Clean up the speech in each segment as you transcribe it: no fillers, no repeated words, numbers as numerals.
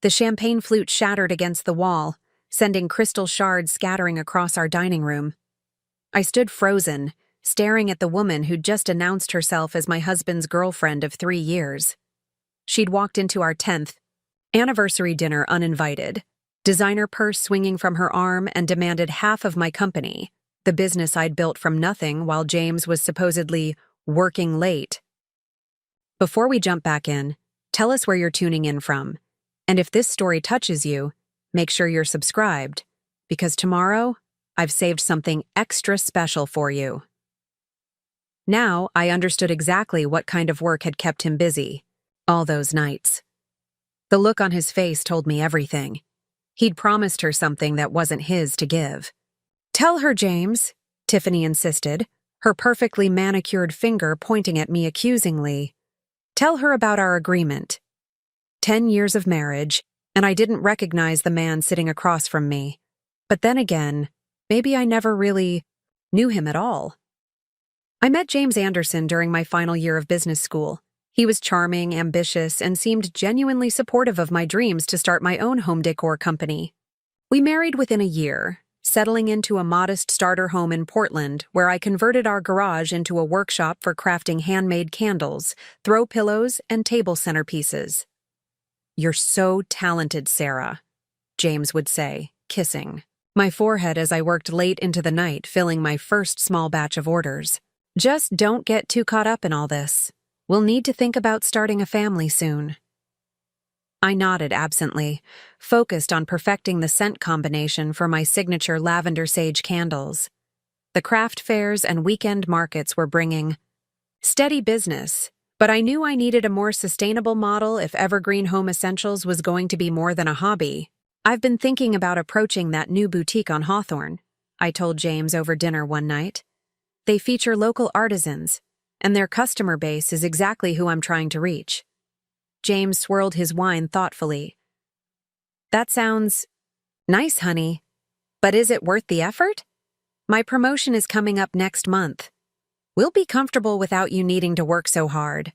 The champagne flute shattered against the wall, sending crystal shards scattering across our dining room. I stood frozen, staring at the woman who'd just announced herself as my husband's girlfriend of 3 years. She'd walked into our 10th anniversary dinner uninvited, designer purse swinging from her arm, and demanded half of my company, the business I'd built from nothing while James was supposedly working late. Before we jump back in, tell us where you're tuning in from. And if this story touches you, make sure you're subscribed, because tomorrow, I've saved something extra special for you. Now, I understood exactly what kind of work had kept him busy all those nights. The look on his face told me everything. He'd promised her something that wasn't his to give. "Tell her, James," Tiffany insisted, her perfectly manicured finger pointing at me accusingly. "Tell her about our agreement. 10 years of marriage, and I didn't recognize the man sitting across from me. But then again, maybe I never really knew him at all." I met James Anderson during my final year of business school. He was charming, ambitious, and seemed genuinely supportive of my dreams to start my own home decor company. We married within a year, settling into a modest starter home in Portland where I converted our garage into a workshop for crafting handmade candles, throw pillows, and table centerpieces. "You're so talented, Sarah," James would say, kissing my forehead as I worked late into the night filling my first small batch of orders. "Just don't get too caught up in all this. We'll need to think about starting a family soon." I nodded absently, focused on perfecting the scent combination for my signature lavender sage candles. The craft fairs and weekend markets were bringing steady business, but I knew I needed a more sustainable model if Evergreen Home Essentials was going to be more than a hobby. "I've been thinking about approaching that new boutique on Hawthorne," I told James over dinner one night. "They feature local artisans, and their customer base is exactly who I'm trying to reach." James swirled his wine thoughtfully. "That sounds nice, honey. But is it worth the effort? My promotion is coming up next month. We'll be comfortable without you needing to work so hard."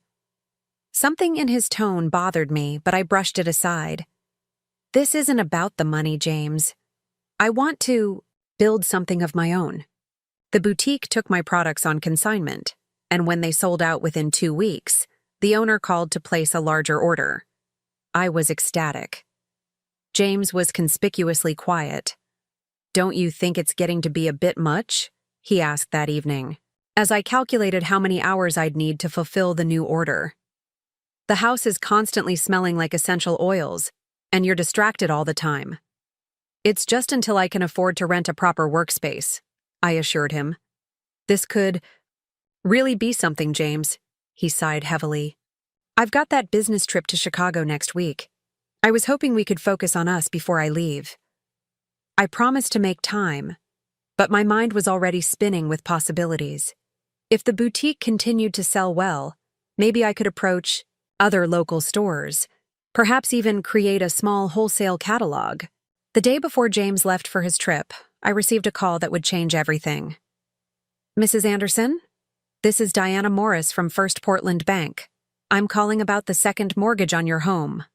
Something in his tone bothered me, but I brushed it aside. "This isn't about the money, James. I want to build something of my own." The boutique took my products on consignment, and when they sold out within 2 weeks, the owner called to place a larger order. I was ecstatic. James was conspicuously quiet. "Don't you think it's getting to be a bit much?" he asked that evening, as I calculated how many hours I'd need to fulfill the new order. "The house is constantly smelling like essential oils, and you're distracted all the time." "It's just until I can afford to rent a proper workspace," I assured him. "This could really be something, James," he sighed heavily. "I've got that business trip to Chicago next week. I was hoping we could focus on us before I leave." I promised to make time, but my mind was already spinning with possibilities. If the boutique continued to sell well, maybe I could approach other local stores, perhaps even create a small wholesale catalog. The day before James left for his trip, I received a call that would change everything. "Mrs. Anderson? This is Diana Morris from First Portland Bank. I'm calling about the second mortgage on your home."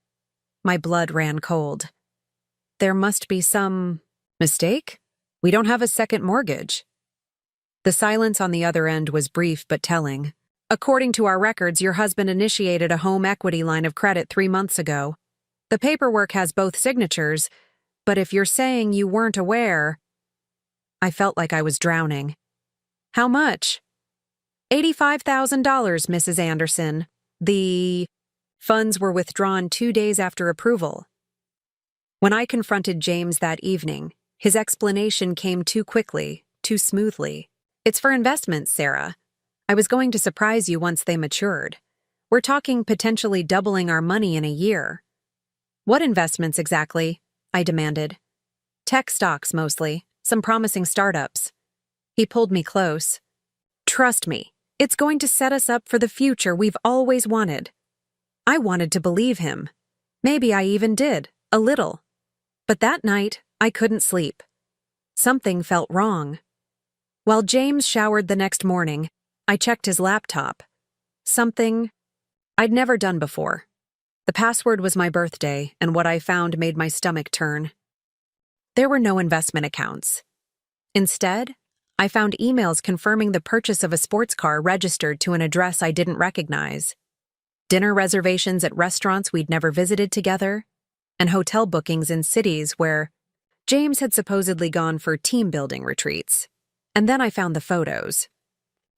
My blood ran cold. "There must be some mistake? We don't have a second mortgage." The silence on the other end was brief but telling. "According to our records, your husband initiated a home equity line of credit 3 months ago. The paperwork has both signatures, but if you're saying you weren't aware..." I felt like I was drowning. "How much?" $85,000, Mrs. Anderson. The funds were withdrawn 2 days after approval." When I confronted James that evening, his explanation came too quickly, too smoothly. "It's for investments, Sarah. I was going to surprise you once they matured. We're talking potentially doubling our money in a year." "What investments exactly?" I demanded. "Tech stocks, mostly. Some promising startups." He pulled me close. "Trust me, it's going to set us up for the future we've always wanted." I wanted to believe him. Maybe I even did, a little. But that night, I couldn't sleep. Something felt wrong. While James showered the next morning, I checked his laptop. Something I'd never done before. The password was my birthday, and what I found made my stomach turn. There were no investment accounts. Instead, I found emails confirming the purchase of a sports car registered to an address I didn't recognize, dinner reservations at restaurants we'd never visited together, and hotel bookings in cities where James had supposedly gone for team-building retreats. And then I found the photos.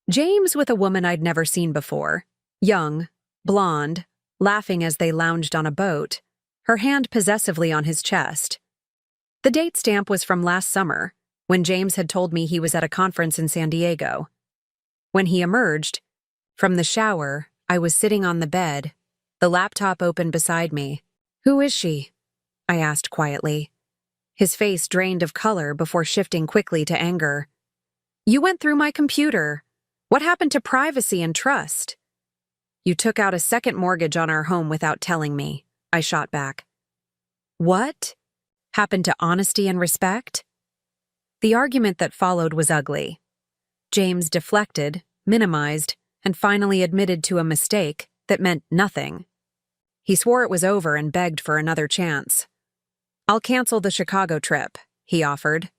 James with a woman I'd never seen before, young, blonde, laughing as they lounged on a boat, her hand possessively on his chest. The date stamp was from last summer, when James had told me he was at a conference in San Diego. When he emerged from the shower, I was sitting on the bed, the laptop open beside me. "Who is she?" I asked quietly. His face drained of color before shifting quickly to anger. "You went through my computer. What happened to privacy and trust?" "You took out a second mortgage on our home without telling me," I shot back. "What happened to honesty and respect?" The argument that followed was ugly. James deflected, minimized, and finally admitted to a mistake that meant nothing. He swore it was over and begged for another chance. "I'll cancel the Chicago trip," he offered.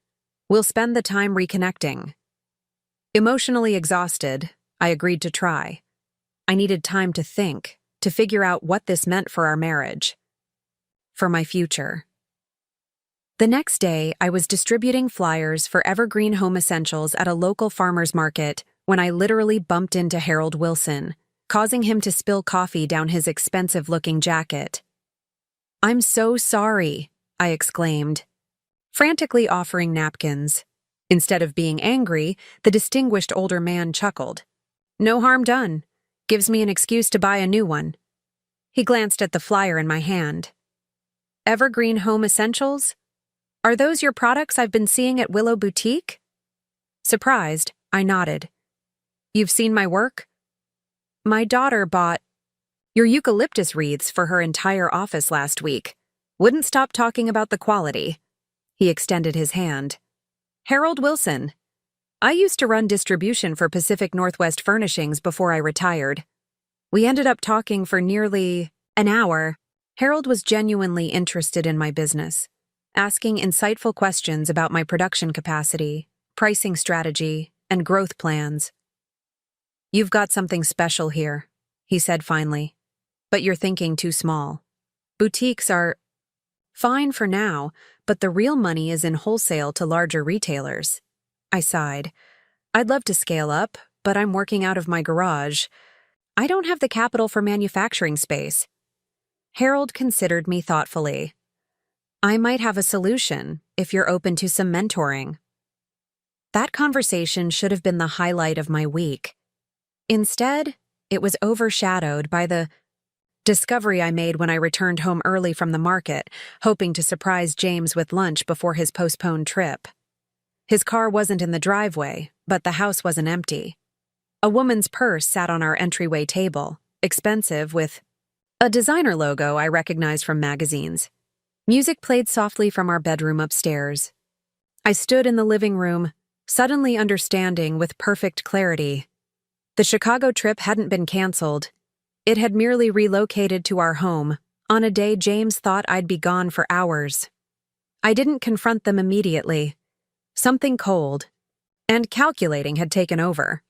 "We'll spend the time reconnecting." Emotionally exhausted, I agreed to try. I needed time to think, to figure out what this meant for our marriage. For my future. The next day, I was distributing flyers for Evergreen Home Essentials at a local farmer's market when I literally bumped into Harold Wilson, causing him to spill coffee down his expensive-looking jacket. "I'm so sorry," I exclaimed, frantically offering napkins. Instead of being angry, the distinguished older man chuckled. "No harm done. Gives me an excuse to buy a new one." He glanced at the flyer in my hand. "Evergreen Home Essentials? Are those your products I've been seeing at Willow Boutique?" Surprised, I nodded. "You've seen my work?" "My daughter bought your eucalyptus wreaths for her entire office last week. Wouldn't stop talking about the quality." He extended his hand. "Harold Wilson. I used to run distribution for Pacific Northwest Furnishings before I retired." We ended up talking for nearly an hour. Harold was genuinely interested in my business, asking insightful questions about my production capacity, pricing strategy, and growth plans. "You've got something special here," he said finally, "but you're thinking too small. Boutiques are fine for now, but the real money is in wholesale to larger retailers." I sighed. "I'd love to scale up, but I'm working out of my garage. I don't have the capital for manufacturing space." Harold considered me thoughtfully. "I might have a solution if you're open to some mentoring." That conversation should have been the highlight of my week. Instead, it was overshadowed by the discovery I made when I returned home early from the market, hoping to surprise James with lunch before his postponed trip. His car wasn't in the driveway, but the house wasn't empty. A woman's purse sat on our entryway table, expensive, with a designer logo I recognized from magazines. Music played softly from our bedroom upstairs. I stood in the living room, suddenly understanding with perfect clarity. The Chicago trip hadn't been canceled. It had merely relocated to our home, on a day James thought I'd be gone for hours. I didn't confront them immediately. Something cold and calculating had taken over.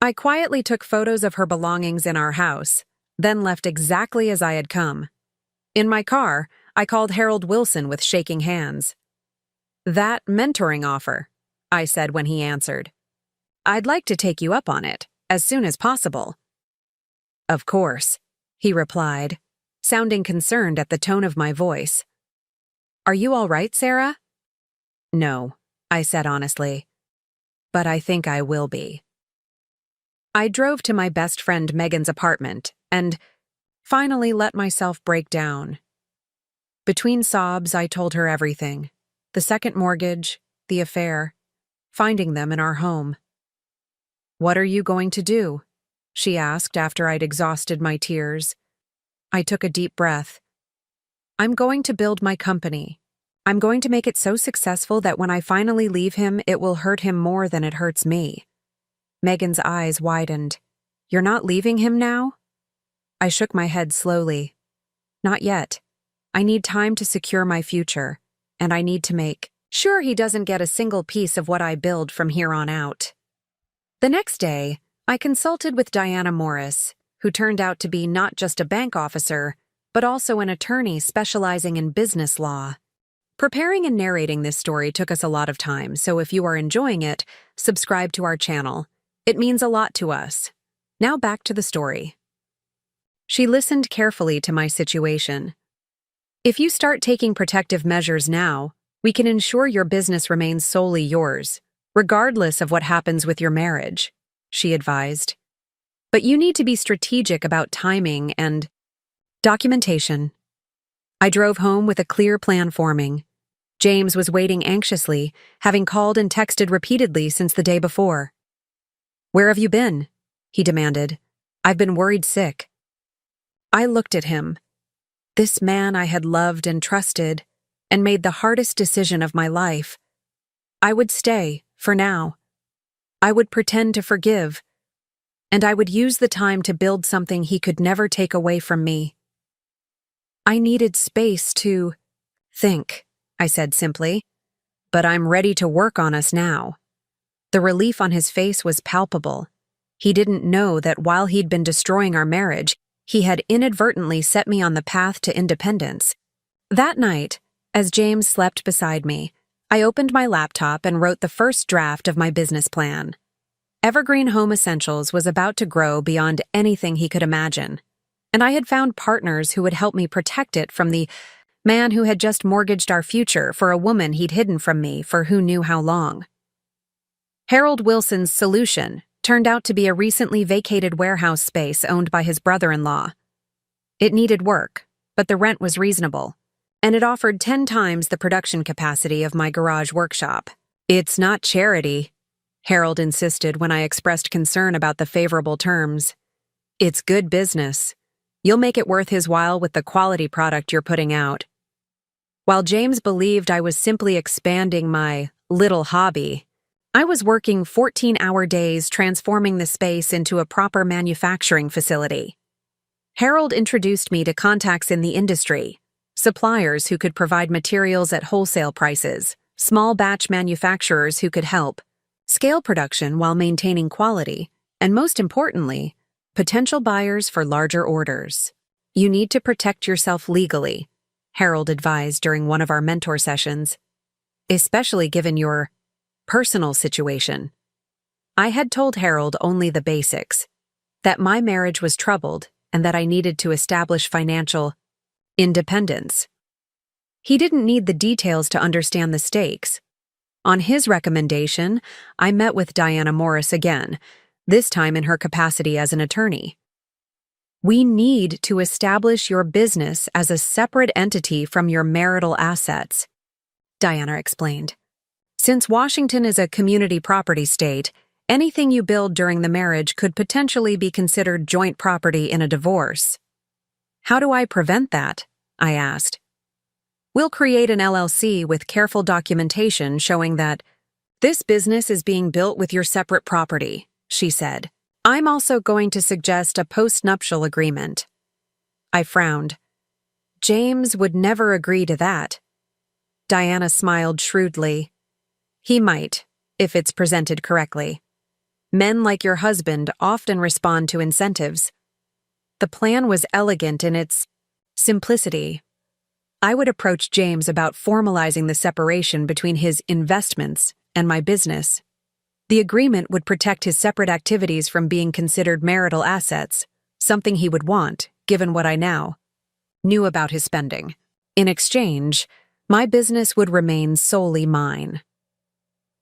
I quietly took photos of her belongings in our house, then left exactly as I had come. In my car, I called Harold Wilson with shaking hands. "That mentoring offer," I said when he answered. "I'd like to take you up on it, as soon as possible." "Of course," he replied, sounding concerned at the tone of my voice. "Are you all right, Sarah?" "No," I said honestly. "But I think I will be." I drove to my best friend Megan's apartment and finally let myself break down. Between sobs, I told her everything. The second mortgage, the affair, finding them in our home. "What are you going to do?" she asked after I'd exhausted my tears. I took a deep breath. "I'm going to build my company. I'm going to make it so successful that when I finally leave him, it will hurt him more than it hurts me." Megan's eyes widened. "You're not leaving him now?" I shook my head slowly. Not yet. I need time to secure my future, and I need to make sure he doesn't get a single piece of what I build from here on out. The next day, I consulted with Diana Morris, who turned out to be not just a bank officer, but also an attorney specializing in business law. Preparing and narrating this story took us a lot of time, so if you are enjoying it, subscribe to our channel. It means a lot to us. Now back to the story. She listened carefully to my situation. If you start taking protective measures now, we can ensure your business remains solely yours, regardless of what happens with your marriage, she advised. But you need to be strategic about timing and documentation. I drove home with a clear plan forming. James was waiting anxiously, having called and texted repeatedly since the day before. "Where have you been?" he demanded. "I've been worried sick." I looked at him. This man I had loved and trusted, and made the hardest decision of my life. I would stay, for now. I would pretend to forgive, and I would use the time to build something he could never take away from me. I needed space to think, I said simply, but I'm ready to work on us now. The relief on his face was palpable. He didn't know that while he'd been destroying our marriage, he had inadvertently set me on the path to independence. That night, as James slept beside me, I opened my laptop and wrote the first draft of my business plan. Evergreen Home Essentials was about to grow beyond anything he could imagine, and I had found partners who would help me protect it from the man who had just mortgaged our future for a woman he'd hidden from me for who knew how long. Harold Wilson's solution turned out to be a recently vacated warehouse space owned by his brother-in-law. It needed work, but the rent was reasonable, and it offered 10 times the production capacity of my garage workshop. "It's not charity," Harold insisted when I expressed concern about the favorable terms. "It's good business. You'll make it worth his while with the quality product you're putting out." While James believed I was simply expanding my little hobby, I was working 14-hour days transforming the space into a proper manufacturing facility. Harold introduced me to contacts in the industry, suppliers who could provide materials at wholesale prices, small batch manufacturers who could help scale production while maintaining quality, and most importantly, potential buyers for larger orders. "You need to protect yourself legally," Harold advised during one of our mentor sessions, "especially given your personal situation." I had told Harold only the basics, that my marriage was troubled and that I needed to establish financial independence. He didn't need the details to understand the stakes. On his recommendation, I met with Diana Morris again, this time in her capacity as an attorney. "We need to establish your business as a separate entity from your marital assets," Diana explained. "Since Washington is a community property state, anything you build during the marriage could potentially be considered joint property in a divorce." "How do I prevent that?" I asked. "We'll create an LLC with careful documentation showing that this business is being built with your separate property," she said. "I'm also going to suggest a post-nuptial agreement." I frowned. James would never agree to that. Diana smiled shrewdly. "He might, if it's presented correctly. Men like your husband often respond to incentives." The plan was elegant in its simplicity. I would approach James about formalizing the separation between his investments and my business. The agreement would protect his separate activities from being considered marital assets, something he would want, given what I now knew about his spending. In exchange, my business would remain solely mine.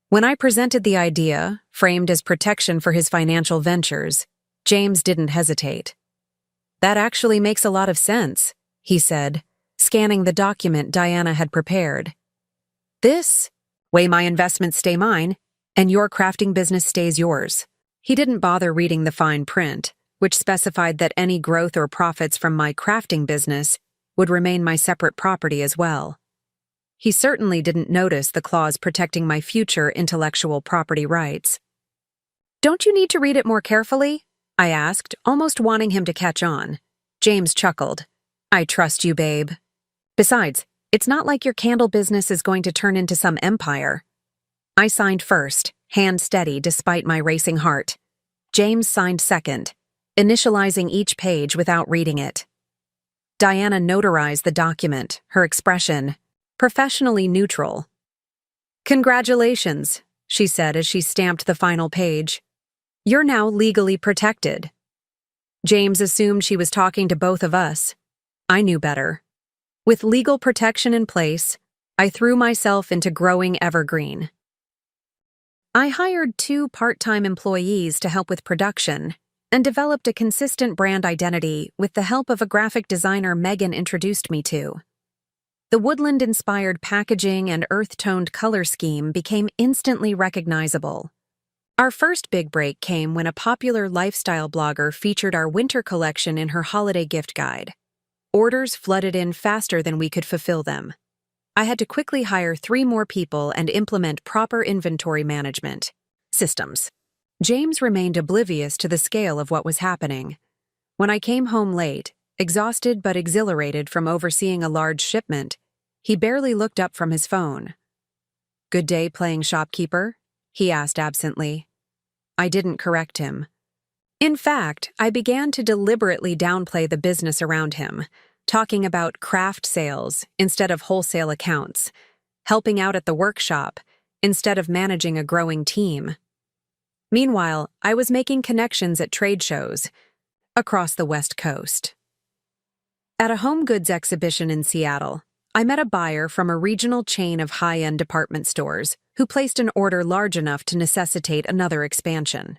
When I presented the idea, framed as protection for his financial ventures, James didn't hesitate. "That actually makes a lot of sense," he said, scanning the document Diana had prepared. "This way my investments stay mine, and your crafting business stays yours." He didn't bother reading the fine print, which specified that any growth or profits from my crafting business would remain my separate property as well. He certainly didn't notice the clause protecting my future intellectual property rights. "Don't you need to read it more carefully?" I asked, almost wanting him to catch on. James chuckled. I trust you, babe. Besides, it's not like your candle business is going to turn into some empire. I signed first, hand steady despite my racing heart. James signed second, initializing each page without reading it. Diana notarized the document, her expression professionally neutral. Congratulations, she said as she stamped the final page. You're now legally protected. James assumed she was talking to both of us. I knew better. With legal protection in place, I threw myself into growing Evergreen. I hired 2 part-time employees to help with production and developed a consistent brand identity with the help of a graphic designer Megan introduced me to. The woodland-inspired packaging and earth-toned color scheme became instantly recognizable. Our first big break came when a popular lifestyle blogger featured our winter collection in her holiday gift guide. Orders flooded in faster than we could fulfill them. I had to quickly hire 3 more people and implement proper inventory management systems. James remained oblivious to the scale of what was happening. When I came home late, exhausted but exhilarated from overseeing a large shipment, he barely looked up from his phone. Good day playing shopkeeper? He asked absently. I didn't correct him. In fact, I began to deliberately downplay the business around him, talking about craft sales instead of wholesale accounts, helping out at the workshop instead of managing a growing team. Meanwhile, I was making connections at trade shows across the West Coast. At a home goods exhibition in Seattle, I met a buyer from a regional chain of high-end department stores who placed an order large enough to necessitate another expansion.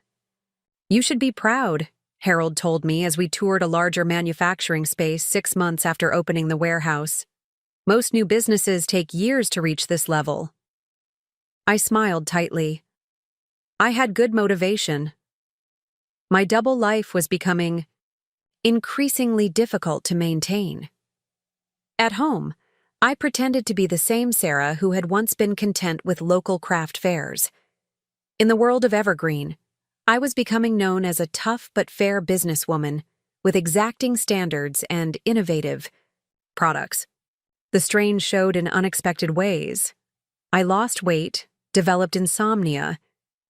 You should be proud, Harold told me as we toured a larger manufacturing space 6 months after opening the warehouse. Most new businesses take years to reach this level. I smiled tightly. I had good motivation. My double life was becoming increasingly difficult to maintain. At home, I pretended to be the same Sarah who had once been content with local craft fairs. In the world of Evergreen, I was becoming known as a tough but fair businesswoman with exacting standards and innovative products. The strain showed in unexpected ways. I lost weight, developed insomnia,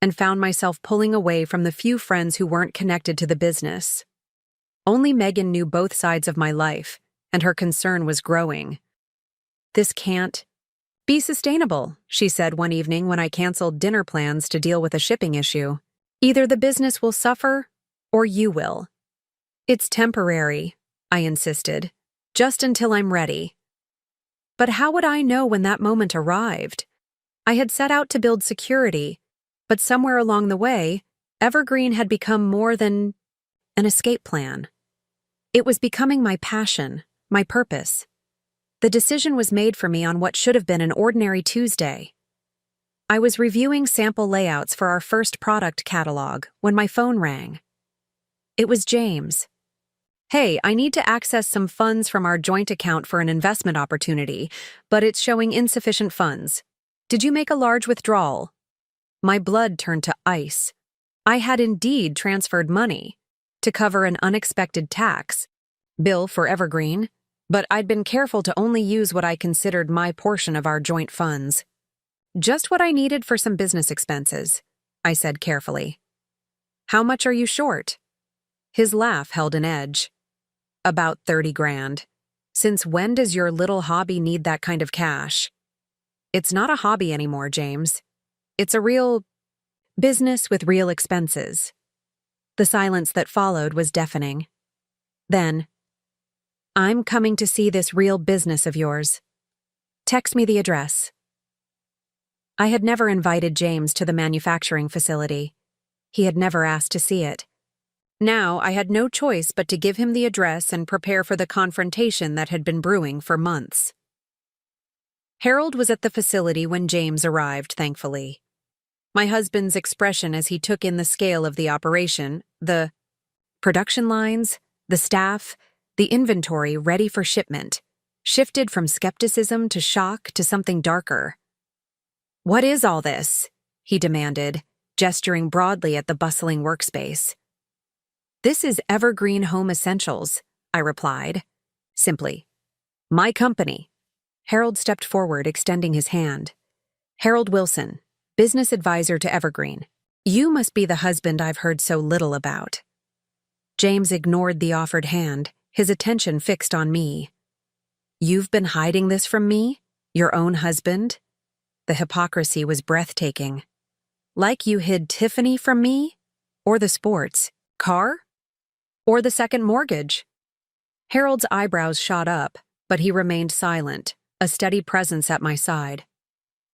and found myself pulling away from the few friends who weren't connected to the business. Only Megan knew both sides of my life, and her concern was growing. This can't be sustainable, she said one evening when I canceled dinner plans to deal with a shipping issue. Either the business will suffer, or you will. It's temporary, I insisted, just until I'm ready. But how would I know when that moment arrived? I had set out to build security, but somewhere along the way, Evergreen had become more than an escape plan. It was becoming my passion, my purpose. The decision was made for me on what should have been an ordinary Tuesday. I was reviewing sample layouts for our first product catalog when my phone rang. It was James. Hey, I need to access some funds from our joint account for an investment opportunity, but it's showing insufficient funds. Did you make a large withdrawal? My blood turned to ice. I had indeed transferred money to cover an unexpected tax bill for Evergreen, but I'd been careful to only use what I considered my portion of our joint funds. Just what I needed for some business expenses, I said carefully. How much are you short? His laugh held an edge. About 30 grand. Since when does your little hobby need that kind of cash? It's not a hobby anymore, James. It's a real business with real expenses. The silence that followed was deafening. Then, I'm coming to see this real business of yours. Text me the address. I had never invited James to the manufacturing facility. He had never asked to see it. Now I had no choice but to give him the address and prepare for the confrontation that had been brewing for months. Harold was at the facility when James arrived, thankfully. My husband's expression as he took in the scale of the operation, the production lines, the staff, the inventory ready for shipment, shifted from skepticism to shock to something darker. What is all this? He demanded, gesturing broadly at the bustling workspace. This is Evergreen Home Essentials, I replied, simply. My company. Harold stepped forward, extending his hand. Harold Wilson, business advisor to Evergreen. You must be the husband I've heard so little about. James ignored the offered hand, his attention fixed on me. You've been hiding this from me? Your own husband? The hypocrisy was breathtaking. Like you hid Tiffany from me? Or the sports? Car? Or the second mortgage? Harold's eyebrows shot up, but he remained silent, a steady presence at my side.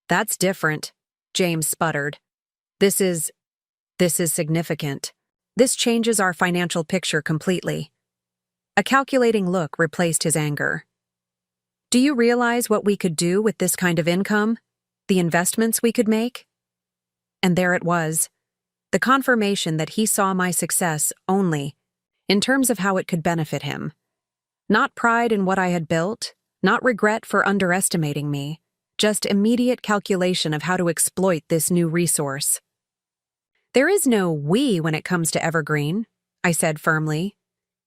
That's different, James sputtered. This is significant. This changes our financial picture completely. A calculating look replaced his anger. Do you realize what we could do with this kind of income? The investments we could make? And there it was, the confirmation that he saw my success only in terms of how it could benefit him. Not pride in what I had built, not regret for underestimating me, just immediate calculation of how to exploit this new resource. There is no we when it comes to Evergreen, I said firmly.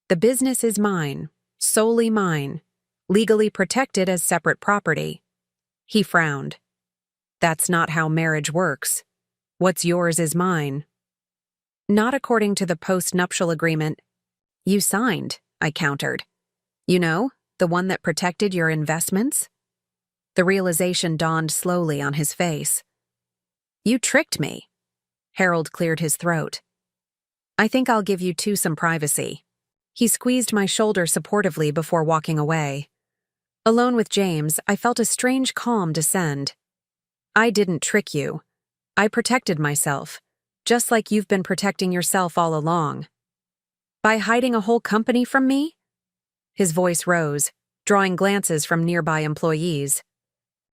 The business is mine, solely mine, legally protected as separate property. He frowned. That's not how marriage works. What's yours is mine. Not according to the post-nuptial agreement you signed, I countered. You know, the one that protected your investments? The realization dawned slowly on his face. You tricked me. Harold cleared his throat. I think I'll give you two some privacy. He squeezed my shoulder supportively before walking away. Alone with James, I felt a strange calm descend. I didn't trick you. I protected myself, just like you've been protecting yourself all along. By hiding a whole company from me? His voice rose, drawing glances from nearby employees.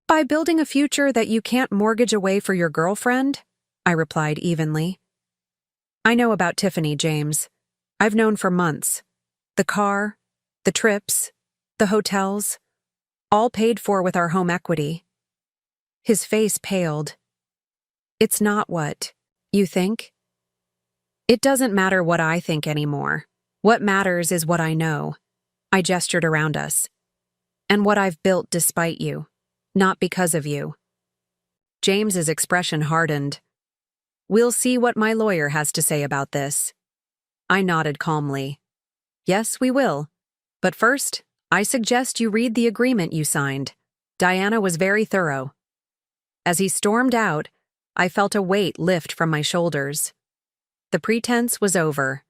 By building a future that you can't mortgage away for your girlfriend? I replied evenly. I know about Tiffany, James. I've known for months. The car, the trips, the hotels, all paid for with our home equity. His face paled. It's not what you think. It doesn't matter what I think anymore. What matters is what I know. I gestured around us. And what I've built despite you, not because of you. James's expression hardened. We'll see what my lawyer has to say about this. I nodded calmly. Yes, we will. But first, I suggest you read the agreement you signed. Diana was very thorough. As he stormed out, I felt a weight lift from my shoulders. The pretense was over.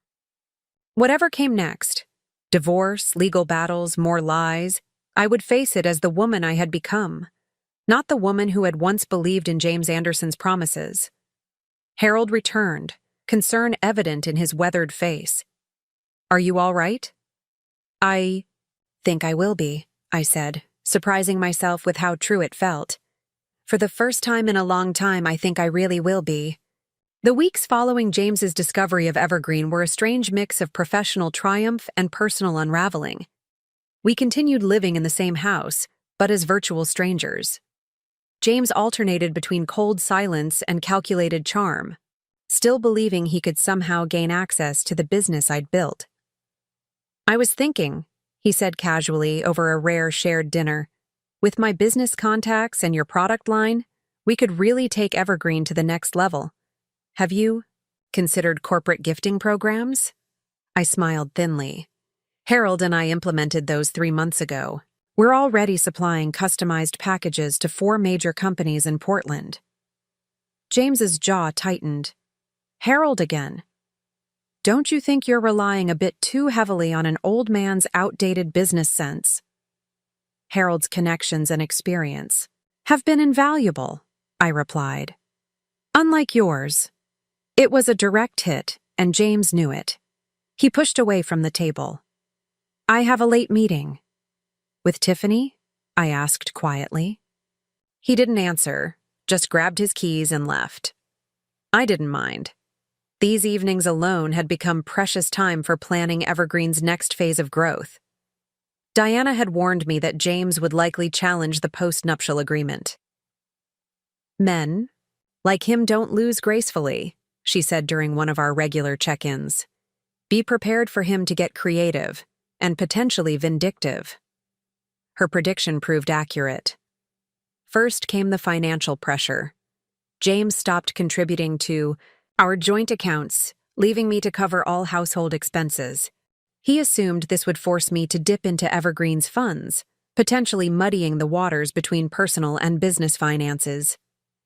Whatever came next, divorce, legal battles, more lies, I would face it as the woman I had become, not the woman who had once believed in James Anderson's promises. Harold returned, concern evident in his weathered face. Are you all right? I think I will be, I said, surprising myself with how true it felt. For the first time in a long time, I think I really will be. The weeks following James's discovery of Evergreen were a strange mix of professional triumph and personal unraveling. We continued living in the same house, but as virtual strangers. James alternated between cold silence and calculated charm, still believing he could somehow gain access to the business I'd built. I was thinking, he said casually over a rare shared dinner, with my business contacts and your product line, we could really take Evergreen to the next level. Have you considered corporate gifting programs? I smiled thinly. Harold and I implemented those 3 months ago. We're already supplying customized packages to 4 major companies in Portland. James's jaw tightened. Harold again. Don't you think you're relying a bit too heavily on an old man's outdated business sense? Harold's connections and experience have been invaluable, I replied. Unlike yours. It was a direct hit, and James knew it. He pushed away from the table. I have a late meeting. With Tiffany? I asked quietly. He didn't answer, just grabbed his keys and left. I didn't mind. These evenings alone had become precious time for planning Evergreen's next phase of growth. Diana had warned me that James would likely challenge the post-nuptial agreement. Men, like him, don't lose gracefully, she said during one of our regular check-ins. Be prepared for him to get creative, and potentially vindictive. Her prediction proved accurate. First came the financial pressure. James stopped contributing to our joint accounts, leaving me to cover all household expenses. He assumed this would force me to dip into Evergreen's funds, potentially muddying the waters between personal and business finances.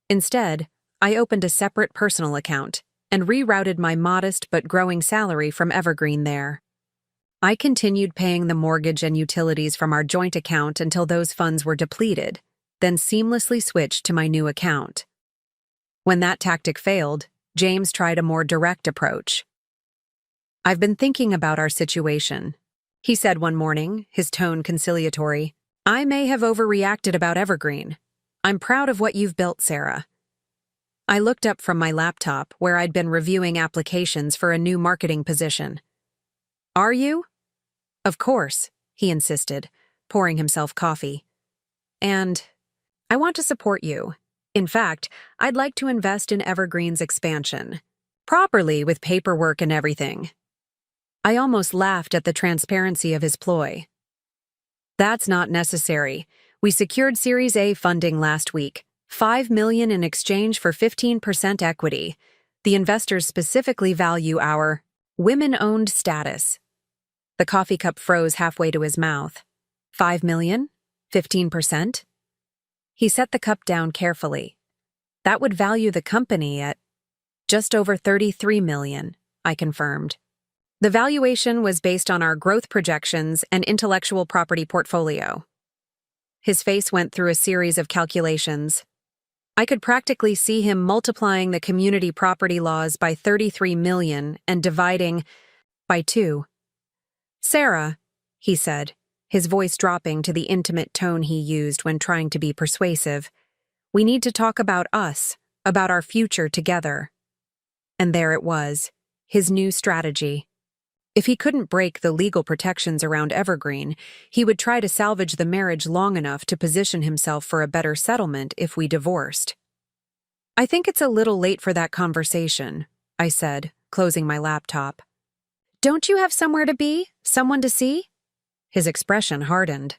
Instead, I opened a separate personal account and rerouted my modest but growing salary from Evergreen there. I continued paying the mortgage and utilities from our joint account until those funds were depleted, then seamlessly switched to my new account. When that tactic failed, James tried a more direct approach. "I've been thinking about our situation," he said one morning, his tone conciliatory. "I may have overreacted about Evergreen. I'm proud of what you've built, Sarah." I looked up from my laptop, where I'd been reviewing applications for a new marketing position. "Are you?" "Of course," he insisted, pouring himself coffee. "And I want to support you. In fact, I'd like to invest in Evergreen's expansion. Properly, with paperwork and everything." I almost laughed at the transparency of his ploy. "That's not necessary. We secured Series A funding last week, $5 million in exchange for 15% equity. The investors specifically value our women-owned status." The coffee cup froze halfway to his mouth. $5 million? 15%? He set the cup down carefully. "That would value the company at just over $33 million, I confirmed. "The valuation was based on our growth projections and intellectual property portfolio." His face went through a series of calculations. I could practically see him multiplying the community property laws by 33 million and dividing by 2. "Sarah," he said, his voice dropping to the intimate tone he used when trying to be persuasive, "we need to talk about us, about our future together." And there it was, his new strategy. If he couldn't break the legal protections around Evergreen, he would try to salvage the marriage long enough to position himself for a better settlement if we divorced. "I think it's a little late for that conversation," I said, closing my laptop. "Don't you have somewhere to be? Someone to see?" His expression hardened.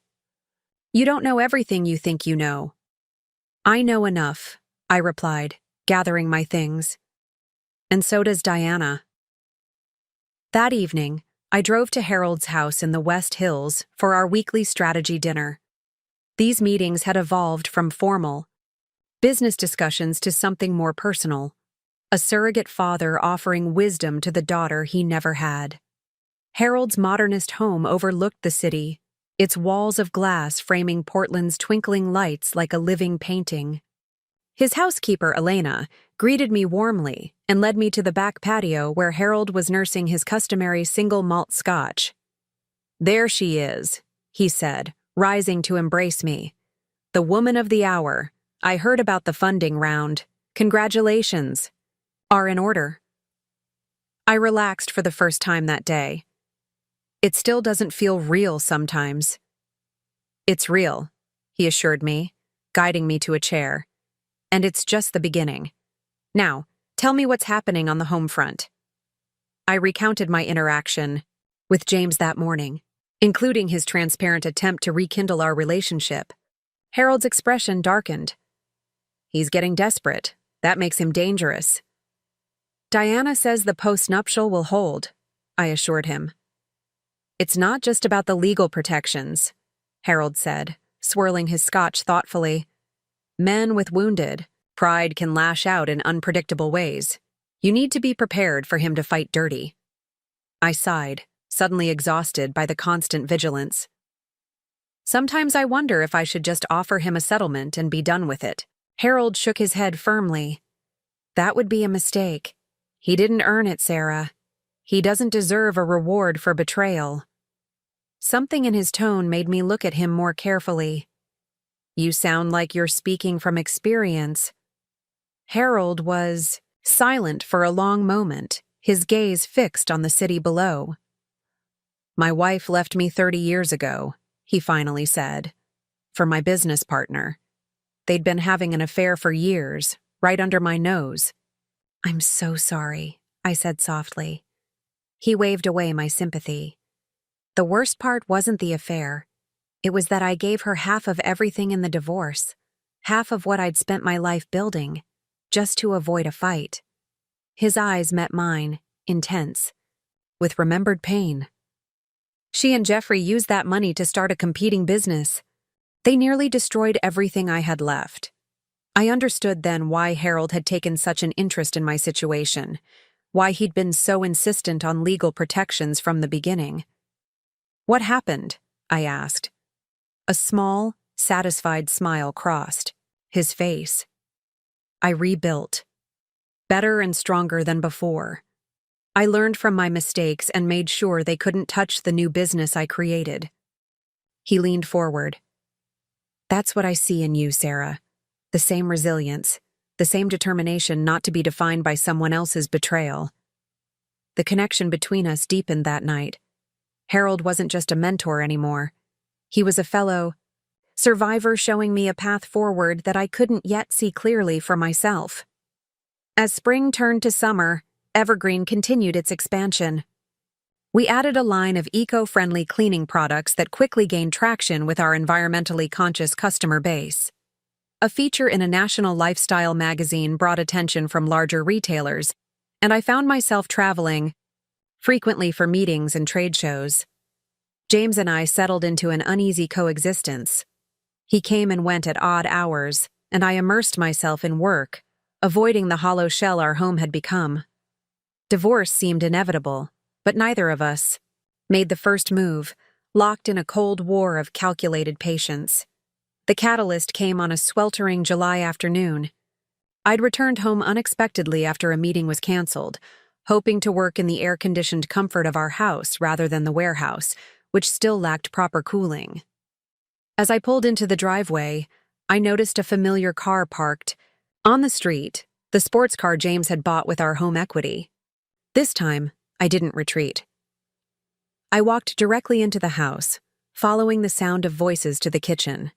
"You don't know everything you think you know." "I know enough," I replied, gathering my things. "And so does Diana." That evening, I drove to Harold's house in the West Hills for our weekly strategy dinner. These meetings had evolved from formal business discussions to something more personal, a surrogate father offering wisdom to the daughter he never had. Harold's modernist home overlooked the city, its walls of glass framing Portland's twinkling lights like a living painting. His housekeeper, Elena, greeted me warmly and led me to the back patio where Harold was nursing his customary single malt scotch. "There she is," he said, rising to embrace me. "The woman of the hour. I heard about the funding round. Congratulations. Are in order." I relaxed for the first time that day. It still doesn't feel real sometimes. "It's real," he assured me, guiding me to a chair. "And it's just the beginning. Now, tell me what's happening on the home front." I recounted my interaction with James that morning, including his transparent attempt to rekindle our relationship. Harold's expression darkened. "He's getting desperate. That makes him dangerous." "Diana says the postnuptial will hold," I assured him. "It's not just about the legal protections," Harold said, swirling his scotch thoughtfully. "Men with wounded pride can lash out in unpredictable ways. You need to be prepared for him to fight dirty." I sighed, suddenly exhausted by the constant vigilance. "Sometimes I wonder if I should just offer him a settlement and be done with it." Harold shook his head firmly. "That would be a mistake. He didn't earn it, Sarah. He doesn't deserve a reward for betrayal." Something in his tone made me look at him more carefully. "You sound like you're speaking from experience." Harold was silent for a long moment, his gaze fixed on the city below. "My wife left me 30 years ago," he finally said, "for my business partner. They'd been having an affair for years, right under my nose." "I'm so sorry," I said softly. He waved away my sympathy. The worst part wasn't the affair. It was that I gave her half of everything in the divorce, half of what I'd spent my life building, just to avoid a fight. His eyes met mine, intense, with remembered pain. She and Jeffrey used that money to start a competing business. They nearly destroyed everything I had left. I understood then why Harold had taken such an interest in my situation, why he'd been so insistent on legal protections from the beginning. "What happened?" I asked. A small, satisfied smile crossed his face. "I rebuilt. Better and stronger than before. I learned from my mistakes and made sure they couldn't touch the new business I created." He leaned forward. "That's what I see in you, Sarah. The same resilience, the same determination not to be defined by someone else's betrayal." The connection between us deepened that night. Harold wasn't just a mentor anymore. He was a fellow survivor showing me a path forward that I couldn't yet see clearly for myself. As spring turned to summer, Evergreen continued its expansion. We added a line of eco-friendly cleaning products that quickly gained traction with our environmentally conscious customer base. A feature in a national lifestyle magazine brought attention from larger retailers, and I found myself traveling frequently for meetings and trade shows. James and I settled into an uneasy coexistence. He came and went at odd hours, and I immersed myself in work, avoiding the hollow shell our home had become. Divorce seemed inevitable, but neither of us made the first move, locked in a cold war of calculated patience. The catalyst came on a sweltering July afternoon. I'd returned home unexpectedly after a meeting was canceled, hoping to work in the air-conditioned comfort of our house rather than the warehouse, which still lacked proper cooling. As I pulled into the driveway, I noticed a familiar car parked on the street, the sports car James had bought with our home equity. This time, I didn't retreat. I walked directly into the house, following the sound of voices to the kitchen.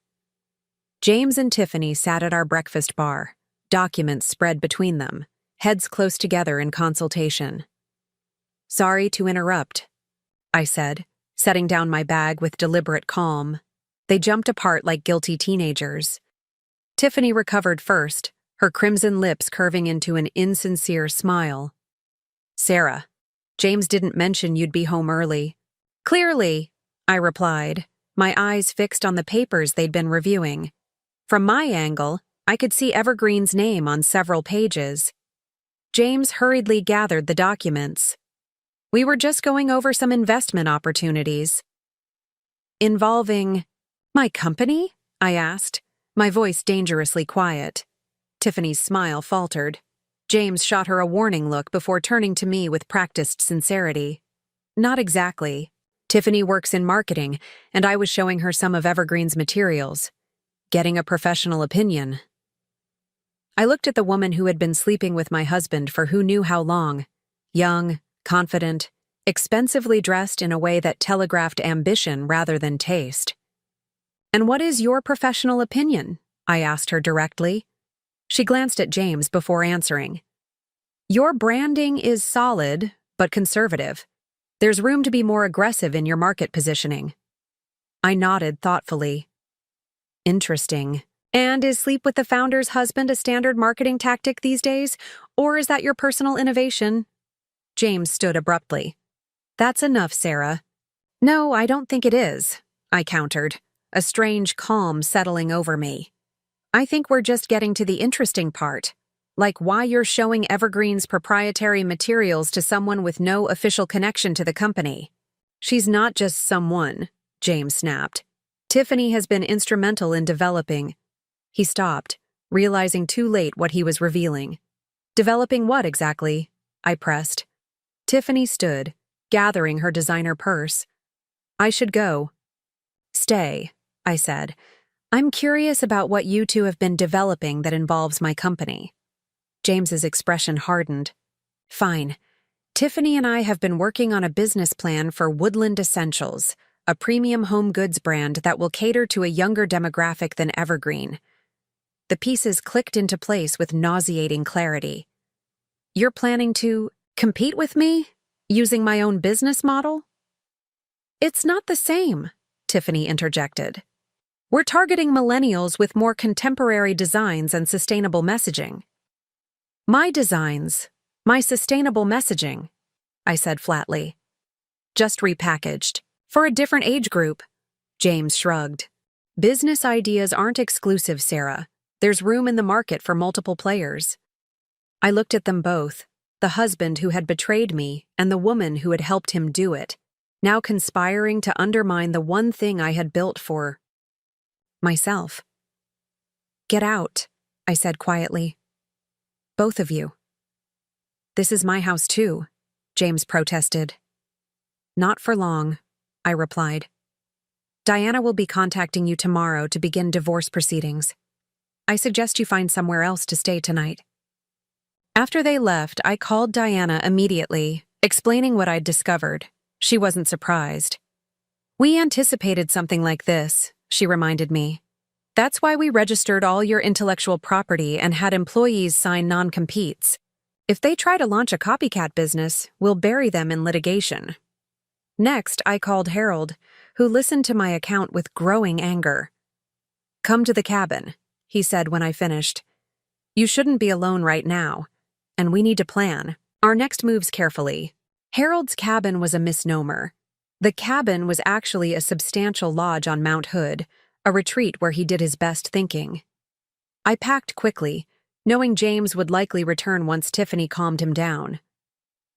James and Tiffany sat at our breakfast bar, documents spread between them, heads close together in consultation. "Sorry to interrupt," I said, setting down my bag with deliberate calm. They jumped apart like guilty teenagers. Tiffany recovered first, her crimson lips curving into an insincere smile. "Sarah, James didn't mention you'd be home early." "Clearly," I replied, my eyes fixed on the papers they'd been reviewing. From my angle, I could see Evergreen's name on several pages. James hurriedly gathered the documents. "We were just going over some investment opportunities." "Involving my company?" I asked, my voice dangerously quiet. Tiffany's smile faltered. James shot her a warning look before turning to me with practiced sincerity. "Not exactly. Tiffany works in marketing, and I was showing her some of Evergreen's materials. Getting a professional opinion." I looked at the woman who had been sleeping with my husband for who knew how long. Young, confident, expensively dressed in a way that telegraphed ambition rather than taste. "And what is your professional opinion?" I asked her directly. She glanced at James before answering. "Your branding is solid, but conservative. There's room to be more aggressive in your market positioning." I nodded thoughtfully. "Interesting. And is sleep with the founder's husband a standard marketing tactic these days, or is that your personal innovation?" James stood abruptly. "That's enough, Sarah." "No, I don't think it is," I countered, a strange calm settling over me. "I think we're just getting to the interesting part, like why you're showing Evergreen's proprietary materials to someone with no official connection to the company." "She's not just someone," James snapped. "Tiffany has been instrumental in developing—" He stopped, realizing too late what he was revealing. "Developing what exactly?" I pressed. Tiffany stood, gathering her designer purse. "I should go." "Stay," I said. "I'm curious about what you two have been developing that involves my company." James's expression hardened. "Fine. Tiffany and I have been working on a business plan for Woodland Essentials, a premium home goods brand that will cater to a younger demographic than Evergreen." The pieces clicked into place with nauseating clarity. "You're planning to compete with me? Using my own business model?" It's not the same, Tiffany interjected. We're targeting millennials with more contemporary designs and sustainable messaging. My designs, my sustainable messaging, I said flatly. Just repackaged. For a different age group. James shrugged. Business ideas aren't exclusive, Sarah. There's room in the market for multiple players. I looked at them both, the husband who had betrayed me and the woman who had helped him do it, now conspiring to undermine the one thing I had built for myself. Get out, I said quietly. Both of you. This is my house too, James protested. Not for long, I replied. Diana will be contacting you tomorrow to begin divorce proceedings. I suggest you find somewhere else to stay tonight. After they left, I called Diana immediately, explaining what I'd discovered. She wasn't surprised. We anticipated something like this, she reminded me. That's why we registered all your intellectual property and had employees sign non-competes. If they try to launch a copycat business, we'll bury them in litigation. Next, I called Harold, who listened to my account with growing anger. Come to the cabin, he said when I finished. You shouldn't be alone right now, and we need to plan our next moves carefully. Harold's cabin was a misnomer. The cabin was actually a substantial lodge on Mount Hood, a retreat where he did his best thinking. I packed quickly, knowing James would likely return once Tiffany calmed him down.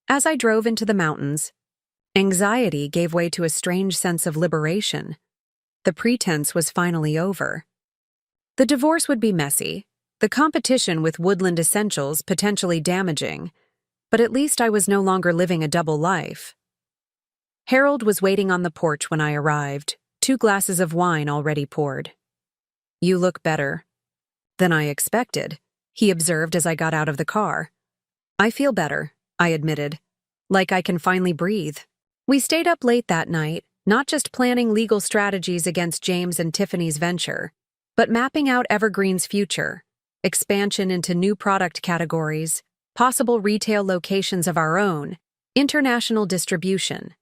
As I drove into the mountains, anxiety gave way to a strange sense of liberation. The pretense was finally over. The divorce would be messy, the competition with Woodland Essentials potentially damaging, but at least I was no longer living a double life. Harold was waiting on the porch when I arrived, 2 glasses of wine already poured. You look better than I expected, he observed as I got out of the car. I feel better, I admitted, like I can finally breathe. We stayed up late that night, not just planning legal strategies against James and Tiffany's venture, but mapping out Evergreen's future, expansion into new product categories, possible retail locations of our own, international distribution.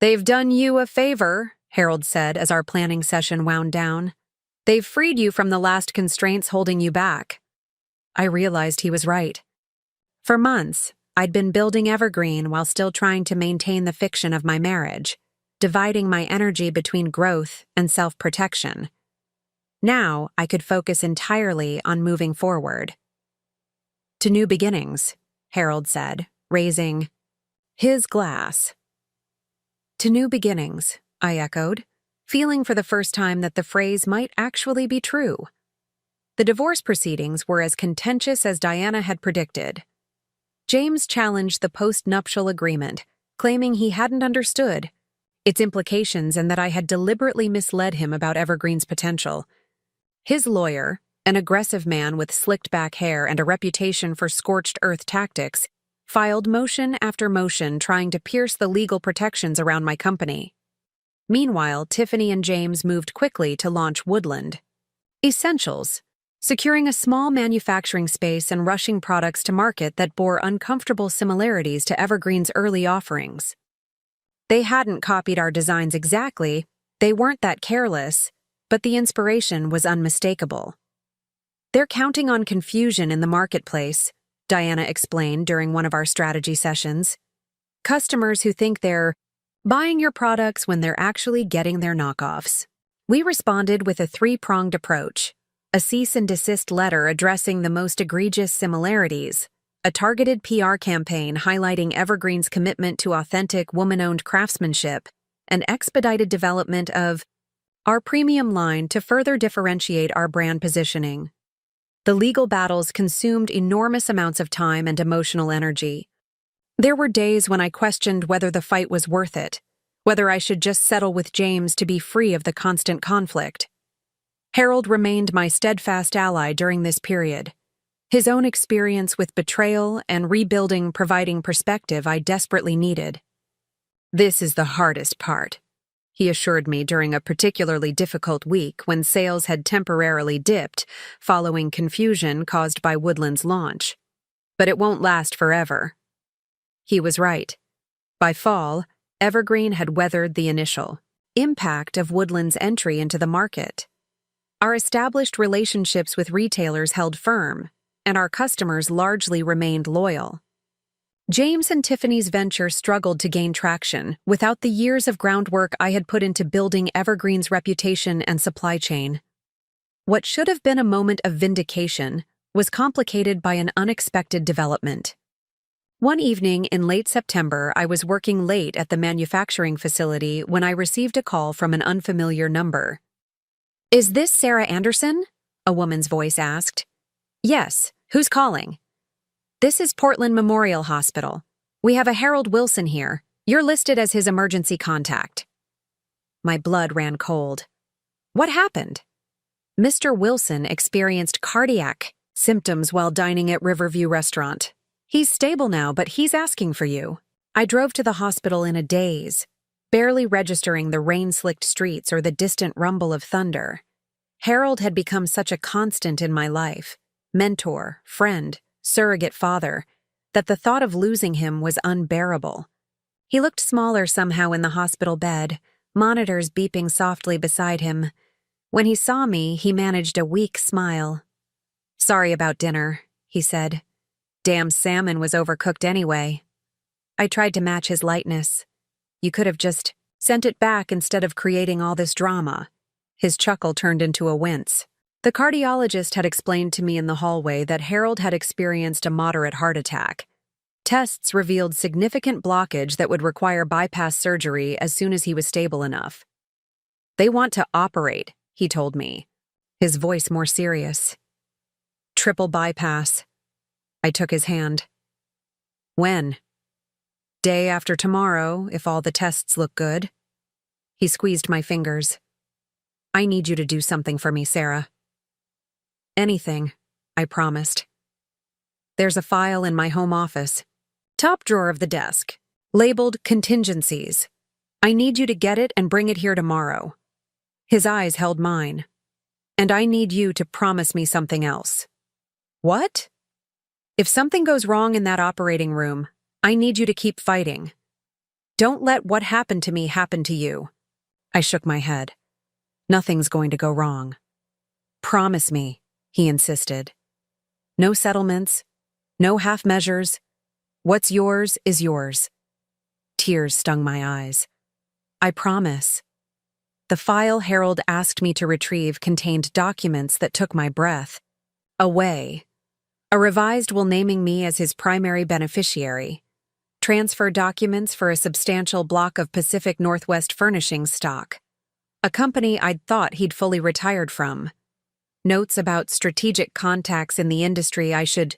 They've done you a favor, Harold said as our planning session wound down. They've freed you from the last constraints holding you back. I realized he was right. For months, I'd been building Evergreen while still trying to maintain the fiction of my marriage, dividing my energy between growth and self-protection. Now, I could focus entirely on moving forward. To new beginnings, Harold said, raising his glass. To new beginnings, I echoed, feeling for the first time that the phrase might actually be true. The divorce proceedings were as contentious as Diana had predicted. James challenged the post-nuptial agreement, claiming he hadn't understood its implications and that I had deliberately misled him about Evergreen's potential. His lawyer, an aggressive man with slicked-back hair and a reputation for scorched-earth tactics, filed motion after motion trying to pierce the legal protections around my company. Meanwhile, Tiffany and James moved quickly to launch Woodland Essentials, securing a small manufacturing space and rushing products to market that bore uncomfortable similarities to Evergreen's early offerings. They hadn't copied our designs exactly, they weren't that careless, but the inspiration was unmistakable. They're counting on confusion in the marketplace, Diana explained during one of our strategy sessions. Customers who think they're buying your products when they're actually getting their knockoffs. We responded with a 3-pronged approach: a cease and desist letter addressing the most egregious similarities, a targeted PR campaign highlighting Evergreen's commitment to authentic woman-owned craftsmanship, and expedited development of our premium line to further differentiate our brand positioning. The legal battles consumed enormous amounts of time and emotional energy. There were days when I questioned whether the fight was worth it, whether I should just settle with James to be free of the constant conflict. Harold remained my steadfast ally during this period, his own experience with betrayal and rebuilding providing perspective I desperately needed. This is the hardest part, he assured me during a particularly difficult week when sales had temporarily dipped following confusion caused by Woodland's launch. But it won't last forever. He was right. By fall, Evergreen had weathered the initial impact of Woodland's entry into the market. Our established relationships with retailers held firm, and our customers largely remained loyal. James and Tiffany's venture struggled to gain traction without the years of groundwork I had put into building Evergreen's reputation and supply chain. What should have been a moment of vindication was complicated by an unexpected development. One evening in late September, I was working late at the manufacturing facility when I received a call from an unfamiliar number. "Is this Sarah Anderson?" a woman's voice asked. "Yes. Who's calling?" "This is Portland Memorial Hospital. We have a Harold Wilson here. You're listed as his emergency contact." My blood ran cold. What happened? Mr. Wilson experienced cardiac symptoms while dining at Riverview Restaurant. He's stable now, but he's asking for you. I drove to the hospital in a daze, barely registering the rain-slicked streets or the distant rumble of thunder. Harold had become such a constant in my life, mentor, friend, surrogate father, that the thought of losing him was unbearable. He looked smaller somehow in the hospital bed, monitors beeping softly beside him. When he saw me, he managed a weak smile. "Sorry about dinner," he said. "Damn salmon was overcooked anyway." I tried to match his lightness. "You could have just sent it back instead of creating all this drama." His chuckle turned into a wince. The cardiologist had explained to me in the hallway that Harold had experienced a moderate heart attack. Tests revealed significant blockage that would require bypass surgery as soon as he was stable enough. "They want to operate," he told me, his voice more serious. "Triple bypass." I took his hand. "When?" "Day after tomorrow, if all the tests look good." He squeezed my fingers. "I need you to do something for me, Sarah." "Anything," I promised. "There's a file in my home office, top drawer of the desk, labeled Contingencies. I need you to get it and bring it here tomorrow." His eyes held mine. "And I need you to promise me something else." "What?" "If something goes wrong in that operating room, I need you to keep fighting. Don't let what happened to me happen to you." I shook my head. "Nothing's going to go wrong." "Promise me," he insisted. "No settlements, no half measures. What's yours is yours." Tears stung my eyes. "I promise." The file Harold asked me to retrieve contained documents that took my breath away. A revised will naming me as his primary beneficiary. Transfer documents for a substantial block of Pacific Northwest Furnishings stock. A company I'd thought he'd fully retired from. Notes about strategic contacts in the industry I should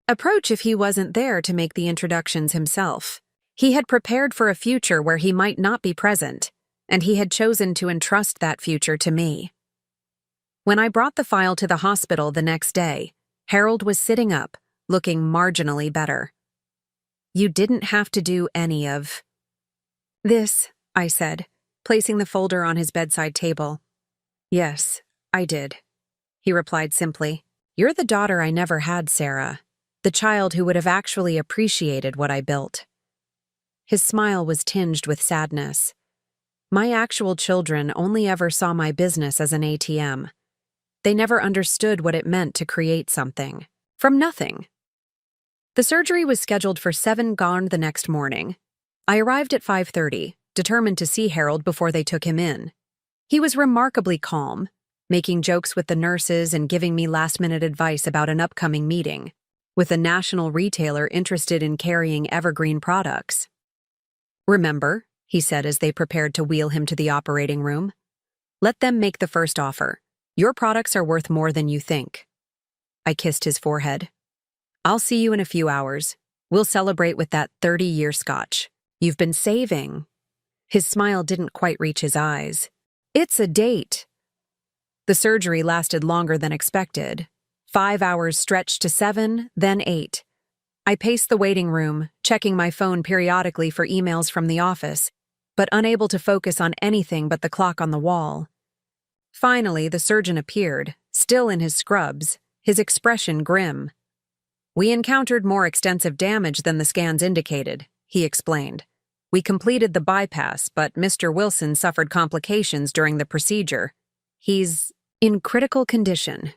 approach if he wasn't there to make the introductions himself. He had prepared for a future where he might not be present, and he had chosen to entrust that future to me. When I brought the file to the hospital the next day, Harold was sitting up, looking marginally better. "You didn't have to do any of this," I said, placing the folder on his bedside table. "Yes, I did," he replied simply. "You're the daughter I never had, Sarah. The child who would have actually appreciated what I built." His smile was tinged with sadness. My actual children only ever saw my business as an ATM. They never understood what it meant to create something from nothing. The surgery was scheduled for 7 gone the next morning. I arrived at 5:30, determined to see Harold before they took him in. He was remarkably calm, making jokes with the nurses and giving me last-minute advice about an upcoming meeting with a national retailer interested in carrying Evergreen products. "Remember," he said as they prepared to wheel him to the operating room, "let them make the first offer. Your products are worth more than you think." I kissed his forehead. "I'll see you in a few hours. We'll celebrate with that 30-year scotch you've been saving." His smile didn't quite reach his eyes. "It's a date." The surgery lasted longer than expected. 5 hours stretched to 7, then 8. I paced the waiting room, checking my phone periodically for emails from the office, but unable to focus on anything but the clock on the wall. Finally, the surgeon appeared, still in his scrubs, his expression grim. "We encountered more extensive damage than the scans indicated," he explained. We completed the bypass, but Mr. Wilson suffered complications during the procedure. He's in critical condition.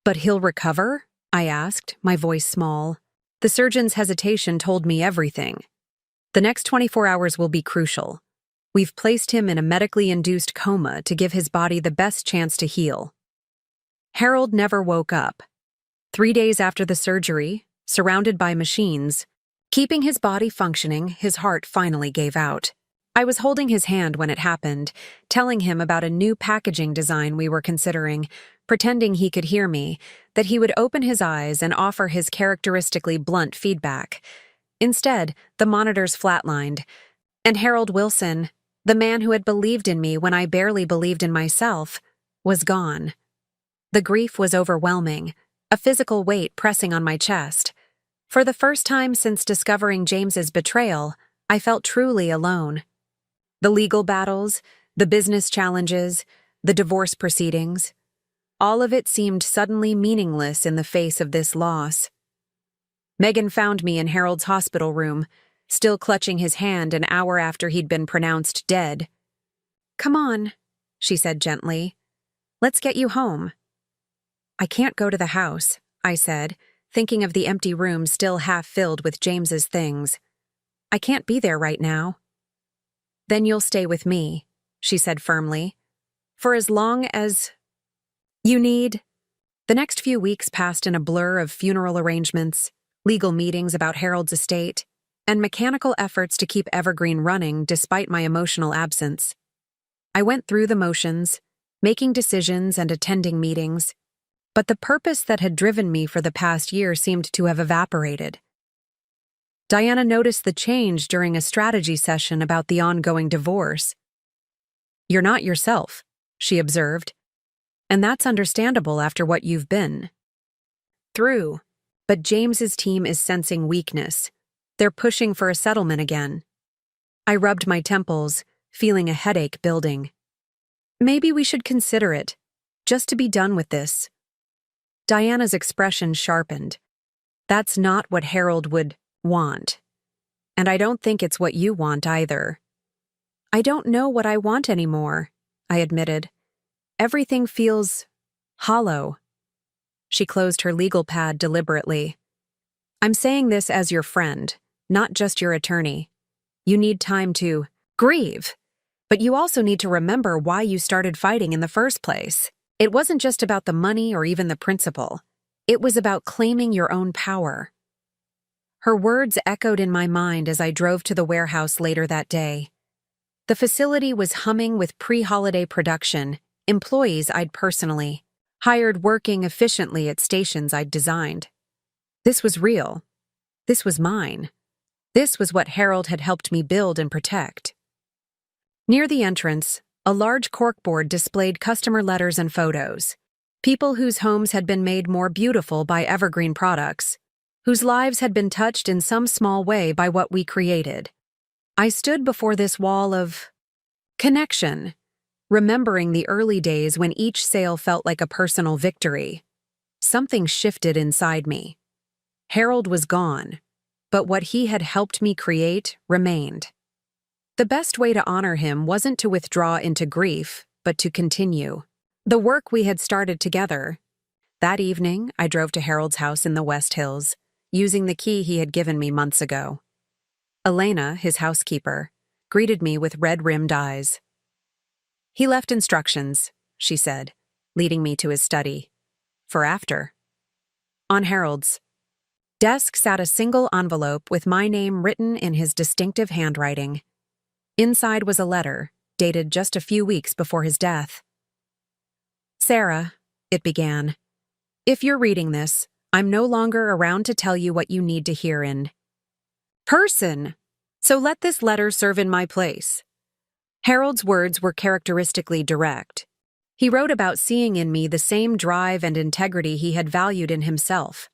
But he'll recover? I asked, my voice small. The surgeon's hesitation told me everything. The next 24 hours will be crucial. We've placed him in a medically induced coma to give his body the best chance to heal. Harold never woke up. 3 days after the surgery, surrounded by machines, keeping his body functioning, his heart finally gave out. I was holding his hand when it happened, telling him about a new packaging design we were considering, pretending he could hear me, that he would open his eyes and offer his characteristically blunt feedback. Instead, the monitors flatlined, and Harold Wilson, the man who had believed in me when I barely believed in myself, was gone. The grief was overwhelming, a physical weight pressing on my chest. For the first time since discovering James's betrayal, I felt truly alone. The legal battles, the business challenges, the divorce proceedings, all of it seemed suddenly meaningless in the face of this loss. Megan found me in Harold's hospital room, still clutching his hand an hour after he'd been pronounced dead. "Come on," she said gently. "Let's get you home." "I can't go to the house," I said, thinking of the empty room still half filled with James's things. "I can't be there right now." "Then you'll stay with me," she said firmly. "For as long as you need." The next few weeks passed in a blur of funeral arrangements, legal meetings about Harold's estate, and mechanical efforts to keep Evergreen running despite my emotional absence. I went through the motions, making decisions and attending meetings, but the purpose that had driven me for the past year seemed to have evaporated. Diana noticed the change during a strategy session about the ongoing divorce. "You're not yourself," she observed, "and that's understandable after what you've been through. But James's team is sensing weakness. They're pushing for a settlement again." I rubbed my temples, feeling a headache building. "Maybe we should consider it, just to be done with this." Diana's expression sharpened. "That's not what Harold would want. And I don't think it's what you want either." "I don't know what I want anymore," I admitted. "Everything feels hollow." She closed her legal pad deliberately. "I'm saying this as your friend, not just your attorney. You need time to grieve, but you also need to remember why you started fighting in the first place. It wasn't just about the money or even the principle. It was about claiming your own power." Her words echoed in my mind as I drove to the warehouse later that day. The facility was humming with pre-holiday production, employees I'd personally hired working efficiently at stations I'd designed. This was real. This was mine. This was what Harold had helped me build and protect. Near the entrance, a large corkboard displayed customer letters and photos. People whose homes had been made more beautiful by Evergreen products, whose lives had been touched in some small way by what we created. I stood before this wall of connection, remembering the early days when each sale felt like a personal victory. Something shifted inside me. Harold was gone, but what he had helped me create remained. The best way to honor him wasn't to withdraw into grief, but to continue the work we had started together. That evening, I drove to Harold's house in the West Hills, using the key he had given me months ago. Elena, his housekeeper, greeted me with red-rimmed eyes. "He left instructions," she said, leading me to his study. "For after." On Harold's desk sat a single envelope with my name written in his distinctive handwriting. Inside was a letter, dated just a few weeks before his death. "Sarah," it began, "if you're reading this, I'm no longer around to tell you what you need to hear in person, so let this letter serve in my place." Harold's words were characteristically direct. He wrote about seeing in me the same drive and integrity he had valued in himself.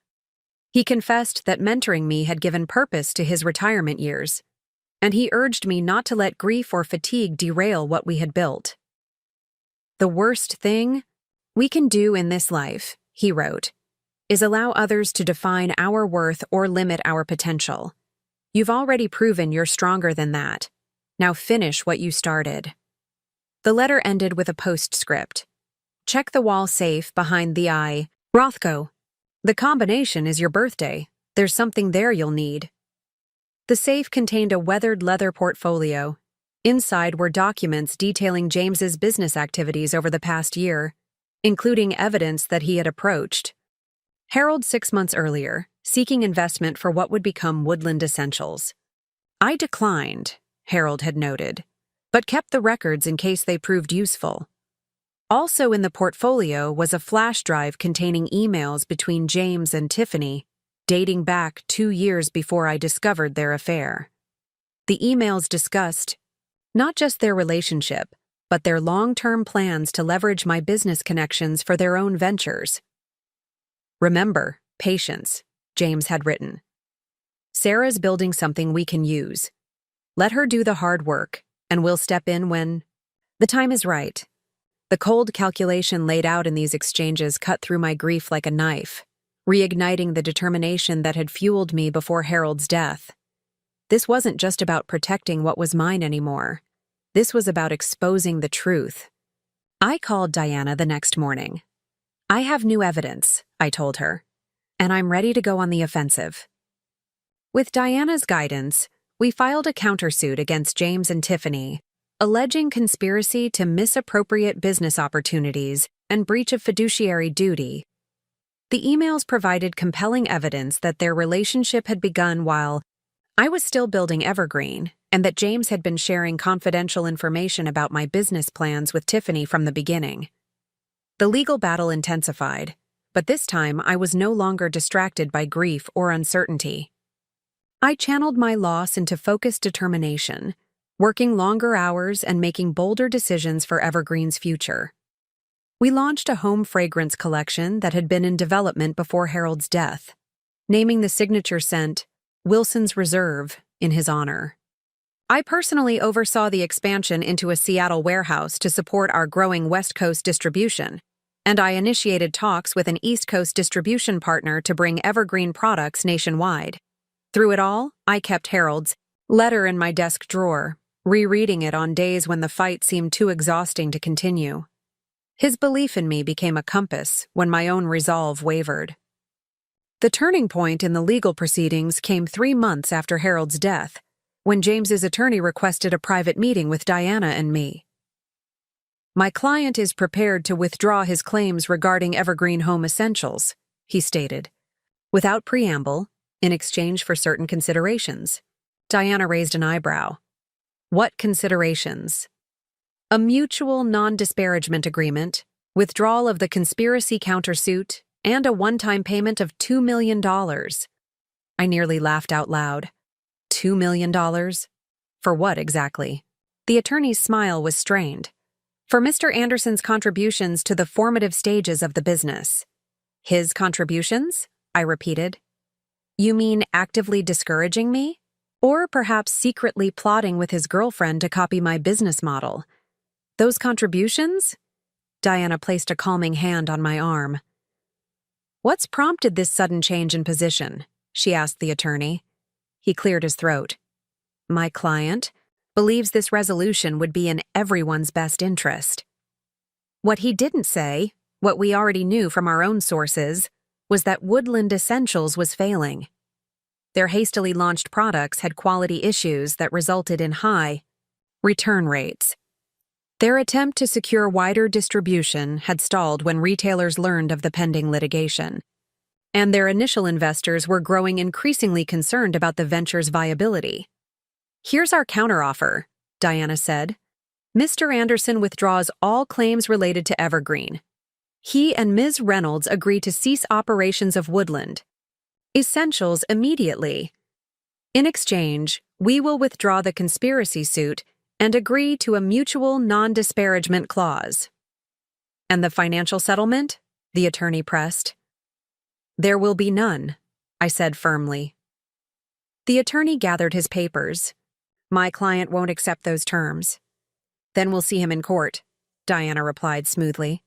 He confessed that mentoring me had given purpose to his retirement years, and he urged me not to let grief or fatigue derail what we had built. "The worst thing we can do in this life," he wrote, "is allow others to define our worth or limit our potential. You've already proven you're stronger than that. Now finish what you started. The letter ended with a postscript. Check the wall safe behind the eye. Rothko. The combination is your birthday. There's something there you'll need. The safe contained a weathered leather portfolio. Inside were documents detailing James's business activities over the past year, including evidence that he had approached Harold 6 months earlier, seeking investment for what would become Woodland Essentials. I declined, Harold had noted, but kept the records in case they proved useful. Also in the portfolio was a flash drive containing emails between James and Tiffany, dating back 2 years before I discovered their affair. The emails discussed not just their relationship, but their long-term plans to leverage my business connections for their own ventures. Remember, patience, James had written. Sarah's building something we can use. Let her do the hard work, and we'll step in when the time is right. The cold calculation laid out in these exchanges cut through my grief like a knife, reigniting the determination that had fueled me before Harold's death. This wasn't just about protecting what was mine anymore. This was about exposing the truth. I called Diana the next morning. I have new evidence, I told her, and I'm ready to go on the offensive. With Diana's guidance, we filed a countersuit against James and Tiffany, alleging conspiracy to misappropriate business opportunities and breach of fiduciary duty. The emails provided compelling evidence that their relationship had begun while I was still building Evergreen, and that James had been sharing confidential information about my business plans with Tiffany from the beginning. The legal battle intensified, but this time I was no longer distracted by grief or uncertainty. I channeled my loss into focused determination, working longer hours and making bolder decisions for Evergreen's future. We launched a home fragrance collection that had been in development before Harold's death, naming the signature scent Wilson's Reserve in his honor. I personally oversaw the expansion into a Seattle warehouse to support our growing West Coast distribution, and I initiated talks with an East Coast distribution partner to bring Evergreen products nationwide. Through it all, I kept Harold's letter in my desk drawer, rereading it on days when the fight seemed too exhausting to continue. His belief in me became a compass when my own resolve wavered. The turning point in the legal proceedings came 3 months after Harold's death, when James's attorney requested a private meeting with Diana and me. My client is prepared to withdraw his claims regarding Evergreen Home Essentials, he stated, without preamble, in exchange for certain considerations. Diana raised an eyebrow. What considerations? A mutual non-disparagement agreement, withdrawal of the conspiracy countersuit, and a one-time payment of $2 million. I nearly laughed out loud. $2 million? For what exactly? The attorney's smile was strained. For Mr. Anderson's contributions to the formative stages of the business. His contributions? I repeated. You mean actively discouraging me? Or perhaps secretly plotting with his girlfriend to copy my business model? Those contributions? Diana placed a calming hand on my arm. What's prompted this sudden change in position? She asked the attorney. He cleared his throat. My client believes this resolution would be in everyone's best interest. What he didn't say, what we already knew from our own sources, was that Woodland Essentials was failing. Their hastily launched products had quality issues that resulted in high return rates. Their attempt to secure wider distribution had stalled when retailers learned of the pending litigation, and their initial investors were growing increasingly concerned about the venture's viability. Here's our counteroffer, Diana said. Mr. Anderson withdraws all claims related to Evergreen. He and Ms. Reynolds agree to cease operations of Woodland Essentials immediately. In exchange, we will withdraw the conspiracy suit and agree to a mutual non-disparagement clause. And the financial settlement? The attorney pressed. There will be none, I said firmly. The attorney gathered his papers. My client won't accept those terms. Then we'll see him in court, Diana replied smoothly.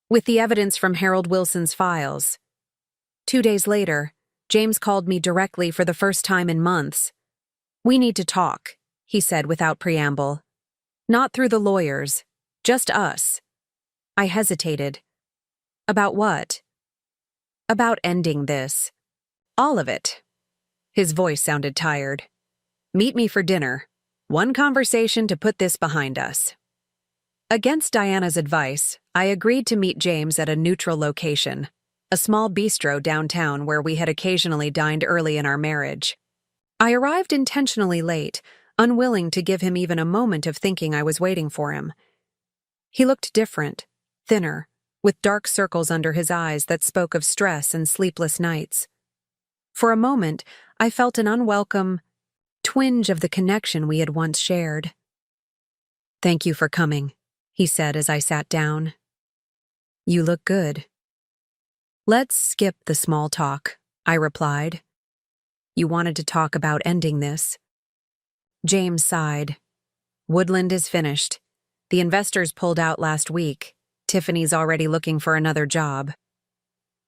With the evidence from Harold Wilson's files. 2 days later, James called me directly for the first time in months, "We need to talk," he said without preamble. "Not through the lawyers. Just us." I hesitated. "About what?" "About ending this. All of it." His voice sounded tired. "Meet me for dinner. One conversation to put this behind us." Against Diana's advice, I agreed to meet James at a neutral location, a small bistro downtown where we had occasionally dined early in our marriage. I arrived intentionally late, unwilling to give him even a moment of thinking I was waiting for him. He looked different, thinner, with dark circles under his eyes that spoke of stress and sleepless nights. For a moment, I felt an unwelcome twinge of the connection we had once shared. "Thank you for coming," he said as I sat down. "You look good." "Let's skip the small talk," I replied. "You wanted to talk about ending this." James sighed. "Woodland is finished. The investors pulled out last week. Tiffany's already looking for another job."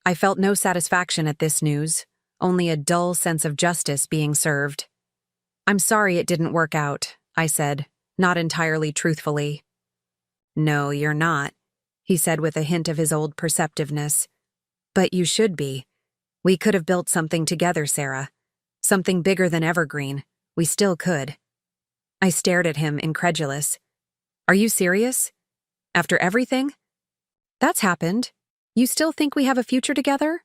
I felt no satisfaction at this news, only a dull sense of justice being served. "I'm sorry it didn't work out," I said, not entirely truthfully. "No, you're not," he said with a hint of his old perceptiveness. "But you should be. We could have built something together, Sarah. Something bigger than Evergreen. We still could." I stared at him, incredulous. "Are you serious? After everything? That's happened. You still think we have a future together?"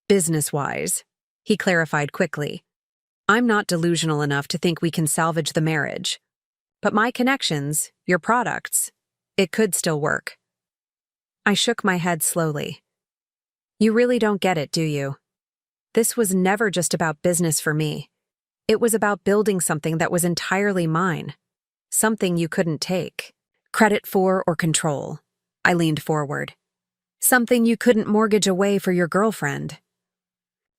"Business-wise," he clarified quickly. "I'm not delusional enough to think we can salvage the marriage. But my connections, your products, it could still work." I shook my head slowly. "You really don't get it, do you? This was never just about business for me. It was about building something that was entirely mine. Something you couldn't take credit for or control." I leaned forward. "Something you couldn't mortgage away for your girlfriend."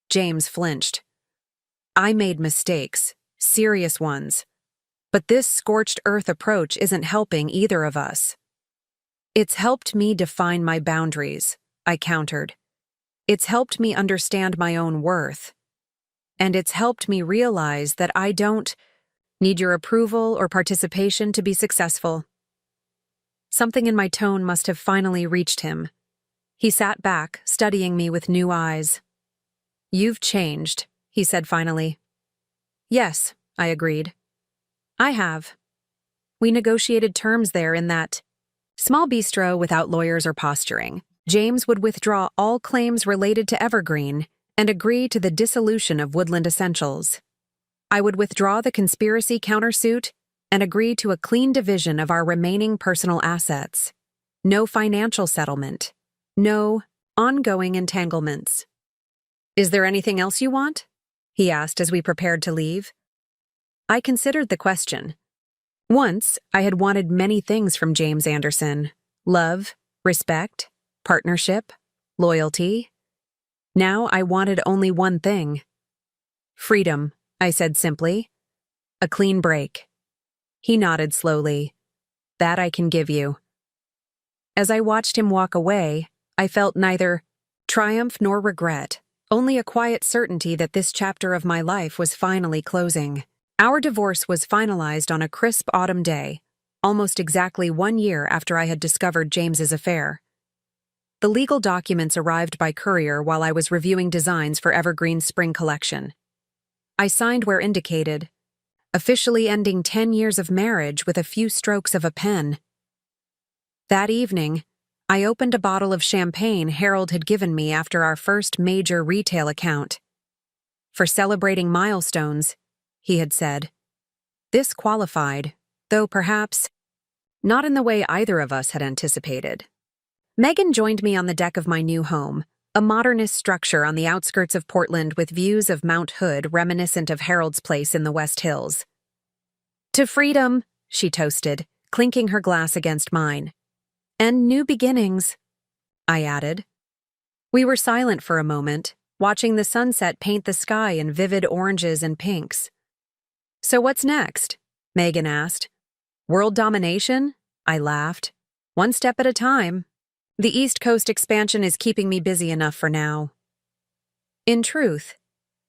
James flinched. "I made mistakes, serious ones. But this scorched earth approach isn't helping either of us." "It's helped me define my boundaries," I countered. "It's helped me understand my own worth. And it's helped me realize that I don't need your approval or participation to be successful." Something in my tone must have finally reached him. He sat back, studying me with new eyes. "You've changed," he said finally. "Yes," I agreed. "I have. We negotiated terms there in that small bistro without lawyers or posturing. James would withdraw all claims related to Evergreen and agree to the dissolution of Woodland Essentials. I would withdraw the conspiracy countersuit and agree to a clean division of our remaining personal assets. No financial settlement. No ongoing entanglements." "Is there anything else you want?" he asked as we prepared to leave. I considered the question. Once, I had wanted many things from James Anderson: love, respect, partnership, loyalty. Now I wanted only one thing. "Freedom," I said simply. "A clean break." He nodded slowly. "That I can give you." As I watched him walk away, I felt neither triumph nor regret, only a quiet certainty that this chapter of my life was finally closing. Our divorce was finalized on a crisp autumn day, almost exactly 1 year after I had discovered James's affair. The legal documents arrived by courier while I was reviewing designs for Evergreen's spring collection. I signed where indicated, officially ending 10 years of marriage with a few strokes of a pen. That evening, I opened a bottle of champagne Harold had given me after our first major retail account. "For celebrating milestones," he had said. This qualified, though perhaps not in the way either of us had anticipated. Megan joined me on the deck of my new home, a modernist structure on the outskirts of Portland with views of Mount Hood reminiscent of Harold's place in the West Hills. "To freedom," she toasted, clinking her glass against mine. "And new beginnings," I added. We were silent for a moment, watching the sunset paint the sky in vivid oranges and pinks. "So what's next?" Megan asked. "World domination?" I laughed. "One step at a time. The East Coast expansion is keeping me busy enough for now." In truth,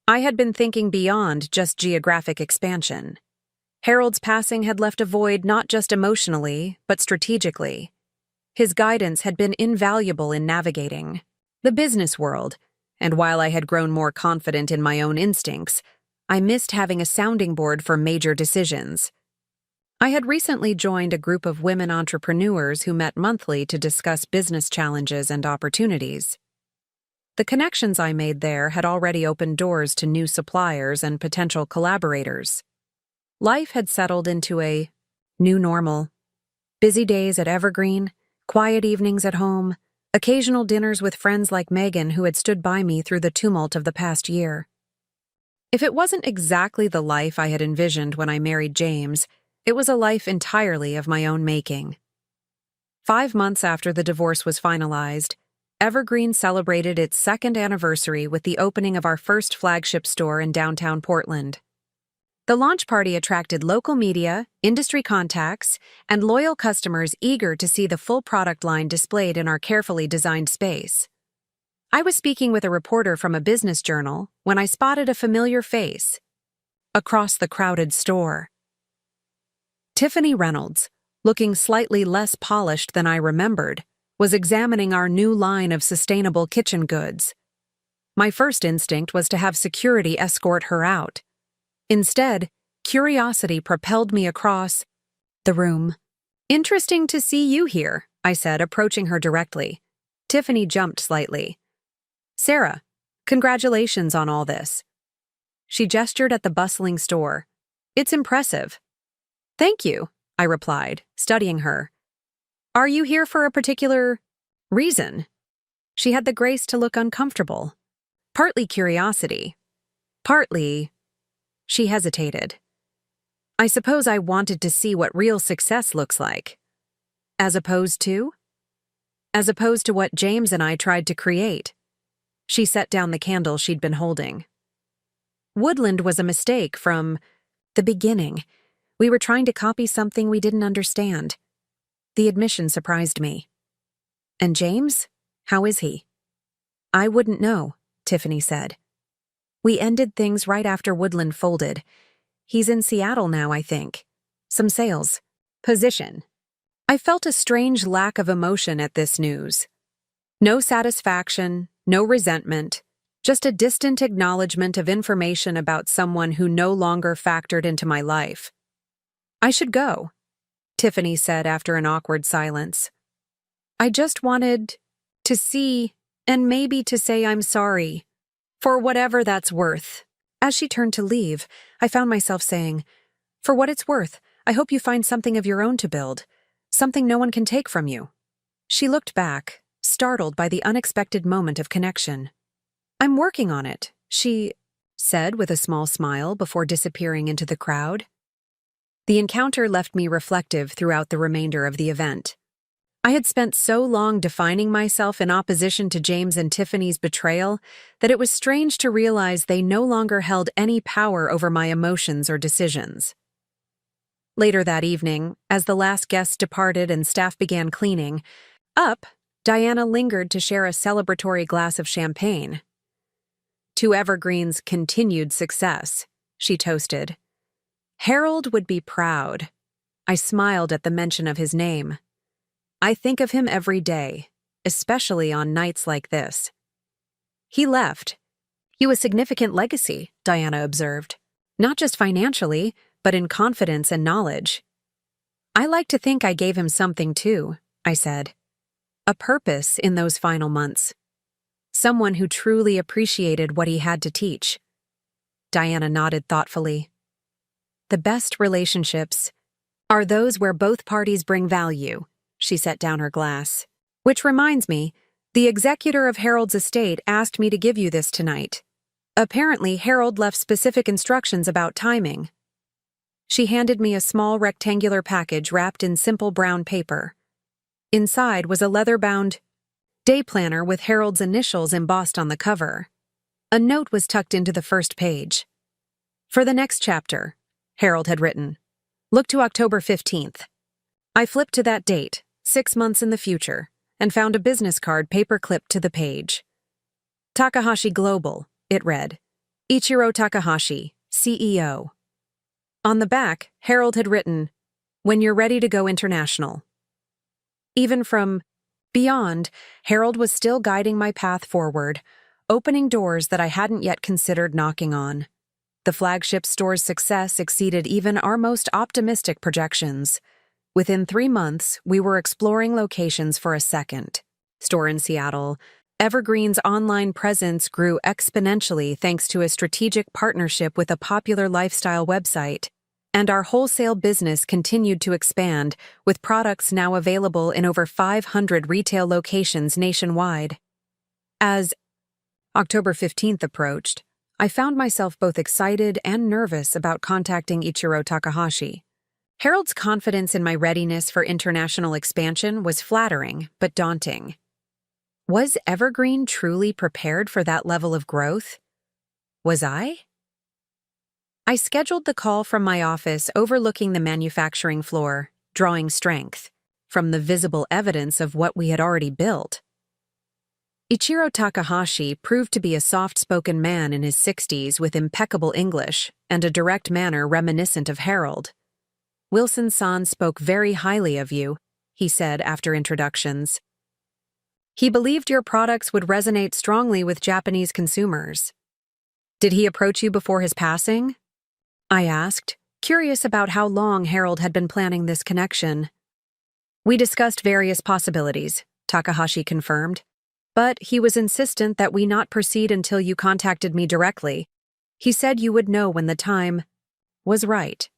I had been thinking beyond just geographic expansion. Harold's passing had left a void not just emotionally, but strategically. His guidance had been invaluable in navigating the business world, and while I had grown more confident in my own instincts, I missed having a sounding board for major decisions. I had recently joined a group of women entrepreneurs who met monthly to discuss business challenges and opportunities. The connections I made there had already opened doors to new suppliers and potential collaborators. Life had settled into a new normal. Busy days at Evergreen, quiet evenings at home, occasional dinners with friends like Megan who had stood by me through the tumult of the past year. If it wasn't exactly the life I had envisioned when I married James, it was a life entirely of my own making. 5 months after the divorce was finalized, Evergreen celebrated its second anniversary with the opening of our first flagship store in downtown Portland. The launch party attracted local media, industry contacts, and loyal customers eager to see the full product line displayed in our carefully designed space. I was speaking with a reporter from a business journal when I spotted a familiar face across the crowded store. Tiffany Reynolds, looking slightly less polished than I remembered, was examining our new line of sustainable kitchen goods. My first instinct was to have security escort her out. Instead, curiosity propelled me across the room. "Interesting to see you here," I said, approaching her directly. Tiffany jumped slightly. "Sarah, congratulations on all this." She gestured at the bustling store. "It's impressive." "Thank you," I replied, studying her. "Are you here for a particular reason?" She had the grace to look uncomfortable. "Partly curiosity. Partly—" She hesitated. "I suppose I wanted to see what real success looks like. As opposed to? As opposed to what James and I tried to create." She set down the candle she'd been holding. "Woodland was a mistake from the beginning. We were trying to copy something we didn't understand." The admission surprised me. "And James? How is he?" "I wouldn't know," Tiffany said. "We ended things right after Woodland folded. He's in Seattle now, I think. Some sales position." I felt a strange lack of emotion at this news. No satisfaction, no resentment, just a distant acknowledgement of information about someone who no longer factored into my life. "I should go," Tiffany said after an awkward silence. "I just wanted to see and maybe to say I'm sorry, for whatever that's worth." As she turned to leave, I found myself saying, "For what it's worth, I hope you find something of your own to build, something no one can take from you." She looked back, startled by the unexpected moment of connection. "I'm working on it," she said with a small smile before disappearing into the crowd. The encounter left me reflective throughout the remainder of the event. I had spent so long defining myself in opposition to James and Tiffany's betrayal that it was strange to realize they no longer held any power over my emotions or decisions. Later that evening, as the last guests departed and staff began cleaning up, Diana lingered to share a celebratory glass of champagne. "To Evergreen's continued success," she toasted. "Harold would be proud." I smiled at the mention of his name. "I think of him every day, especially on nights like this." "He left you a significant legacy," Diana observed. "Not just financially, but in confidence and knowledge." "I like to think I gave him something too," I said. "A purpose in those final months. Someone who truly appreciated what he had to teach." Diana nodded thoughtfully. "The best relationships are those where both parties bring value." She set down her glass. "Which reminds me, the executor of Harold's estate asked me to give you this tonight. Apparently, Harold left specific instructions about timing." She handed me a small rectangular package wrapped in simple brown paper. Inside was a leather-bound day planner with Harold's initials embossed on the cover. A note was tucked into the first page. "For the next chapter," Harold had written, "look to October 15th. I flipped to that date, 6 months in the future, and found a business card paper-clipped to the page. "Takahashi Global," it read. Ichiro Takahashi, CEO. On the back, Harold had written, "When you're ready to go international." Even from beyond, Harold was still guiding my path forward, opening doors that I hadn't yet considered knocking on. The flagship store's success exceeded even our most optimistic projections. Within 3 months, we were exploring locations for a second store in Seattle. Evergreen's online presence grew exponentially thanks to a strategic partnership with a popular lifestyle website. And our wholesale business continued to expand, with products now available in over 500 retail locations nationwide. As October 15th approached, I found myself both excited and nervous about contacting Ichiro Takahashi. Harold's confidence in my readiness for international expansion was flattering but daunting. Was Evergreen truly prepared for that level of growth? Was I? I scheduled the call from my office overlooking the manufacturing floor, drawing strength from the visible evidence of what we had already built. Ichiro Takahashi proved to be a soft-spoken man in his 60s with impeccable English and a direct manner reminiscent of Harold. "Wilson-san spoke very highly of you," he said after introductions. "He believed your products would resonate strongly with Japanese consumers." "Did he approach you before his passing?" I asked, curious about how long Harold had been planning this connection. "We discussed various possibilities," Takahashi confirmed, "but he was insistent that we not proceed until you contacted me directly. He said you would know when the time was right."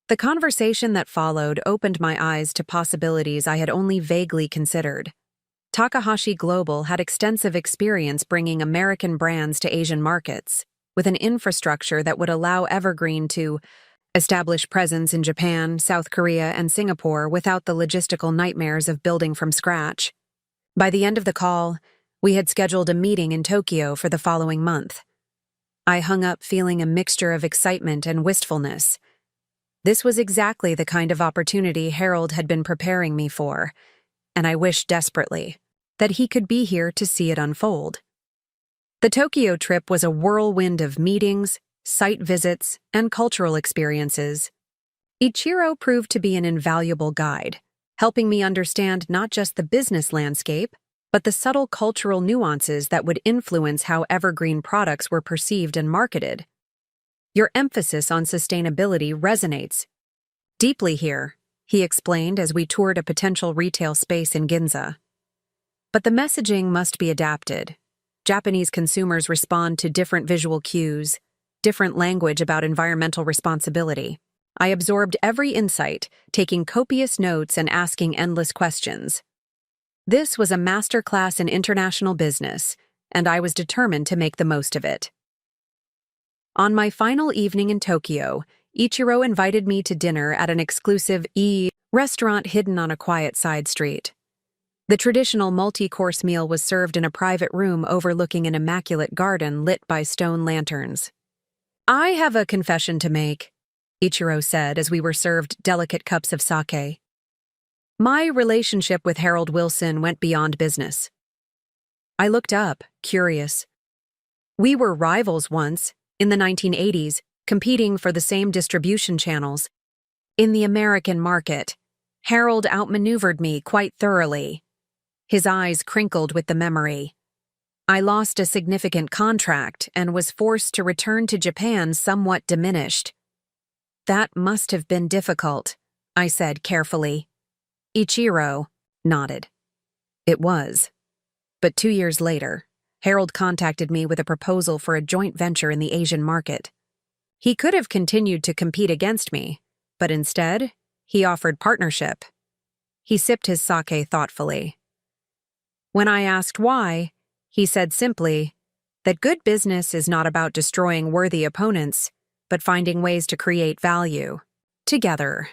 The conversation that followed opened my eyes to possibilities I had only vaguely considered. Takahashi Global had extensive experience bringing American brands to Asian markets, with an infrastructure that would allow Evergreen to establish presence in Japan, South Korea, and Singapore without the logistical nightmares of building from scratch. By the end of the call, we had scheduled a meeting in Tokyo for the following month. I hung up feeling a mixture of excitement and wistfulness. This was exactly the kind of opportunity Harold had been preparing me for, and I wished desperately that he could be here to see it unfold. The Tokyo trip was a whirlwind of meetings, site visits, and cultural experiences. Ichiro proved to be an invaluable guide, helping me understand not just the business landscape, but the subtle cultural nuances that would influence how Evergreen products were perceived and marketed. "Your emphasis on sustainability resonates deeply here," he explained as we toured a potential retail space in Ginza. "But the messaging must be adapted. Japanese consumers respond to different visual cues, different language about environmental responsibility." I absorbed every insight, taking copious notes and asking endless questions. This was a masterclass in international business, and I was determined to make the most of it. On my final evening in Tokyo, Ichiro invited me to dinner at an exclusive restaurant hidden on a quiet side street. The traditional multi-course meal was served in a private room overlooking an immaculate garden lit by stone lanterns. "I have a confession to make," Ichiro said as we were served delicate cups of sake. "My relationship with Harold Wilson went beyond business." I looked up, curious. "We were rivals once, in the 1980s, competing for the same distribution channels. In the American market, Harold outmaneuvered me quite thoroughly." His eyes crinkled with the memory. "I lost a significant contract and was forced to return to Japan somewhat diminished." "That must have been difficult," I said carefully. Ichiro nodded. "It was." But 2 years later, Harold contacted me with a proposal for a joint venture in the Asian market. He could have continued to compete against me, but instead, he offered partnership. He sipped his sake thoughtfully. When I asked why, he said simply that good business is not about destroying worthy opponents, but finding ways to create value together.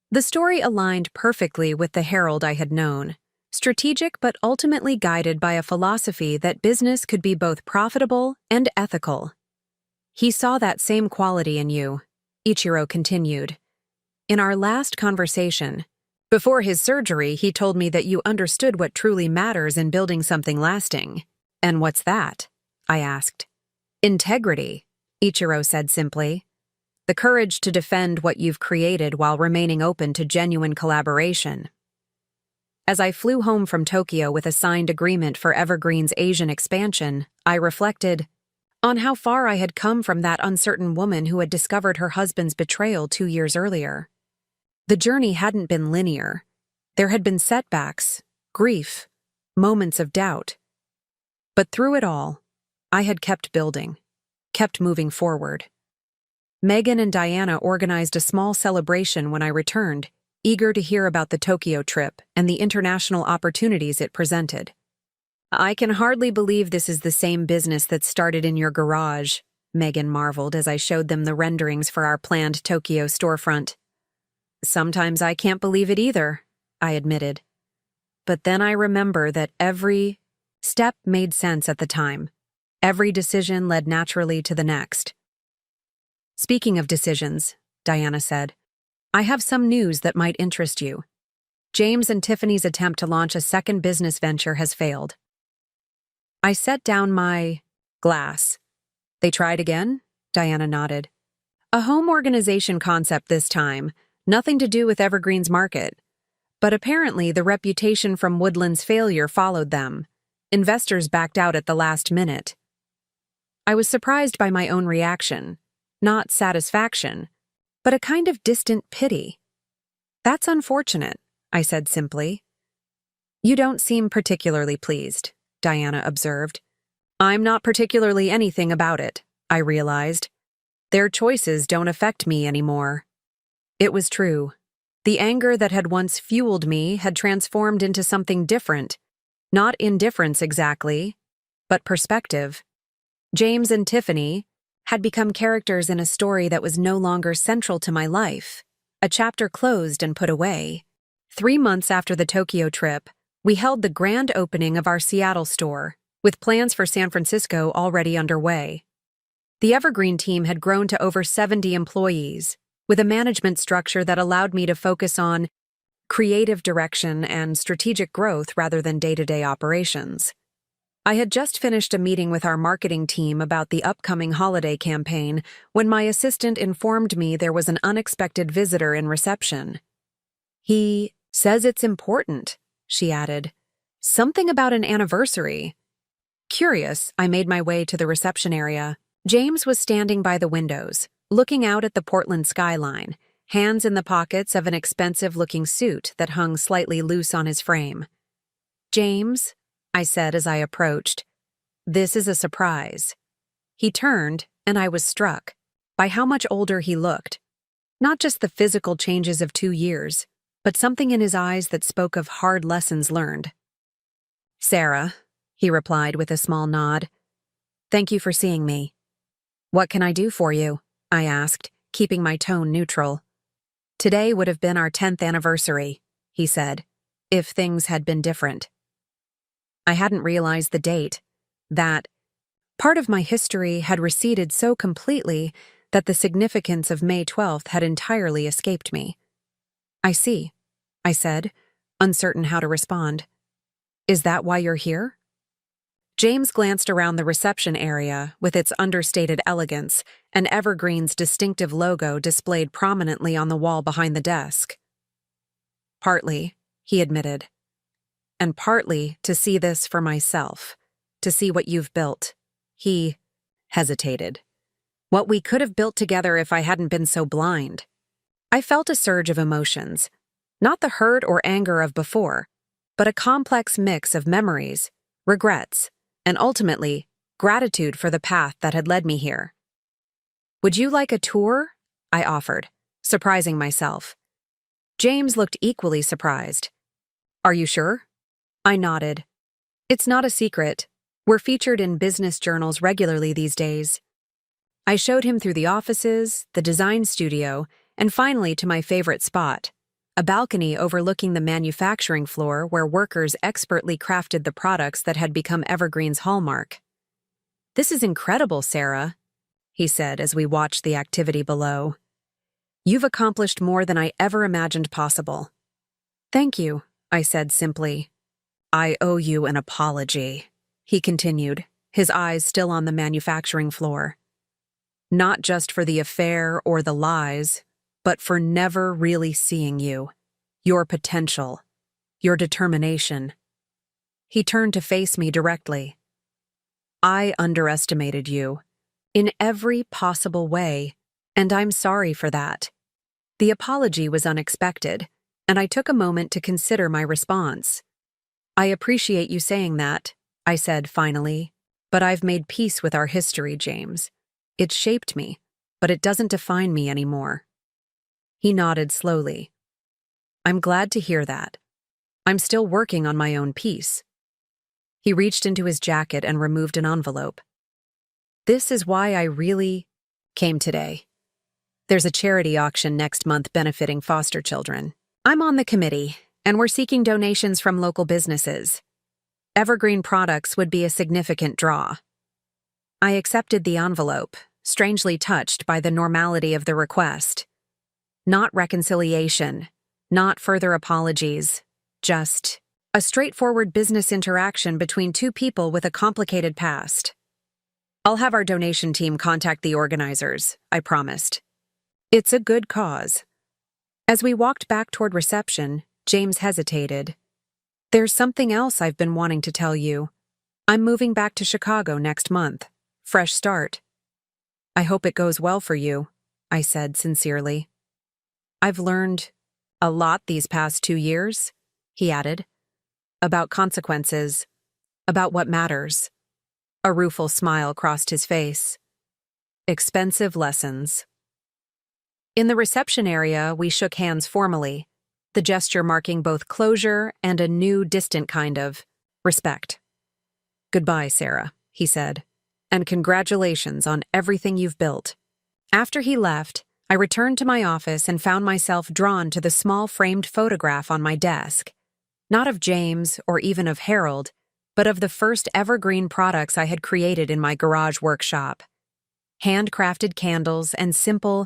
The story aligned perfectly with the Harold I had known, strategic but ultimately guided by a philosophy that business could be both profitable and ethical. "He saw that same quality in you," Ichiro continued. "In our last conversation, before his surgery, he told me that you understood what truly matters in building something lasting." "And what's that?" I asked. Integrity, Ichiro said simply. The courage to defend what you've created while remaining open to genuine collaboration. As I flew home from Tokyo with a signed agreement for Evergreen's Asian expansion, I reflected on how far I had come from that uncertain woman who had discovered her husband's betrayal 2 years earlier. The journey hadn't been linear. There had been setbacks, grief, moments of doubt. But through it all, I had kept building, kept moving forward. Megan and Diana organized a small celebration when I returned, eager to hear about the Tokyo trip and the international opportunities it presented. I can hardly believe this is the same business that started in your garage, Megan marveled as I showed them the renderings for our planned Tokyo storefront. Sometimes I can't believe it either, I admitted. But then I remember that every step made sense at the time. Every decision led naturally to the next. Speaking of decisions, Diana said, I have some news that might interest you. James and Tiffany's attempt to launch a second business venture has failed. I set down my glass. They tried again? Diana nodded. A home organization concept this time, nothing to do with Evergreen's market. But apparently the reputation from Woodland's failure followed them. Investors backed out at the last minute. I was surprised by my own reaction. Not satisfaction, but a kind of distant pity. That's unfortunate, I said simply. You don't seem particularly pleased, Diana observed. I'm not particularly anything about it, I realized. Their choices don't affect me anymore. It was true. The anger that had once fueled me had transformed into something different. Not indifference exactly, but perspective. James and Tiffany had become characters in a story that was no longer central to my life, a chapter closed and put away. 3 months after the Tokyo trip, we held the grand opening of our Seattle store, with plans for San Francisco already underway. The Evergreen team had grown to over 70 employees, with a management structure that allowed me to focus on creative direction and strategic growth rather than day-to-day operations. I had just finished a meeting with our marketing team about the upcoming holiday campaign when my assistant informed me there was an unexpected visitor in reception. He says it's important, she added. Something about an anniversary. Curious, I made my way to the reception area. James was standing by the windows, looking out at the Portland skyline, hands in the pockets of an expensive-looking suit that hung slightly loose on his frame. James, I said as I approached, this is a surprise. He turned, and I was struck by how much older he looked. Not just the physical changes of 2 years, but something in his eyes that spoke of hard lessons learned. Sarah, he replied with a small nod. Thank you for seeing me. What can I do for you? I asked, keeping my tone neutral. Today would have been our 10th anniversary, he said, if things had been different. I hadn't realized the date. That part of my history had receded so completely that the significance of May 12th had entirely escaped me. I see, I said, uncertain how to respond. Is that why you're here? James glanced around the reception area with its understated elegance and Evergreen's distinctive logo displayed prominently on the wall behind the desk. Partly, he admitted. And partly to see this for myself, to see what you've built. He hesitated. What we could have built together if I hadn't been so blind. I felt a surge of emotions, not the hurt or anger of before, but a complex mix of memories, regrets, and ultimately, gratitude for the path that had led me here. Would you like a tour? I offered, surprising myself. James looked equally surprised. Are you sure? I nodded. It's not a secret. We're featured in business journals regularly these days. I showed him through the offices, the design studio, and finally to my favorite spot, a balcony overlooking the manufacturing floor where workers expertly crafted the products that had become Evergreen's hallmark. This is incredible, Sarah, he said as we watched the activity below. You've accomplished more than I ever imagined possible. Thank you, I said simply. I owe you an apology, he continued, his eyes still on the manufacturing floor. Not just for the affair or the lies, but for never really seeing you, your potential, your determination. He turned to face me directly. I underestimated you, in every possible way, and I'm sorry for that. The apology was unexpected, and I took a moment to consider my response. I appreciate you saying that, I said finally, but I've made peace with our history, James. It shaped me, but it doesn't define me anymore. He nodded slowly. I'm glad to hear that. I'm still working on my own peace. He reached into his jacket and removed an envelope. This is why I really came today. There's a charity auction next month benefiting foster children. I'm on the committee, and we're seeking donations from local businesses. Evergreen products would be a significant draw. I accepted the envelope, strangely touched by the normality of the request. Not reconciliation, not further apologies, just a straightforward business interaction between two people with a complicated past. I'll have our donation team contact the organizers, I promised. It's a good cause. As we walked back toward reception, James hesitated. There's something else I've been wanting to tell you. I'm moving back to Chicago next month. Fresh start. I hope it goes well for you, I said sincerely. I've learned a lot these past 2 years, he added, about consequences, about what matters. A rueful smile crossed his face. Expensive lessons. In the reception area, we shook hands formally, the gesture marking both closure and a new, distant kind of respect. Goodbye, Sarah, he said, and congratulations on everything you've built. After he left, I returned to my office and found myself drawn to the small framed photograph on my desk. Not of James or even of Harold, but of the first evergreen products I had created in my garage workshop. Handcrafted candles and simple,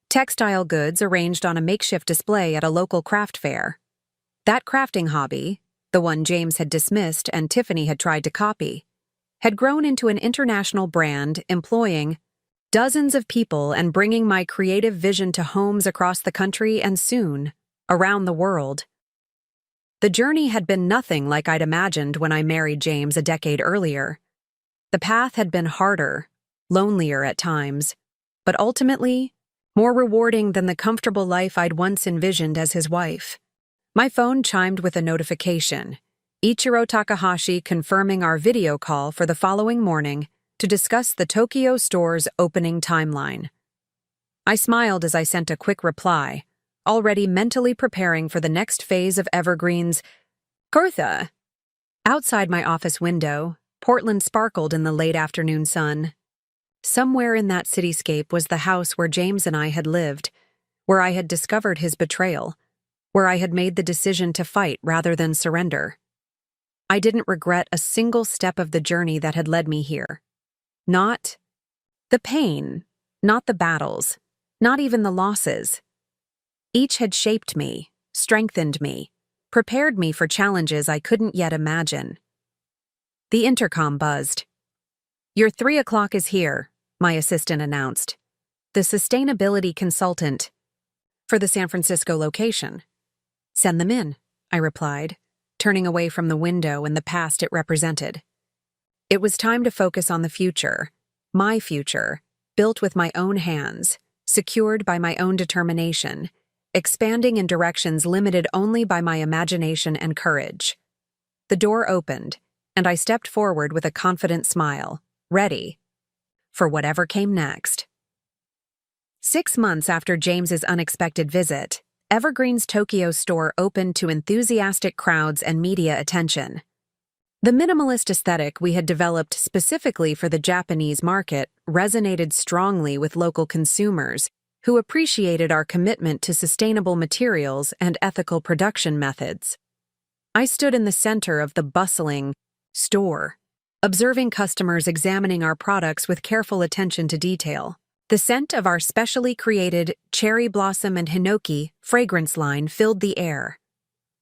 textile goods arranged on a makeshift display at a local craft fair. That crafting hobby, the one James had dismissed and Tiffany had tried to copy, had grown into an international brand employing dozens of people and bringing my creative vision to homes across the country and soon, around the world. The journey had been nothing like I'd imagined when I married James a decade earlier. The path had been harder, lonelier at times, but ultimately, more rewarding than the comfortable life I'd once envisioned as his wife. My phone chimed with a notification, Ichiro Takahashi confirming our video call for the following morning to discuss the Tokyo store's opening timeline. I smiled as I sent a quick reply, already mentally preparing for the next phase of Evergreen's Kurtha. Outside my office window, Portland sparkled in the late afternoon sun. Somewhere in that cityscape was the house where James and I had lived, where I had discovered his betrayal, where I had made the decision to fight rather than surrender. I didn't regret a single step of the journey that had led me here. Not the pain, not the battles, not even the losses. Each had shaped me, strengthened me, prepared me for challenges I couldn't yet imagine. The intercom buzzed. Your 3 o'clock is here, my assistant announced. The sustainability consultant for the San Francisco location. Send them in, I replied, turning away from the window and the past it represented. It was time to focus on the future, my future, built with my own hands, secured by my own determination, expanding in directions limited only by my imagination and courage. The door opened, and I stepped forward with a confident smile, ready for whatever came next. 6 months after James's unexpected visit, Evergreen's Tokyo store opened to enthusiastic crowds and media attention. The minimalist aesthetic we had developed specifically for the Japanese market resonated strongly with local consumers who appreciated our commitment to sustainable materials and ethical production methods. I stood in the center of the bustling store, observing customers examining our products with careful attention to detail. The scent of our specially created cherry blossom and hinoki fragrance line filled the air.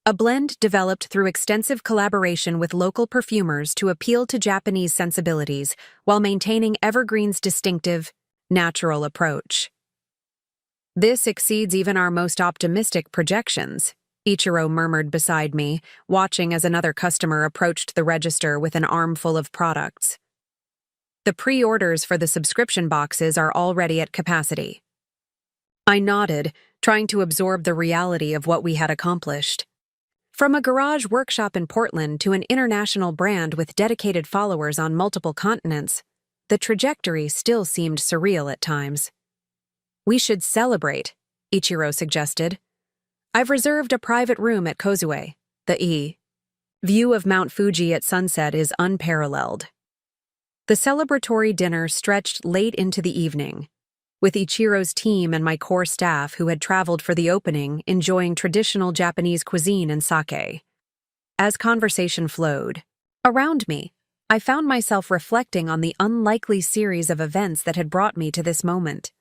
a blend developed through extensive collaboration with local perfumers to appeal to Japanese sensibilities while maintaining Evergreen's distinctive, natural approach. This exceeds even our most optimistic projections, Ichiro murmured beside me, watching as another customer approached the register with an armful of products. The pre-orders for the subscription boxes are already at capacity. I nodded, trying to absorb the reality of what we had accomplished. From a garage workshop in Portland to an international brand with dedicated followers on multiple continents, the trajectory still seemed surreal at times. We should celebrate, Ichiro suggested. I've reserved a private room at Kozue, the view of Mount Fuji at sunset is unparalleled. The celebratory dinner stretched late into the evening, with Ichiro's team and my core staff who had traveled for the opening enjoying traditional Japanese cuisine and sake. As conversation flowed around me, I found myself reflecting on the unlikely series of events that had brought me to this moment.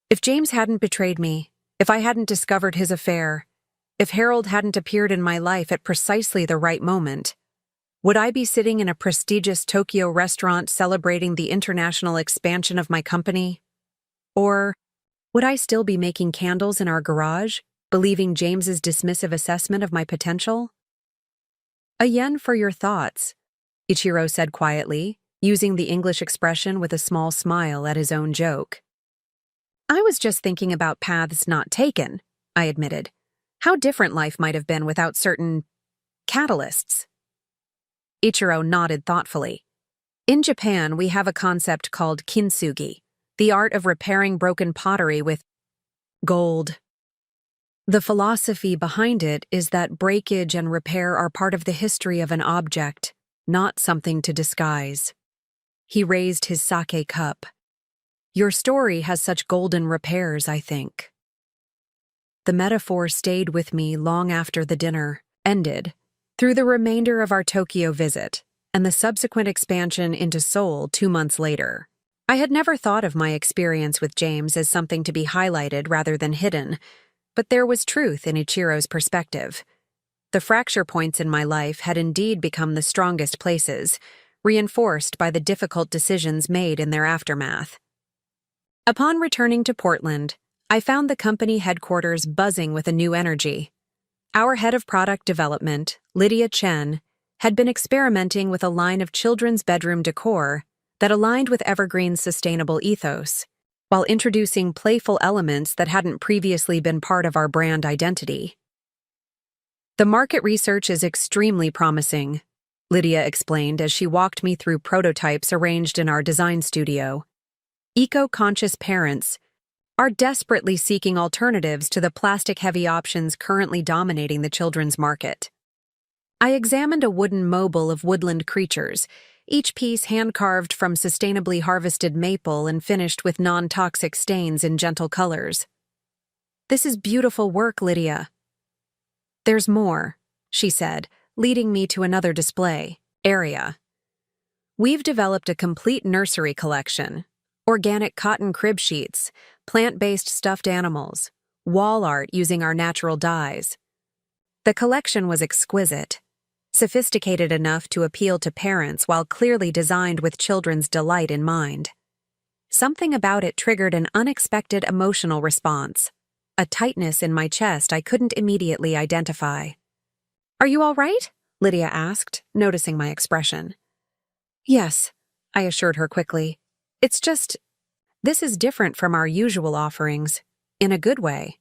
If James hadn't betrayed me, if I hadn't discovered his affair, if Harold hadn't appeared in my life at precisely the right moment, would I be sitting in a prestigious Tokyo restaurant celebrating the international expansion of my company? Or would I still be making candles in our garage, believing James's dismissive assessment of my potential? "A yen for your thoughts," Ichiro said quietly, using the English expression with a small smile at his own joke. "I was just thinking about paths not taken," I admitted. "How different life might have been without certain catalysts." Ichiro nodded thoughtfully. "In Japan, we have a concept called kintsugi, the art of repairing broken pottery with gold. The philosophy behind it is that breakage and repair are part of the history of an object, not something to disguise." He raised his sake cup. "Your story has such golden repairs, I think." The metaphor stayed with me long after the dinner ended, through the remainder of our Tokyo visit, and the subsequent expansion into Seoul 2 months later. I had never thought of my experience with James as something to be highlighted rather than hidden, but there was truth in Ichiro's perspective. The fracture points in my life had indeed become the strongest places, reinforced by the difficult decisions made in their aftermath. Upon returning to Portland, I found the company headquarters buzzing with a new energy. Our head of product development, Lydia Chen, had been experimenting with a line of children's bedroom decor that aligned with Evergreen's sustainable ethos, while introducing playful elements that hadn't previously been part of our brand identity. "The market research is extremely promising," Lydia explained as she walked me through prototypes arranged in our design studio. "Eco-conscious parents are desperately seeking alternatives to the plastic-heavy options currently dominating the children's market." I examined a wooden mobile of woodland creatures, each piece hand-carved from sustainably harvested maple and finished with non-toxic stains in gentle colors. "This is beautiful work, Lydia." "There's more," she said, leading me to another display area. "We've developed a complete nursery collection: organic cotton crib sheets, plant-based stuffed animals, wall art using our natural dyes." The collection was exquisite, sophisticated enough to appeal to parents while clearly designed with children's delight in mind. Something about it triggered an unexpected emotional response, a tightness in my chest I couldn't immediately identify. "Are you all right?" Lydia asked, noticing my expression. "Yes," I assured her quickly. "It's just, this is different from our usual offerings, in a good way."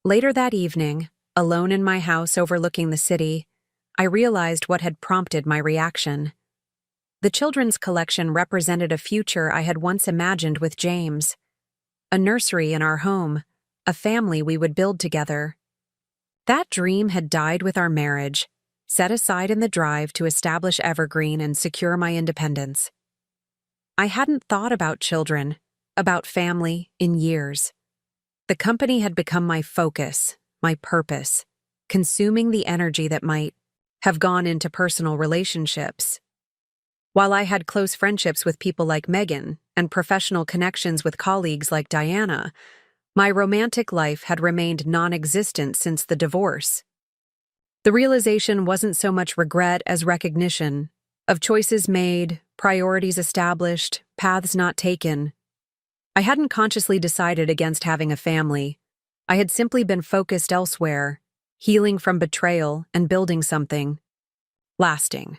Later that evening, alone in my house overlooking the city, I realized what had prompted my reaction. The children's collection represented a future I had once imagined with James. A nursery in our home, a family we would build together. That dream had died with our marriage, set aside in the drive to establish Evergreen and secure my independence. I hadn't thought about children, about family, in years. The company had become my focus, my purpose, consuming the energy that might have gone into personal relationships. While I had close friendships with people like Megan and professional connections with colleagues like Diana, my romantic life had remained non-existent since the divorce. The realization wasn't so much regret as recognition of choices made, priorities established, paths not taken. I hadn't consciously decided against having a family. I had simply been focused elsewhere, healing from betrayal and building something lasting.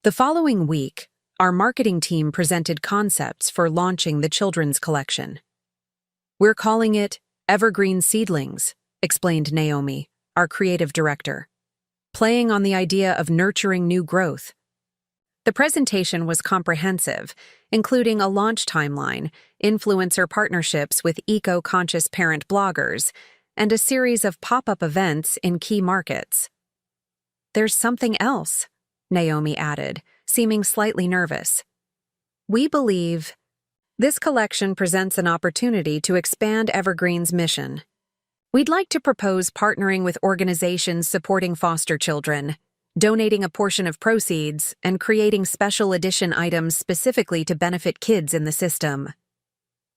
The following week, our marketing team presented concepts for launching the children's collection. "We're calling it Evergreen Seedlings," explained Naomi, our creative director, playing on the idea of nurturing new growth. The presentation was comprehensive, including a launch timeline, influencer partnerships with eco-conscious parent bloggers, and a series of pop-up events in key markets. "There's something else," Naomi added, seeming slightly nervous. "We believe this collection presents an opportunity to expand Evergreen's mission. We'd like to propose partnering with organizations supporting foster children, donating a portion of proceeds, and creating special edition items specifically to benefit kids in the system."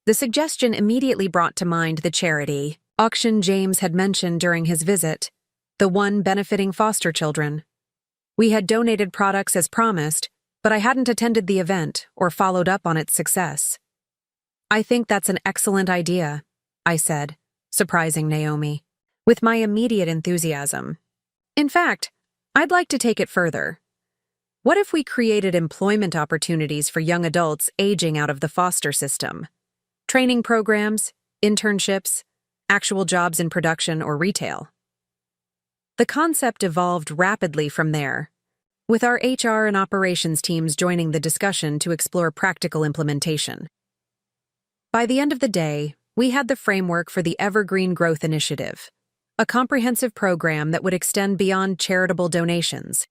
The suggestion immediately brought to mind the charity auction James had mentioned during his visit, the one benefiting foster children. We had donated products as promised, but I hadn't attended the event or followed up on its success. "I think that's an excellent idea," I said, surprising Naomi, with my immediate enthusiasm. "In fact, I'd like to take it further. What if we created employment opportunities for young adults aging out of the foster system? Training programs, internships, actual jobs in production or retail?" The concept evolved rapidly from there, with our HR and operations teams joining the discussion to explore practical implementation. By the end of the day, we had the framework for the Evergreen Growth Initiative, a comprehensive program that would extend beyond charitable donations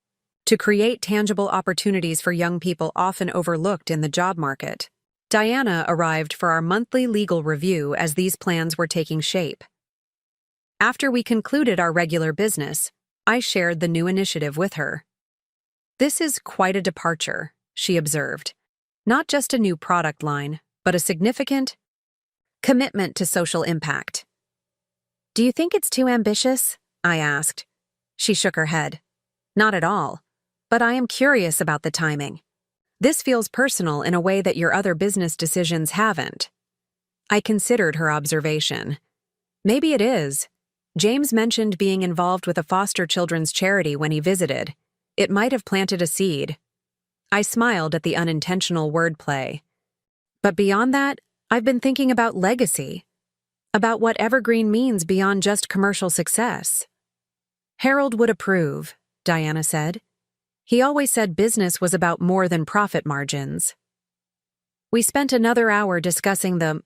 to create tangible opportunities for young people often overlooked in the job market. Diana arrived for our monthly legal review as these plans were taking shape. After we concluded our regular business, I shared the new initiative with her. "This is quite a departure," she observed. "Not just a new product line, but a significant commitment to social impact." "Do you think it's too ambitious?" I asked. She shook her head. "Not at all. But I am curious about the timing. This feels personal in a way that your other business decisions haven't." I considered her observation. "Maybe it is. James mentioned being involved with a foster children's charity when he visited. It might have planted a seed." I smiled at the unintentional wordplay. "But beyond that, I've been thinking about legacy, about what Evergreen means beyond just commercial success." "Harold would approve," Diana said. "He always said business was about more than profit margins." We spent another hour discussing the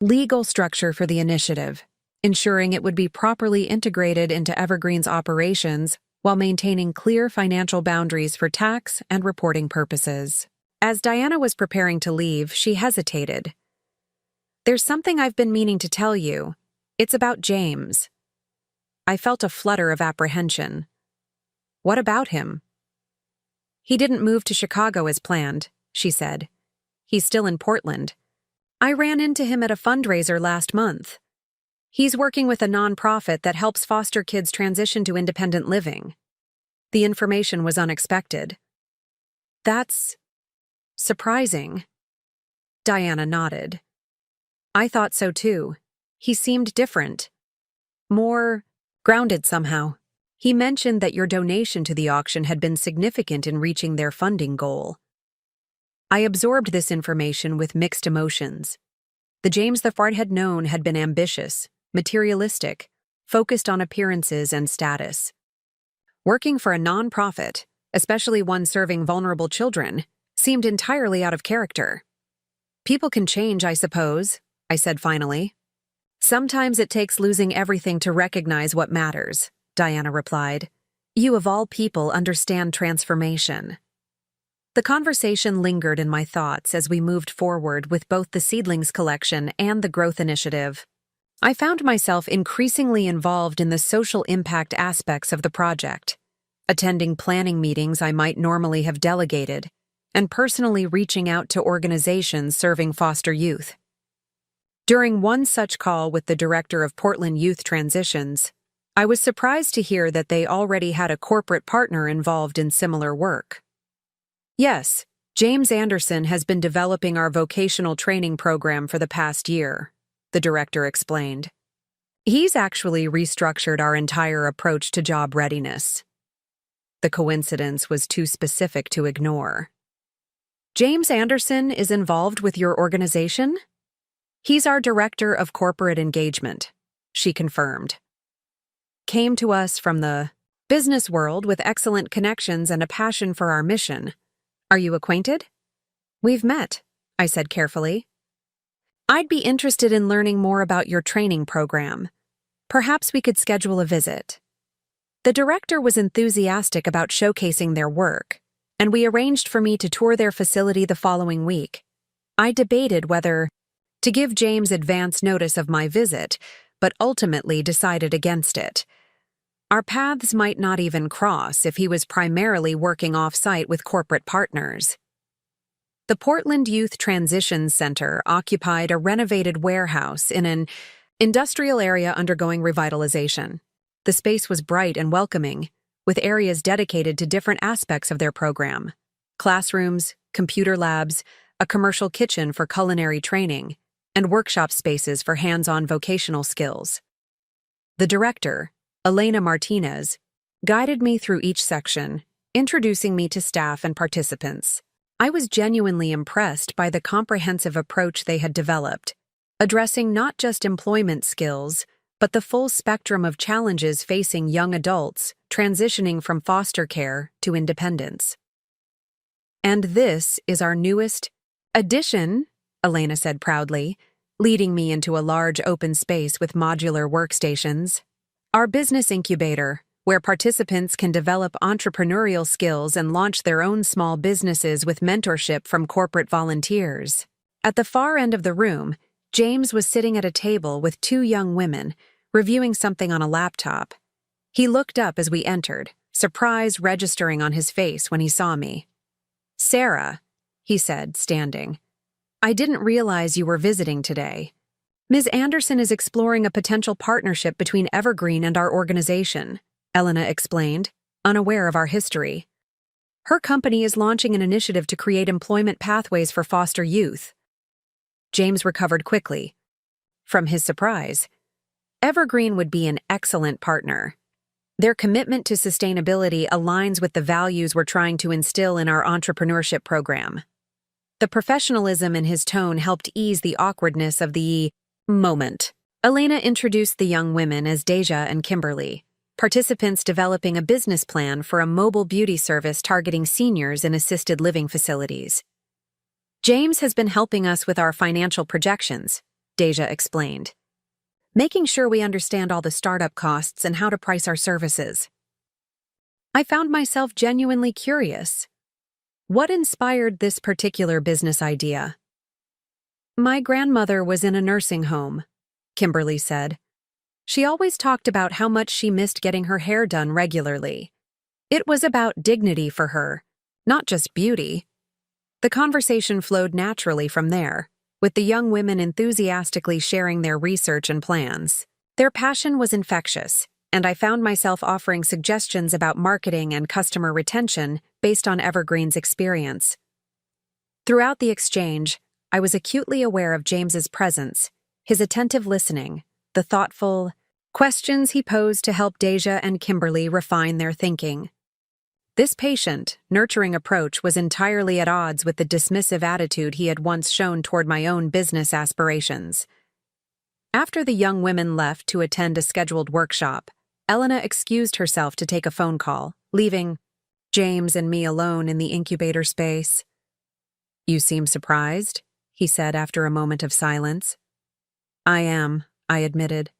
legal structure for the initiative, ensuring it would be properly integrated into Evergreen's operations while maintaining clear financial boundaries for tax and reporting purposes. As Diana was preparing to leave, she hesitated. "There's something I've been meaning to tell you. It's about James." I felt a flutter of apprehension. "What about him?" "He didn't move to Chicago as planned," she said. "He's still in Portland. I ran into him at a fundraiser last month. He's working with a nonprofit that helps foster kids transition to independent living." The information was unexpected. "That's surprising." Diana nodded. "I thought so too. He seemed different. More grounded somehow. He mentioned that your donation to the auction had been significant in reaching their funding goal." I absorbed this information with mixed emotions. The James the Fart had known had been ambitious, materialistic, focused on appearances and status. Working for a nonprofit, especially one serving vulnerable children, seemed entirely out of character. "People can change, I suppose," I said finally. "Sometimes it takes losing everything to recognize what matters," Diana replied. "You of all people understand transformation." The conversation lingered in my thoughts as we moved forward with both the Seedlings collection and the Growth Initiative. I found myself increasingly involved in the social impact aspects of the project, attending planning meetings I might normally have delegated, and personally reaching out to organizations serving foster youth. During one such call with the director of Portland Youth Transitions, I was surprised to hear that they already had a corporate partner involved in similar work. Yes, James Anderson has been developing our vocational training program for the past year, the director explained. He's actually restructured our entire approach to job readiness. The coincidence was too specific to ignore. James Anderson is involved with your organization? He's our director of corporate engagement, she confirmed. Came to us from the business world with excellent connections and a passion for our mission. Are you acquainted? We've met, I said carefully. I'd be interested in learning more about your training program. Perhaps we could schedule a visit. The director was enthusiastic about showcasing their work, and we arranged for me to tour their facility the following week. I debated whether to give James advance notice of my visit, but ultimately decided against it. Our paths might not even cross if he was primarily working off-site with corporate partners. The Portland Youth Transition Center occupied a renovated warehouse in an industrial area undergoing revitalization. The space was bright and welcoming, with areas dedicated to different aspects of their program: classrooms, computer labs, a commercial kitchen for culinary training, and workshop spaces for hands-on vocational skills. The director, Elena Martinez, guided me through each section, introducing me to staff and participants. I was genuinely impressed by the comprehensive approach they had developed, addressing not just employment skills, but the full spectrum of challenges facing young adults transitioning from foster care to independence. And this is our newest addition, Elena said proudly, leading me into a large open space with modular workstations. Our business incubator, where participants can develop entrepreneurial skills and launch their own small businesses with mentorship from corporate volunteers. At the far end of the room, James was sitting at a table with two young women, reviewing something on a laptop. He looked up as we entered, surprise registering on his face when he saw me. "Sarah," he said, standing. "I didn't realize you were visiting today. Ms. Anderson is exploring a potential partnership between Evergreen and our organization," Elena explained, unaware of our history. "Her company is launching an initiative to create employment pathways for foster youth." James recovered quickly from his surprise. Evergreen would be an excellent partner. Their commitment to sustainability aligns with the values we're trying to instill in our entrepreneurship program. The professionalism in his tone helped ease the awkwardness of the moment. Elena introduced the young women as Deja and Kimberly, participants developing a business plan for a mobile beauty service targeting seniors in assisted living facilities. "James has been helping us with our financial projections," Deja explained, "making sure we understand all the startup costs and how to price our services." I found myself genuinely curious. What inspired this particular business idea? "My grandmother was in a nursing home," Kimberly said. "She always talked about how much she missed getting her hair done regularly. It was about dignity for her, not just beauty." The conversation flowed naturally from there, with the young women enthusiastically sharing their research and plans. Their passion was infectious, and I found myself offering suggestions about marketing and customer retention based on Evergreen's experience. Throughout the exchange, I was acutely aware of James's presence, his attentive listening, the thoughtful questions he posed to help Deja and Kimberly refine their thinking. This patient, nurturing approach was entirely at odds with the dismissive attitude he had once shown toward my own business aspirations. After the young women left to attend a scheduled workshop, Elena excused herself to take a phone call, leaving James and me alone in the incubator space. "You seem surprised," he said after a moment of silence. "I am," I admitted.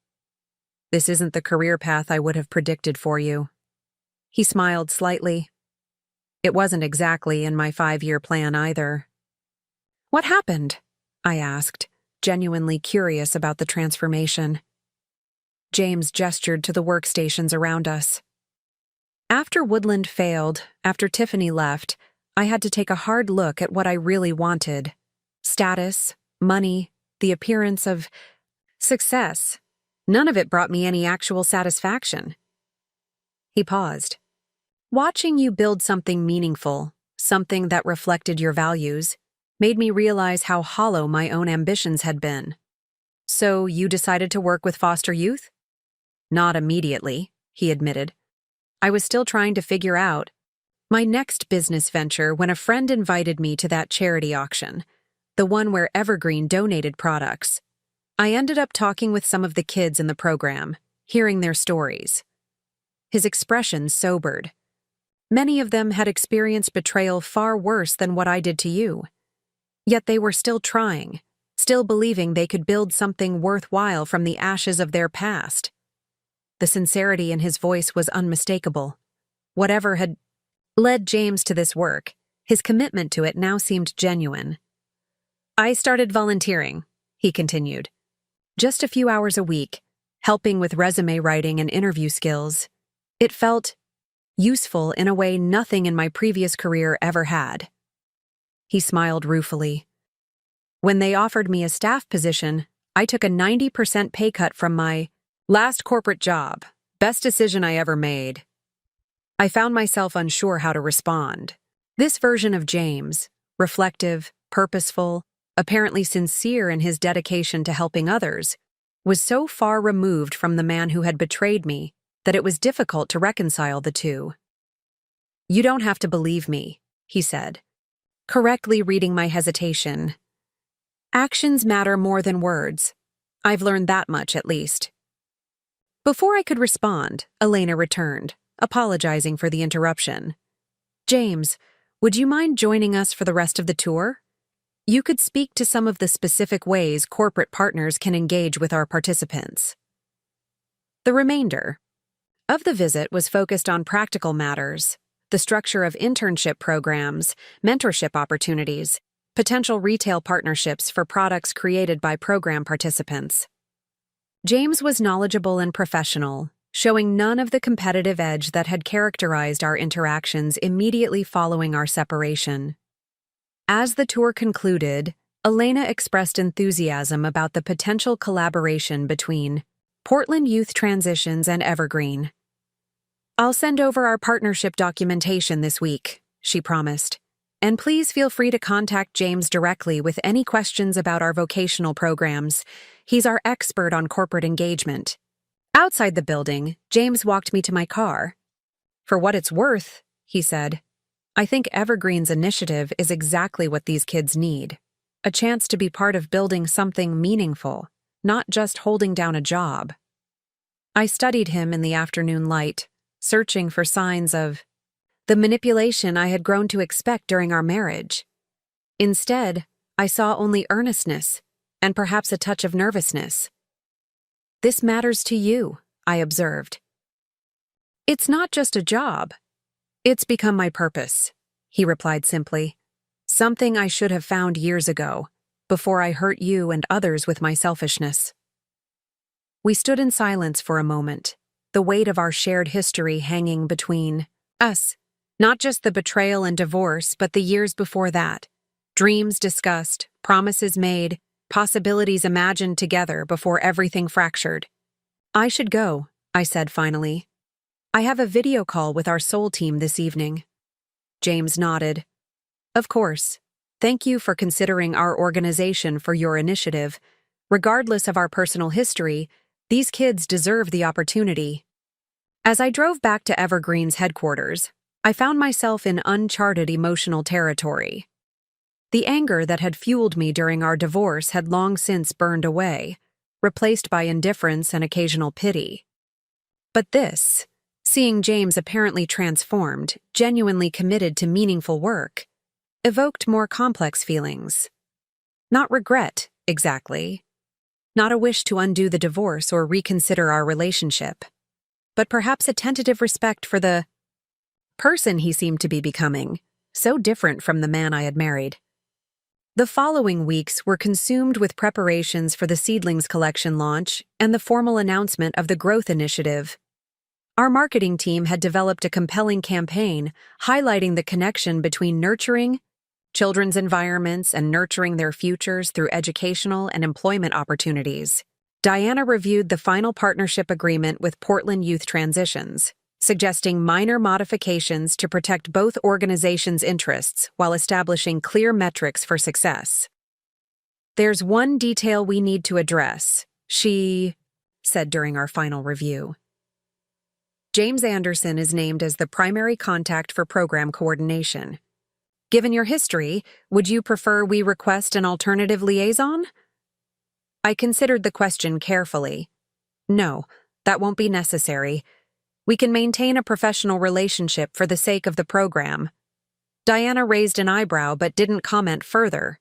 "This isn't the career path I would have predicted for you." He smiled slightly. "It wasn't exactly in my 5-year plan either." "What happened?" I asked, genuinely curious about the transformation. James gestured to the workstations around us. "After Woodland failed, after Tiffany left, I had to take a hard look at what I really wanted. Status, money, the appearance of success. None of it brought me any actual satisfaction. He paused. Watching you build something meaningful, something that reflected your values, made me realize how hollow my own ambitions had been. So you decided to work with foster youth? Not immediately, he admitted. I was still trying to figure out my next business venture when a friend invited me to that charity auction, the one where Evergreen donated products. I ended up talking with some of the kids in the program, hearing their stories. His expression sobered. Many of them had experienced betrayal far worse than what I did to you. Yet they were still trying, still believing they could build something worthwhile from the ashes of their past. The sincerity in his voice was unmistakable. Whatever had led James to this work, his commitment to it now seemed genuine. I started volunteering, he continued. Just a few hours a week, helping with resume writing and interview skills. It felt useful in a way nothing in my previous career ever had. He smiled ruefully. When they offered me a staff position, I took a 90% pay cut from my last corporate job. Best decision I ever made. I found myself unsure how to respond. This version of James, reflective, purposeful, apparently sincere in his dedication to helping others, was so far removed from the man who had betrayed me that it was difficult to reconcile the two. You don't have to believe me, he said, correctly reading my hesitation. Actions matter more than words. I've learned that much, at least. Before I could respond, Elena returned, apologizing for the interruption. James, would you mind joining us for the rest of the tour? You could speak to some of the specific ways corporate partners can engage with our participants. The remainder of the visit was focused on practical matters, the structure of internship programs, mentorship opportunities, potential retail partnerships for products created by program participants. James was knowledgeable and professional, showing none of the competitive edge that had characterized our interactions immediately following our separation. As the tour concluded, Elena expressed enthusiasm about the potential collaboration between Portland Youth Transitions and Evergreen. I'll send over our partnership documentation this week, she promised. And please feel free to contact James directly with any questions about our vocational programs. He's our expert on corporate engagement. Outside the building, James walked me to my car. For what it's worth, he said, I think Evergreen's initiative is exactly what these kids need. A chance to be part of building something meaningful, not just holding down a job. I studied him in the afternoon light, searching for signs of the manipulation I had grown to expect during our marriage. Instead, I saw only earnestness and perhaps a touch of nervousness. This matters to you, I observed. It's not just a job. It's become my purpose, he replied simply. Something I should have found years ago, before I hurt you and others with my selfishness. We stood in silence for a moment, the weight of our shared history hanging between us. Not just the betrayal and divorce, but the years before that. Dreams discussed, promises made, possibilities imagined together before everything fractured. I should go, I said finally. I have a video call with our Soul team this evening. James nodded. Of course. Thank you for considering our organization for your initiative. Regardless of our personal history, these kids deserve the opportunity. As I drove back to Evergreen's headquarters, I found myself in uncharted emotional territory. The anger that had fueled me during our divorce had long since burned away, replaced by indifference and occasional pity. But this, seeing James apparently transformed, genuinely committed to meaningful work, evoked more complex feelings. Not regret, exactly. Not a wish to undo the divorce or reconsider our relationship, but perhaps a tentative respect for the person he seemed to be becoming, so different from the man I had married. The following weeks were consumed with preparations for the Seedlings Collection launch and the formal announcement of the Growth Initiative. Our marketing team had developed a compelling campaign highlighting the connection between nurturing children's environments and nurturing their futures through educational and employment opportunities. Diana reviewed the final partnership agreement with Portland Youth Transitions, suggesting minor modifications to protect both organizations' interests while establishing clear metrics for success. "There's one detail we need to address," she said during our final review. "James Anderson is named as the primary contact for program coordination. Given your history, would you prefer we request an alternative liaison?" I considered the question carefully. "No, that won't be necessary. We can maintain a professional relationship for the sake of the program." Diana raised an eyebrow but didn't comment further.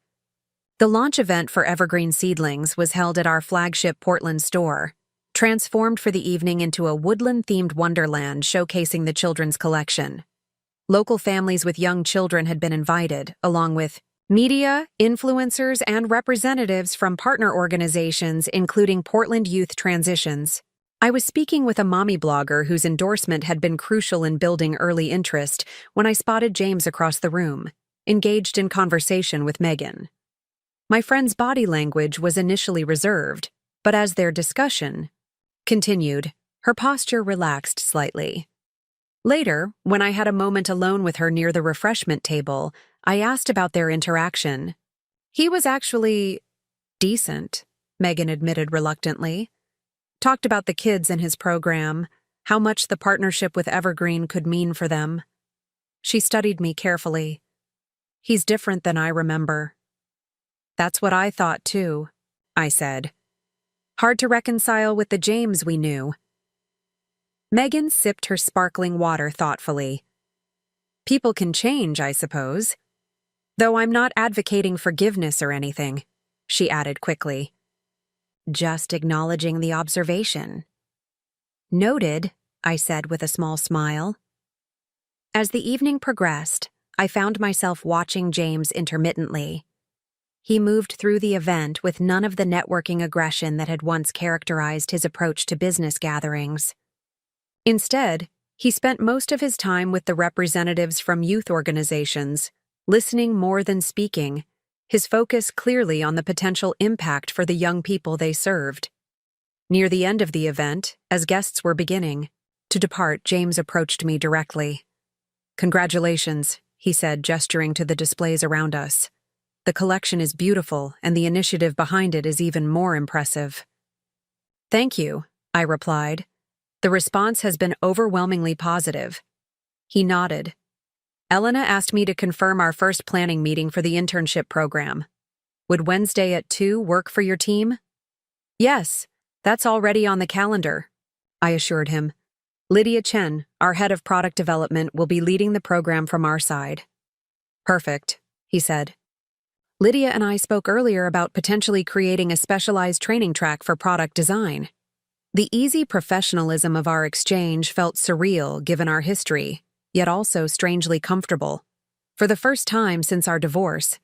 The launch event for Evergreen Seedlings was held at our flagship Portland store, transformed for the evening into a woodland-themed wonderland showcasing the children's collection. Local families with young children had been invited, along with media, influencers, and representatives from partner organizations including Portland Youth Transitions. I was speaking with a mommy blogger whose endorsement had been crucial in building early interest when I spotted James across the room, engaged in conversation with Megan. My friend's body language was initially reserved, but as their discussion continued, her posture relaxed slightly. Later, when I had a moment alone with her near the refreshment table, I asked about their interaction. "He was actually decent," Megan admitted reluctantly. "Talked about the kids in his program, how much the partnership with Evergreen could mean for them." She studied me carefully. "He's different than I remember." "That's what I thought too," I said. "Hard to reconcile with the James we knew." Megan sipped her sparkling water thoughtfully. "People can change, I suppose. Though I'm not advocating forgiveness or anything," she added quickly. "Just acknowledging the observation." "Noted," I said with a small smile. As the evening progressed, I found myself watching James intermittently. He moved through the event with none of the networking aggression that had once characterized his approach to business gatherings. Instead, he spent most of his time with the representatives from youth organizations, listening more than speaking, his focus clearly on the potential impact for the young people they served. Near the end of the event, as guests were beginning to depart, James approached me directly. "Congratulations," he said, gesturing to the displays around us. "The collection is beautiful, and the initiative behind it is even more impressive." "Thank you," I replied. "The response has been overwhelmingly positive." He nodded. "Elena asked me to confirm our first planning meeting for the internship program. Would Wednesday at 2 work for your team?" "Yes, that's already on the calendar," I assured him. "Lydia Chen, our head of product development, will be leading the program from our side." "Perfect," he said. "Lydia and I spoke earlier about potentially creating a specialized training track for product design. The easy professionalism of our exchange felt surreal given our history, yet also strangely comfortable. For the first time since our divorce,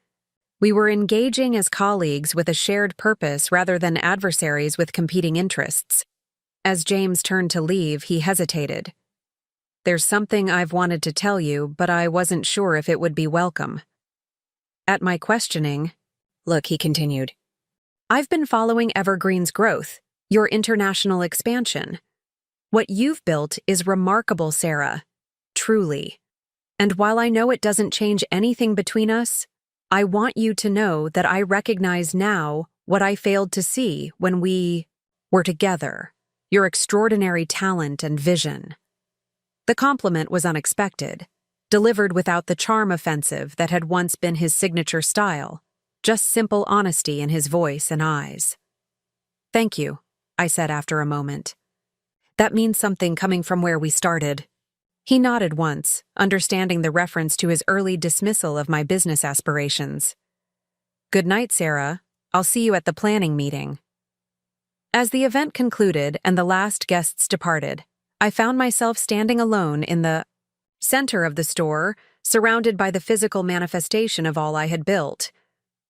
we were engaging as colleagues with a shared purpose rather than adversaries with competing interests. As James turned to leave, he hesitated. "There's something I've wanted to tell you, but I wasn't sure if it would be welcome." At my questioning, "Look," he continued, "I've been following Evergreen's growth, your international expansion. What you've built is remarkable, Sarah. Truly. And while I know it doesn't change anything between us, I want you to know that I recognize now what I failed to see when we were together, your extraordinary talent and vision." The compliment was unexpected, delivered without the charm offensive that had once been his signature style, just simple honesty in his voice and eyes. "Thank you," I said after a moment. "That means something coming from where we started." He nodded once, understanding the reference to his early dismissal of my business aspirations. "Good night, Sarah. I'll see you at the planning meeting." As the event concluded and the last guests departed, I found myself standing alone in the center of the store, surrounded by the physical manifestation of all I had built.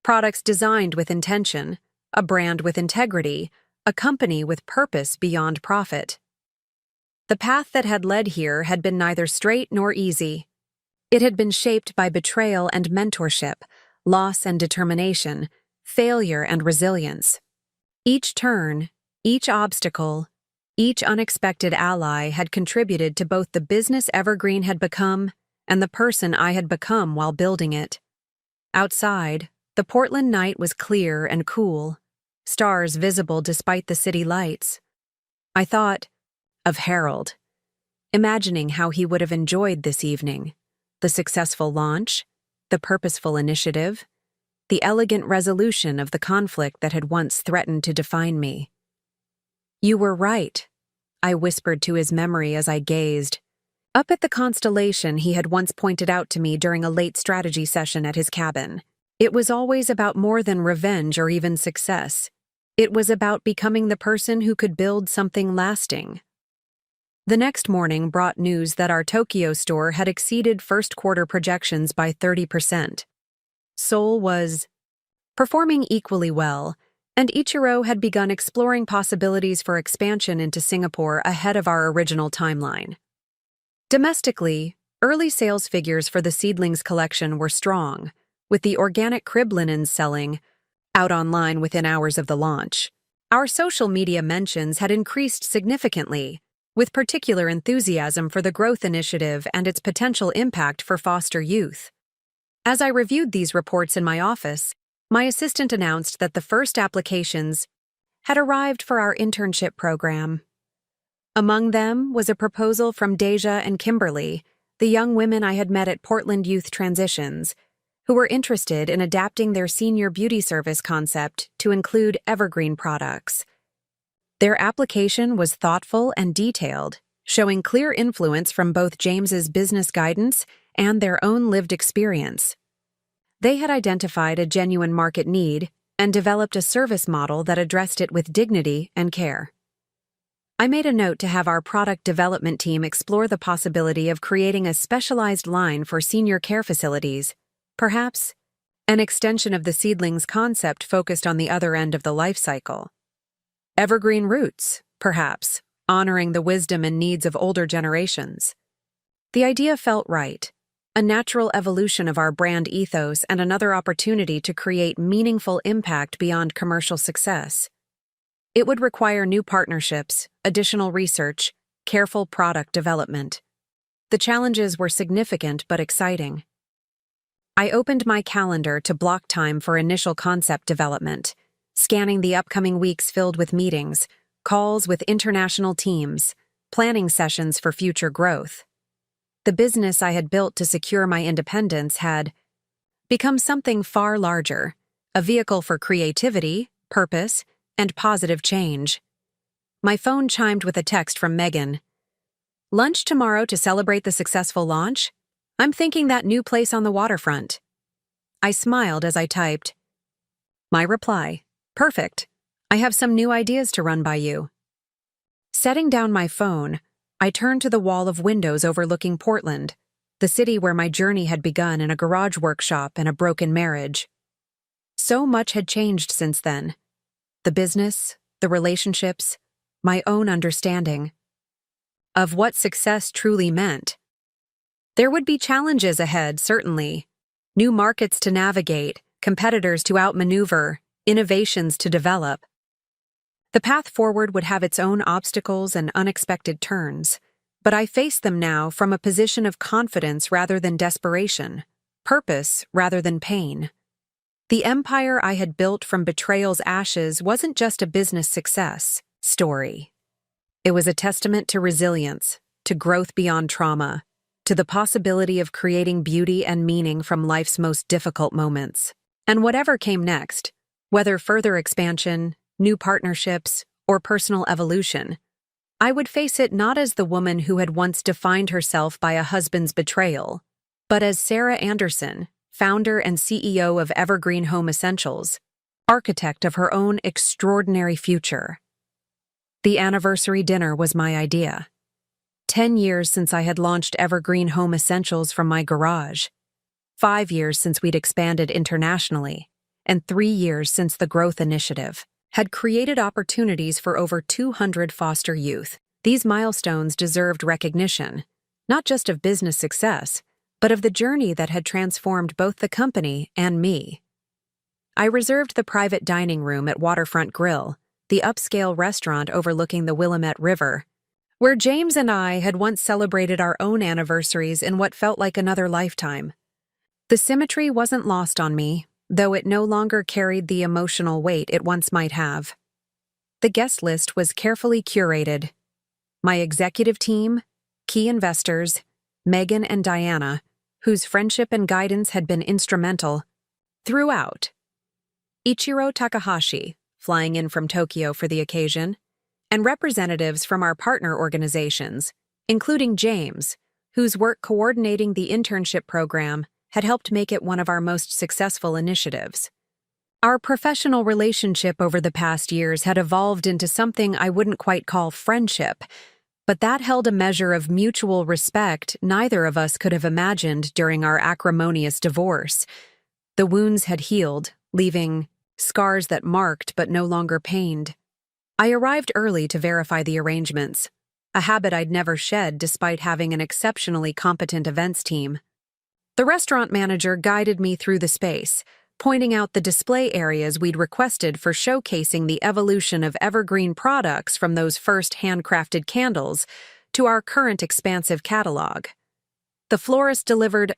Products designed with intention, a brand with integrity, a company with purpose beyond profit. The path that had led here had been neither straight nor easy. It had been shaped by betrayal and mentorship, loss and determination, failure and resilience. Each turn, Each obstacle, each unexpected ally had contributed to both the business Evergreen had become and the person I had become while building it. Outside, the Portland night was clear and cool, stars visible despite the city lights. I thought of Harold, imagining how he would have enjoyed this evening, the successful launch, the purposeful initiative, the elegant resolution of the conflict that had once threatened to define me. "You were right," I whispered to his memory as I gazed up at the constellation he had once pointed out to me during a late strategy session at his cabin. It was always about more than revenge or even success. It was about becoming the person who could build something lasting. The next morning brought news that our Tokyo store had exceeded first-quarter projections by 30%. Seoul was performing equally well, and Ichiro had begun exploring possibilities for expansion into Singapore ahead of our original timeline. Domestically, early sales figures for the Seedlings collection were strong, with the organic crib linens selling out online within hours of the launch. Our social media mentions had increased significantly, with particular enthusiasm for the growth initiative and its potential impact for foster youth. As I reviewed these reports in my office, my assistant announced that the first applications had arrived for our internship program. Among them was a proposal from Deja and Kimberly, the young women I had met at Portland Youth Transitions, who were interested in adapting their senior beauty service concept to include Evergreen products. Their application was thoughtful and detailed, showing clear influence from both James's business guidance and their own lived experience. They had identified a genuine market need and developed a service model that addressed it with dignity and care. I made a note to have our product development team explore the possibility of creating a specialized line for senior care facilities, perhaps an extension of the Seedlings concept focused on the other end of the life cycle. Evergreen roots, perhaps, honoring the wisdom and needs of older generations. The idea felt right, a natural evolution of our brand ethos and another opportunity to create meaningful impact beyond commercial success. It would require new partnerships, additional research, careful product development. The challenges were significant but exciting. I opened my calendar to block time for initial concept development, scanning the upcoming weeks filled with meetings, calls with international teams, planning sessions for future growth. The business I had built to secure my independence had become something far larger, a vehicle for creativity, purpose, and positive change. My phone chimed with a text from Megan. "Lunch tomorrow to celebrate the successful launch? I'm thinking that new place on the waterfront." I smiled as I typed. My reply, "Perfect. I have some new ideas to run by you." Setting down my phone, I turned to the wall of windows overlooking Portland, the city where my journey had begun in a garage workshop and a broken marriage. So much had changed since then. The business, the relationships, my own understanding of what success truly meant. There would be challenges ahead, certainly. New markets to navigate, competitors to outmaneuver, innovations to develop. The path forward would have its own obstacles and unexpected turns, but I faced them now from a position of confidence rather than desperation, purpose rather than pain. The empire I had built from betrayal's ashes wasn't just a business success story. It was a testament to resilience, to growth beyond trauma, to the possibility of creating beauty and meaning from life's most difficult moments. And whatever came next, whether further expansion, new partnerships, or personal evolution, I would face it not as the woman who had once defined herself by a husband's betrayal, but as Sarah Anderson, founder and CEO of Evergreen Home Essentials, architect of her own extraordinary future. The anniversary dinner was my idea. 10 years since I had launched Evergreen Home Essentials from my garage, 5 years since we'd expanded internationally, and 3 years since the Growth Initiative had created opportunities for over 200 foster youth. These milestones deserved recognition, not just of business success, but of the journey that had transformed both the company and me. I reserved the private dining room at Waterfront Grill, the upscale restaurant overlooking the Willamette River, where James and I had once celebrated our own anniversaries in what felt like another lifetime. The symmetry wasn't lost on me, though it no longer carried the emotional weight it once might have. The guest list was carefully curated. My executive team, key investors, Megan and Diana, whose friendship and guidance had been instrumental throughout. Ichiro Takahashi, flying in from Tokyo for the occasion, and representatives from our partner organizations, including James, whose work coordinating the internship program had helped make it one of our most successful initiatives. Our professional relationship over the past years had evolved into something I wouldn't quite call friendship, but that held a measure of mutual respect neither of us could have imagined during our acrimonious divorce. The wounds had healed, leaving scars that marked but no longer pained. I arrived early to verify the arrangements, a habit I'd never shed despite having an exceptionally competent events team. The restaurant manager guided me through the space, pointing out the display areas we'd requested for showcasing the evolution of evergreen products from those first handcrafted candles to our current expansive catalog. The florist delivered,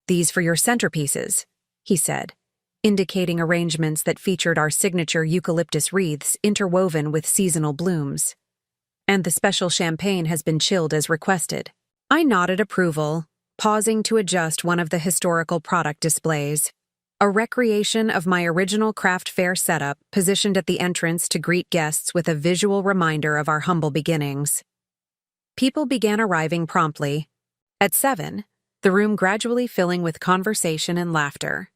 "These for your centerpieces," he said, indicating arrangements that featured our signature eucalyptus wreaths interwoven with seasonal blooms. "And the special champagne has been chilled as requested." I nodded approval, pausing to adjust one of the historical product displays. A recreation of my original craft fair setup positioned at the entrance to greet guests with a visual reminder of our humble beginnings. People began arriving promptly. At 7, the room gradually filling with conversation and laughter.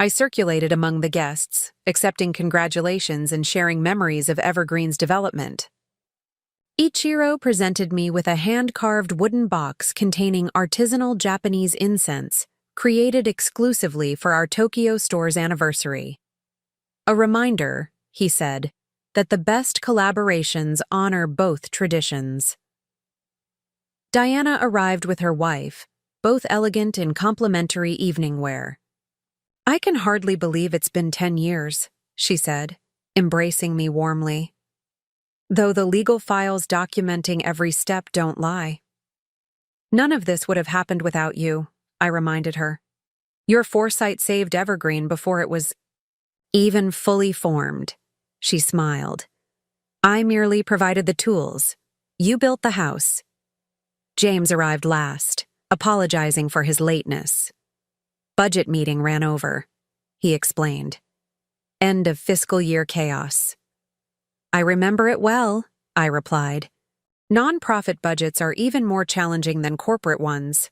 I circulated among the guests, accepting congratulations and sharing memories of Evergreen's development. Ichiro presented me with a hand-carved wooden box containing artisanal Japanese incense, created exclusively for our Tokyo store's anniversary. "A reminder," he said, "that the best collaborations honor both traditions." Diana arrived with her wife, both elegant in complimentary evening wear. "I can hardly believe it's been 10 years, she said, embracing me warmly. "Though the legal files documenting every step don't lie." "None of this would have happened without you," I reminded her. "Your foresight saved Evergreen before it was even fully formed." She smiled. "I merely provided the tools. You built the house." James arrived last, apologizing for his lateness. "Budget meeting ran over," he explained. "End of fiscal year chaos." "I remember it well," I replied. "Non-profit budgets are even more challenging than corporate ones."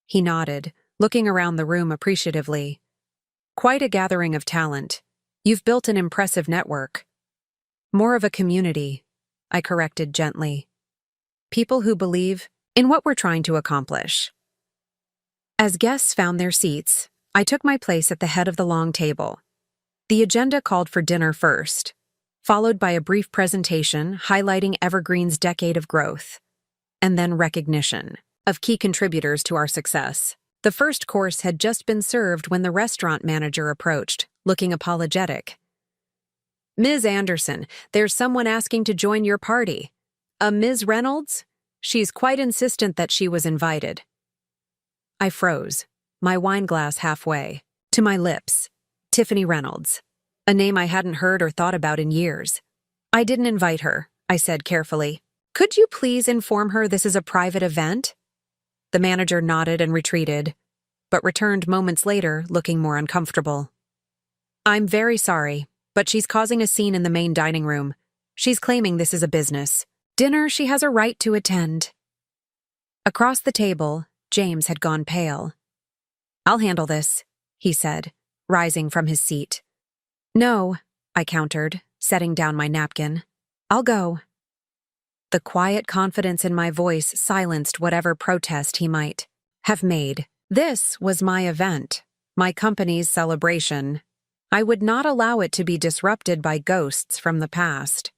He nodded, looking around the room appreciatively. "Quite a gathering of talent. You've built an impressive network." "More of a community," I corrected gently. "People who believe in what we're trying to accomplish." As guests found their seats, I took my place at the head of the long table. The agenda called for dinner first, followed by a brief presentation highlighting Evergreen's decade of growth, and then recognition of key contributors to our success. The first course had just been served when the restaurant manager approached, looking apologetic. "Ms. Anderson, there's someone asking to join your party. A Ms. Reynolds? She's quite insistent that she was invited." I froze, my wine glass halfway, to my lips. Tiffany Reynolds, a name I hadn't heard or thought about in years. "I didn't invite her," I said carefully. "Could you please inform her this is a private event?" The manager nodded and retreated, but returned moments later looking more uncomfortable. "I'm very sorry, but she's causing a scene in the main dining room. She's claiming this is a business dinner she has a right to attend." Across the table, James had gone pale. "I'll handle this," he said, rising from his seat. "No," I countered, setting down my napkin. "I'll go." The quiet confidence in my voice silenced whatever protest he might have made. This was my event, my company's celebration. I would not allow it to be disrupted by ghosts from the past.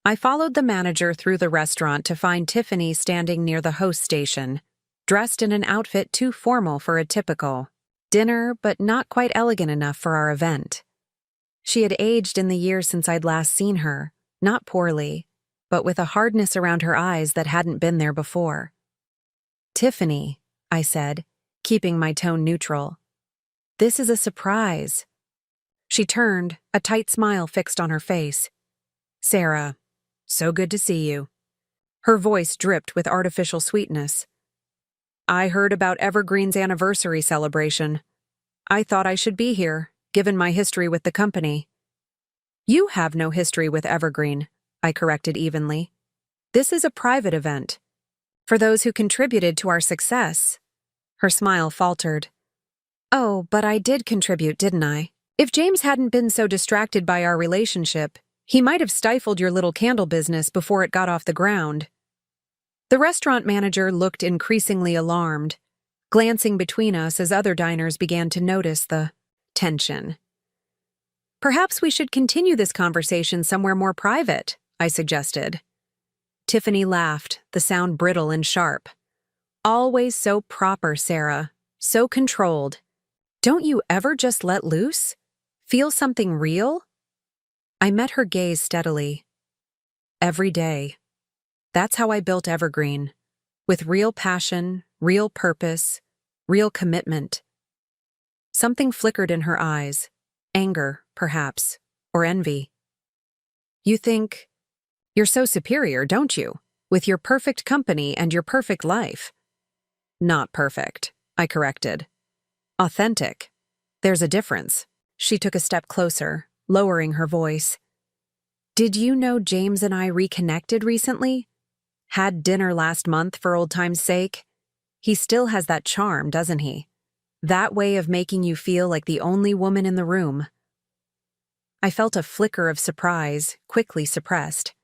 I followed the manager through the restaurant to find Tiffany standing near the host station, dressed in an outfit too formal for a typical dinner, but not quite elegant enough for our event. She had aged in the years since I'd last seen her, not poorly, but with a hardness around her eyes that hadn't been there before. "Tiffany," I said, keeping my tone neutral. "This is a surprise." She turned, a tight smile fixed on her face. "Sarah, so good to see you." Her voice dripped with artificial sweetness. "I heard about Evergreen's anniversary celebration. I thought I should be here, given my history with the company." "You have no history with Evergreen," I corrected evenly. "This is a private event. For those who contributed to our success." Her smile faltered. "Oh, but I did contribute, didn't I? If James hadn't been so distracted by our relationship, he might have stifled your little candle business before it got off the ground." The restaurant manager looked increasingly alarmed, glancing between us as other diners began to notice the tension. "Perhaps we should continue this conversation somewhere more private," I suggested. Tiffany laughed, the sound brittle and sharp. "Always so proper, Sarah. So controlled. Don't you ever just let loose? Feel something real?" I met her gaze steadily. "Every day. That's how I built Evergreen. With real passion, real purpose, real commitment." Something flickered in her eyes. Anger, perhaps, or envy. "You think you're so superior, don't you? With your perfect company and your perfect life." "Not perfect," I corrected. "Authentic. There's a difference." She took a step closer, lowering her voice. "Did you know James and I reconnected recently? Had dinner last month for old time's sake? He still has that charm, doesn't he? That way of making you feel like the only woman in the room." I felt a flicker of surprise, quickly suppressed.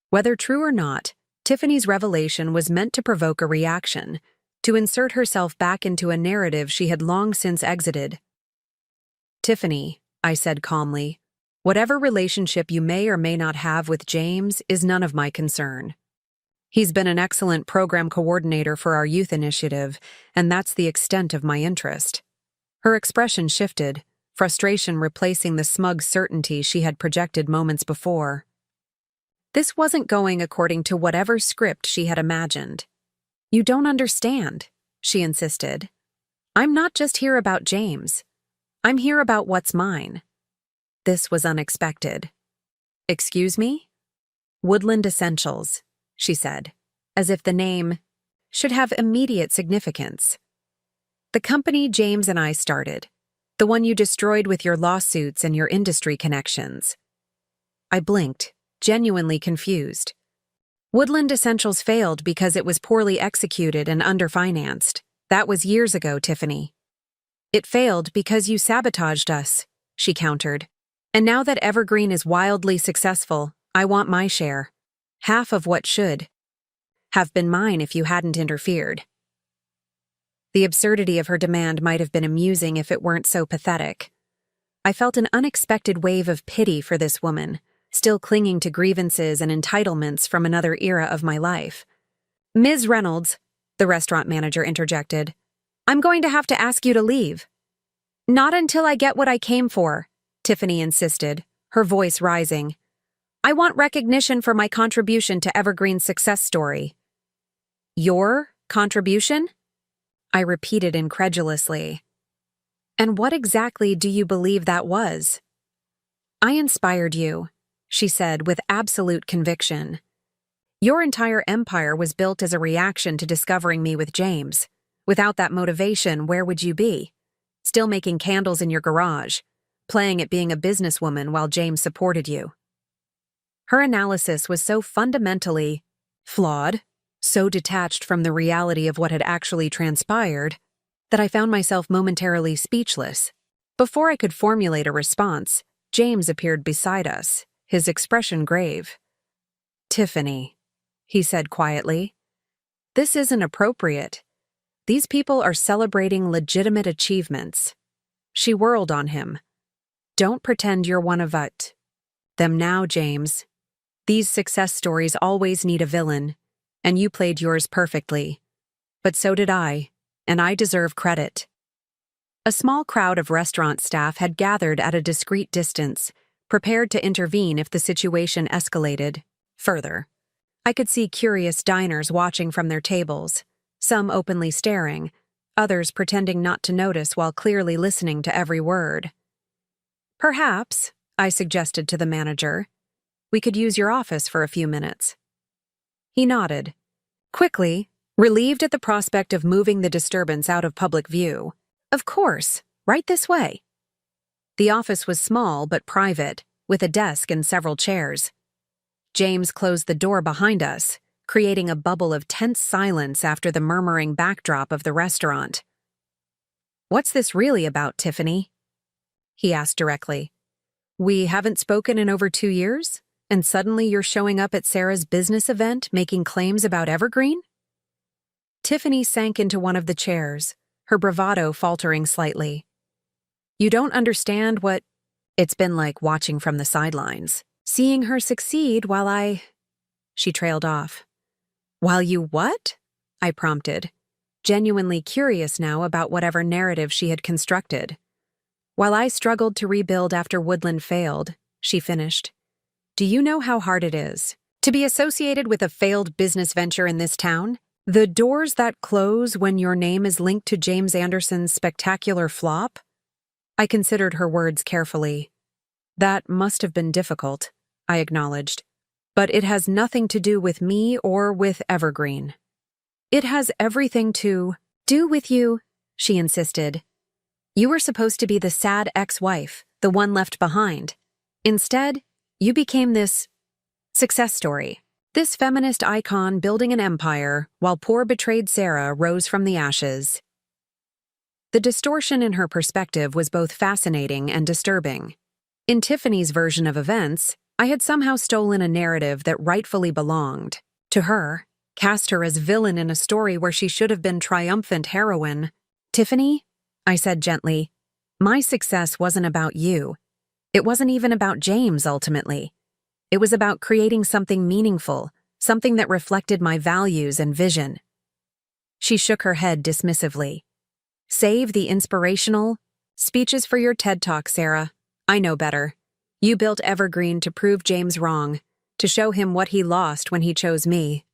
Whether true or not, Tiffany's revelation was meant to provoke a reaction, to insert herself back into a narrative she had long since exited. "Tiffany," I said calmly, "whatever relationship you may or may not have with James is none of my concern. He's been an excellent program coordinator for our youth initiative, and that's the extent of my interest." Her expression shifted, frustration replacing the smug certainty she had projected moments before. This wasn't going according to whatever script she had imagined. "You don't understand," she insisted. "I'm not just here about James. I'm here about what's mine." This was unexpected. "Excuse me?" "Woodland Essentials," she said, as if the name should have immediate significance. "The company James and I started, the one you destroyed with your lawsuits and your industry connections." I blinked, genuinely confused. "Woodland Essentials failed because it was poorly executed and underfinanced. That was years ago, Tiffany." "It failed because you sabotaged us," she countered. "And now that Evergreen is wildly successful, I want my share. Half of what should have been mine if you hadn't interfered." The absurdity of her demand might have been amusing if it weren't so pathetic. I felt an unexpected wave of pity for this woman, still clinging to grievances and entitlements from another era of my life. "Ms. Reynolds," the restaurant manager interjected, "I'm going to have to ask you to leave." "Not until I get what I came for," Tiffany insisted, her voice rising. "I want recognition for my contribution to Evergreen's success story." "Your contribution?" I repeated incredulously. "And what exactly do you believe that was?" "I inspired you," she said with absolute conviction. "Your entire empire was built as a reaction to discovering me with James. Without that motivation, where would you be? Still making candles in your garage, playing at being a businesswoman while James supported you." Her analysis was so fundamentally flawed, so detached from the reality of what had actually transpired, that I found myself momentarily speechless. Before I could formulate a response, James appeared beside us, his expression grave. "Tiffany," he said quietly, "this isn't appropriate. These people are celebrating legitimate achievements." She whirled on him. "Don't pretend you're one of them now, James. These success stories always need a villain, and you played yours perfectly. But so did I, and I deserve credit." A small crowd of restaurant staff had gathered at a discreet distance, prepared to intervene if the situation escalated further. I could see curious diners watching from their tables, some openly staring, others pretending not to notice while clearly listening to every word. "Perhaps," I suggested to the manager, "we could use your office for a few minutes." He nodded. Quickly, relieved at the prospect of moving the disturbance out of public view. "Of course, right this way." The office was small but private, with a desk and several chairs. James closed the door behind us, creating a bubble of tense silence after the murmuring backdrop of the restaurant. "What's this really about, Tiffany?" he asked directly. "We haven't spoken in over 2 years, and suddenly you're showing up at Sarah's business event making claims about Evergreen?" Tiffany sank into one of the chairs, her bravado faltering slightly. "You don't understand what it's been like watching from the sidelines. Seeing her succeed while She trailed off. "While you what?" I prompted, genuinely curious now about whatever narrative she had constructed. "While I struggled to rebuild after Woodland failed," she finished. "Do you know how hard it is to be associated with a failed business venture in this town? The doors that close when your name is linked to James Anderson's spectacular flop?" I considered her words carefully. "That must have been difficult," I acknowledged. "But it has nothing to do with me or with Evergreen." "It has everything to do with you," she insisted. "You were supposed to be the sad ex-wife, the one left behind. Instead, you became this success story. This feminist icon building an empire while poor betrayed Sarah rose from the ashes." The distortion in her perspective was both fascinating and disturbing. In Tiffany's version of events, I had somehow stolen a narrative that rightfully belonged to her, cast her as villain in a story where she should have been triumphant heroine. "Tiffany," I said gently, "my success wasn't about you. It wasn't even about James, ultimately. It was about creating something meaningful, something that reflected my values and vision." She shook her head dismissively. "Save the inspirational speeches for your TED Talk, Sarah. I know better. You built Evergreen to prove James wrong, to show him what he lost when he chose me."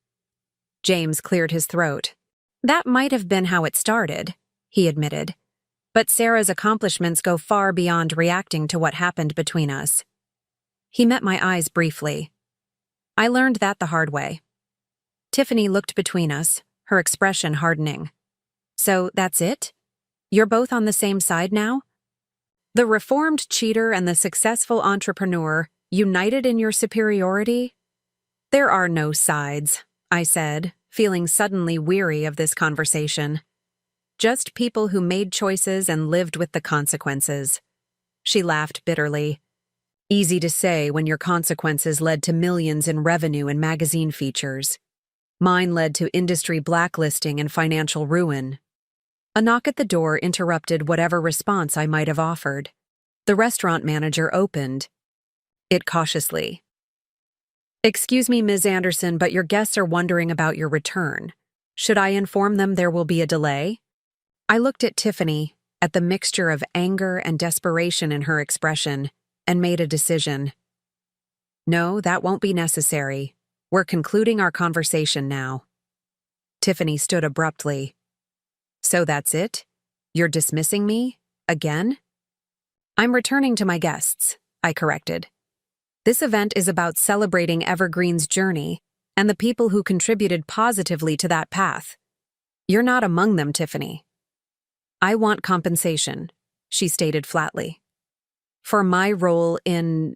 James cleared his throat. "That might have been how it started," he admitted. "But Sarah's accomplishments go far beyond reacting to what happened between us." He met my eyes briefly. I learned that the hard way. Tiffany looked between us, her expression hardening. "So that's it? You're both on the same side now? The reformed cheater and the successful entrepreneur united in your superiority?" "There are no sides," I said, feeling suddenly weary of this conversation. "Just people who made choices and lived with the consequences." She laughed bitterly. "Easy to say when your consequences led to millions in revenue and magazine features. Mine led to industry blacklisting and financial ruin." A knock at the door interrupted whatever response I might have offered. The restaurant manager opened it cautiously. "Excuse me, Ms. Anderson, but your guests are wondering about your return. Should I inform them there will be a delay?" I looked at Tiffany, at the mixture of anger and desperation in her expression, and made a decision. "No, that won't be necessary. We're concluding our conversation now." Tiffany stood abruptly. "So that's it? You're dismissing me? Again?" "I'm returning to my guests," I corrected. "This event is about celebrating Evergreen's journey and the people who contributed positively to that path. You're not among them, Tiffany." "I want compensation," she stated flatly. "For my role in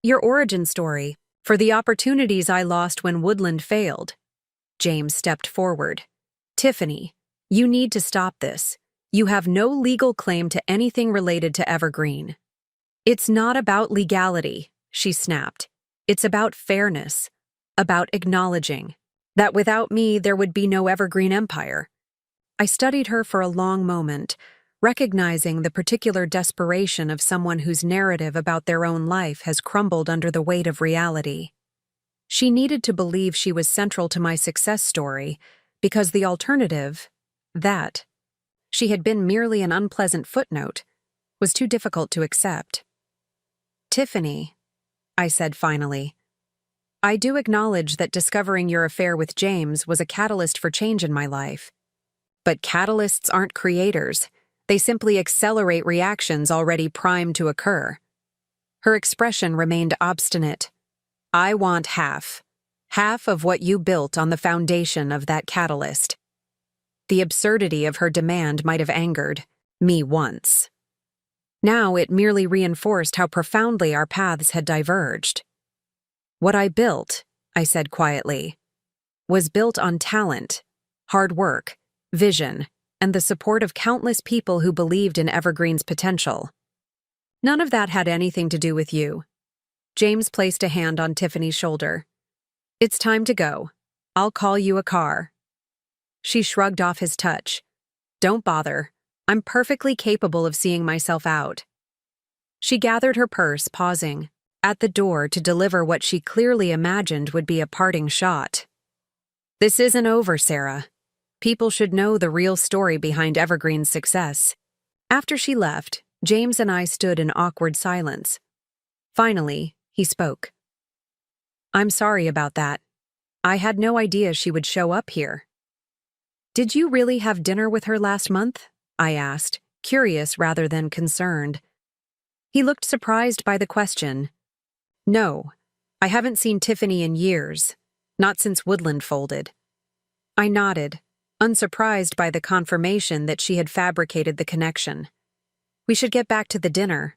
your origin story, for the opportunities I lost when Woodland failed." James stepped forward. "Tiffany, you need to stop this. You have no legal claim to anything related to Evergreen." "It's not about legality," she snapped. "It's about fairness, about acknowledging that without me there would be no Evergreen empire." I studied her for a long moment, recognizing the particular desperation of someone whose narrative about their own life has crumbled under the weight of reality. She needed to believe she was central to my success story, because the alternative, that she had been merely an unpleasant footnote, was too difficult to accept. "Tiffany," I said finally, "I do acknowledge that discovering your affair with James was a catalyst for change in my life. But catalysts aren't creators. They simply accelerate reactions already primed to occur." Her expression remained obstinate. "I want half. Half of what you built on the foundation of that catalyst." The absurdity of her demand might have angered me once. Now it merely reinforced how profoundly our paths had diverged. "What I built," I said quietly, "was built on talent, hard work, vision, and the support of countless people who believed in Evergreen's potential. None of that had anything to do with you." James placed a hand on Tiffany's shoulder. "It's time to go. I'll call you a car." She shrugged off his touch. "Don't bother. I'm perfectly capable of seeing myself out." She gathered her purse, pausing at the door to deliver what she clearly imagined would be a parting shot. "This isn't over, Sarah. People should know the real story behind Evergreen's success." After she left, James and I stood in awkward silence. Finally, he spoke. "I'm sorry about that. I had no idea she would show up here." "Did you really have dinner with her last month?" I asked, curious rather than concerned. He looked surprised by the question. "No, I haven't seen Tiffany in years, not since Woodland folded." I nodded, unsurprised by the confirmation that she had fabricated the connection. "We should get back to the dinner."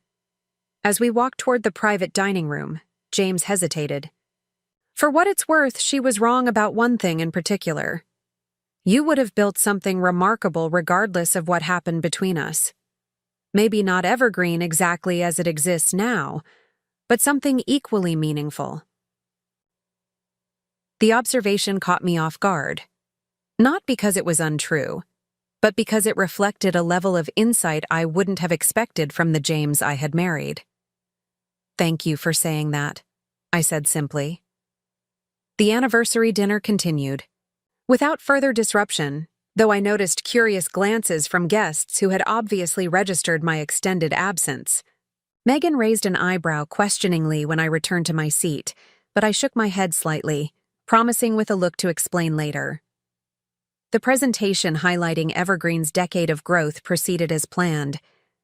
As we walked toward the private dining room, James hesitated. "For what it's worth, she was wrong about one thing in particular. You would have built something remarkable regardless of what happened between us. Maybe not Evergreen exactly as it exists now, but something equally meaningful." The observation caught me off guard. Not because it was untrue, but because it reflected a level of insight I wouldn't have expected from the James I had married. "Thank you for saying that," I said simply. The anniversary dinner continued. Without further disruption, though I noticed curious glances from guests who had obviously registered my extended absence. Megan raised an eyebrow questioningly when I returned to my seat, but I shook my head slightly, promising with a look to explain later. The presentation highlighting Evergreen's decade of growth proceeded as planned,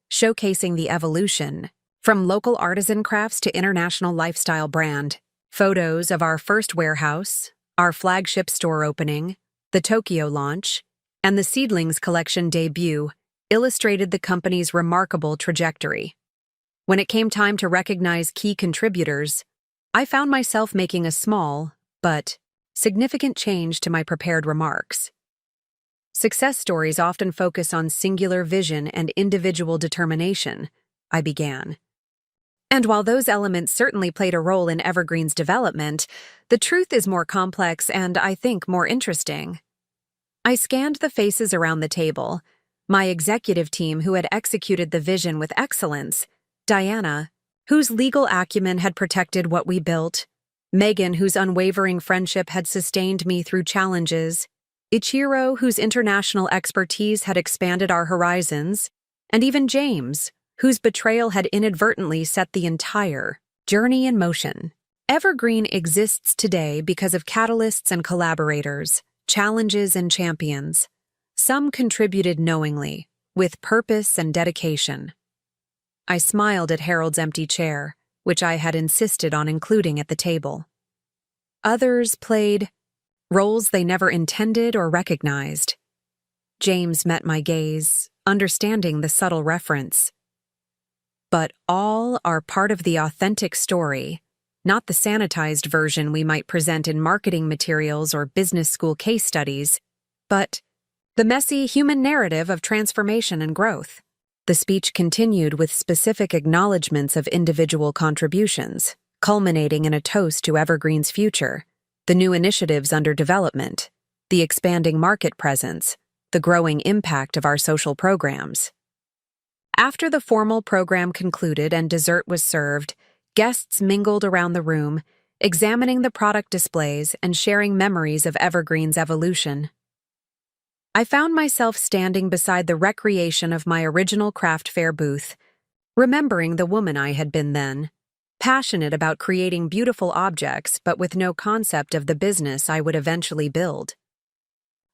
showcasing the evolution from local artisan crafts to international lifestyle brand. Photos of our first warehouse, our flagship store opening, the Tokyo launch, and the Seedlings collection debut illustrated the company's remarkable trajectory. When it came time to recognize key contributors, I found myself making a small, but significant change to my prepared remarks. Success stories often focus on singular vision and individual determination, I began. And while those elements certainly played a role in Evergreen's development, the truth is more complex and, I think, more interesting. I scanned the faces around the table, my executive team who had executed the vision with excellence, Diana, whose legal acumen had protected what we built, Megan, whose unwavering friendship had sustained me through challenges, Ichiro, whose international expertise had expanded our horizons, and even James, whose betrayal had inadvertently set the entire journey in motion. Evergreen exists today because of catalysts and collaborators, challenges and champions. Some contributed knowingly, with purpose and dedication. I smiled at Harold's empty chair, which I had insisted on including at the table. Others played roles they never intended or recognized. James met my gaze, understanding the subtle reference. But all are part of the authentic story, not the sanitized version we might present in marketing materials or business school case studies, but the messy human narrative of transformation and growth. The speech continued with specific acknowledgments of individual contributions, culminating in a toast to Evergreen's future, the new initiatives under development, the expanding market presence, the growing impact of our social programs. After the formal program concluded and dessert was served, guests mingled around the room, examining the product displays and sharing memories of Evergreen's evolution. I found myself standing beside the recreation of my original craft fair booth, remembering the woman I had been then, passionate about creating beautiful objects but with no concept of the business I would eventually build.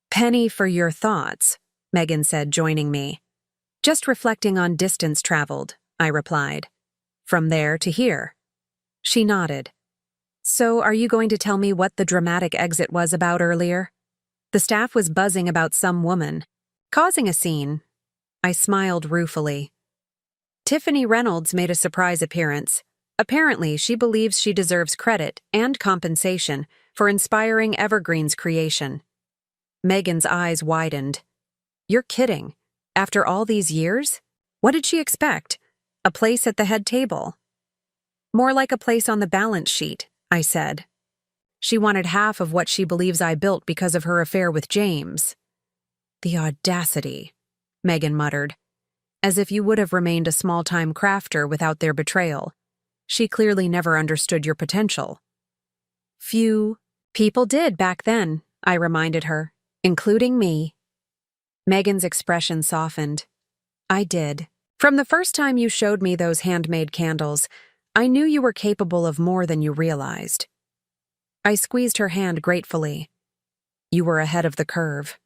"Penny for your thoughts," Megan said, joining me. "Just reflecting on distance traveled," I replied. "From there to here." She nodded. "So are you going to tell me what the dramatic exit was about earlier?" The staff was buzzing about some woman, causing a scene. I smiled ruefully. Tiffany Reynolds made a surprise appearance. Apparently, she believes she deserves credit and compensation for inspiring Evergreen's creation. Megan's eyes widened. "You're kidding. After all these years? What did she expect? A place at the head table?" "More like a place on the balance sheet," I said. "She wanted half of what she believes I built because of her affair with James." "The audacity," Megan muttered. "As if you would have remained a small-time crafter without their betrayal. She clearly never understood your potential." "Few people did back then," I reminded her, "including me." Megan's expression softened. "I did. From the first time you showed me those handmade candles, I knew you were capable of more than you realized." I squeezed her hand gratefully. "You were ahead of the curve."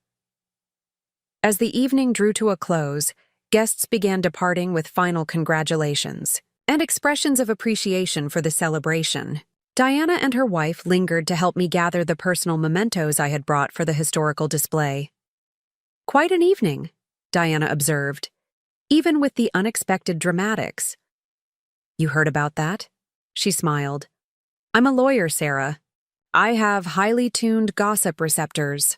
As the evening drew to a close, guests began departing with final congratulations and expressions of appreciation for the celebration. Diana and her wife lingered to help me gather the personal mementos I had brought for the historical display. "Quite an evening," Diana observed, "even with the unexpected dramatics." "You heard about that?" She smiled. "I'm a lawyer, Sarah. I have highly tuned gossip receptors."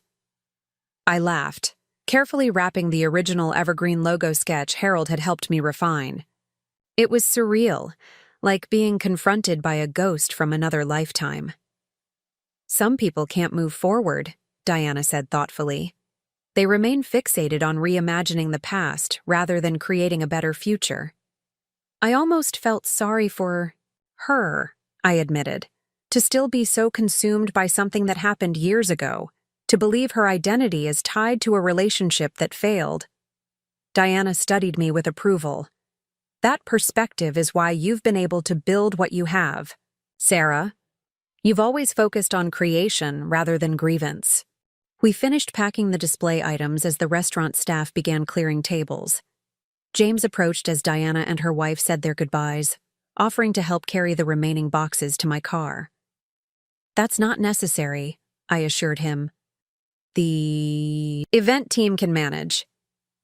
I laughed, carefully wrapping the original Evergreen logo sketch Harold had helped me refine. It was surreal, like being confronted by a ghost from another lifetime. "Some people can't move forward," Diana said thoughtfully. "They remain fixated on reimagining the past rather than creating a better future." I almost felt sorry for her, I admitted, to still be so consumed by something that happened years ago, to believe her identity is tied to a relationship that failed. Diana studied me with approval. "That perspective is why you've been able to build what you have, Sarah. You've always focused on creation rather than grievance." We finished packing the display items as the restaurant staff began clearing tables. James approached as Diana and her wife said their goodbyes, offering to help carry the remaining boxes to my car. "That's not necessary," I assured him. "The event team can manage."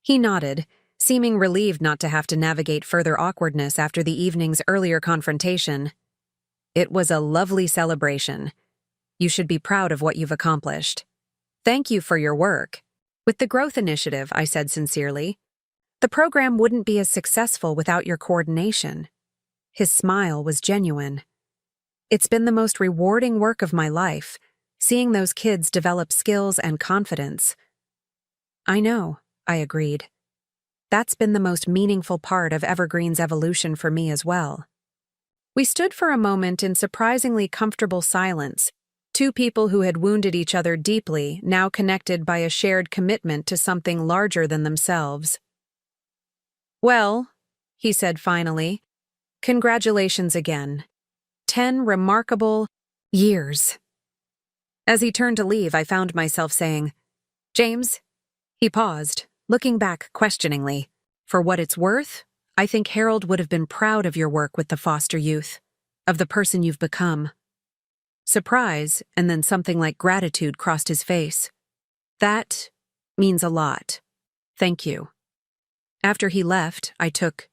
He nodded, seeming relieved not to have to navigate further awkwardness after the evening's earlier confrontation. "It was a lovely celebration. You should be proud of what you've accomplished." "Thank you for your work." "With the growth initiative," I said sincerely. "The program wouldn't be as successful without your coordination." His smile was genuine. "It's been the most rewarding work of my life, seeing those kids develop skills and confidence." "I know," I agreed. "That's been the most meaningful part of Evergreen's evolution for me as well." We stood for a moment in surprisingly comfortable silence, two people who had wounded each other deeply, now connected by a shared commitment to something larger than themselves. "Well," he said finally, "congratulations again. 10 remarkable years." As he turned to leave, I found myself saying, "James?" He paused, looking back questioningly. "For what it's worth, I think Harold would have been proud of your work with the foster youth, of the person you've become." Surprise, and then something like gratitude crossed his face. "That means a lot. Thank you." After he left, I took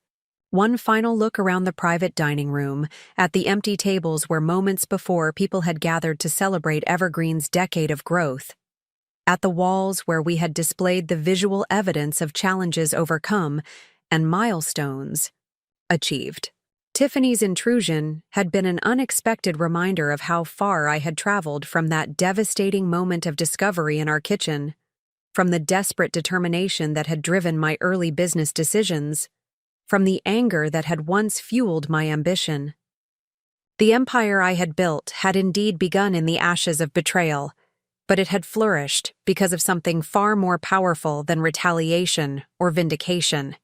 one final look around the private dining room, at the empty tables where moments before people had gathered to celebrate Evergreen's decade of growth, at the walls where we had displayed the visual evidence of challenges overcome and milestones achieved. Tiffany's intrusion had been an unexpected reminder of how far I had traveled from that devastating moment of discovery in our kitchen, from the desperate determination that had driven my early business decisions, from the anger that had once fueled my ambition. The empire I had built had indeed begun in the ashes of betrayal, but it had flourished because of something far more powerful than retaliation or vindication.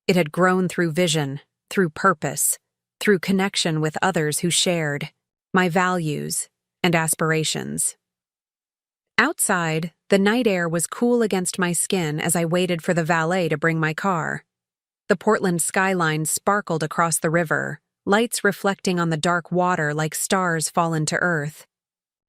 It had grown through vision, through purpose, through connection with others who shared my values and aspirations. Outside, the night air was cool against my skin as I waited for the valet to bring my car. The Portland skyline sparkled across the river, lights reflecting on the dark water like stars fallen to earth.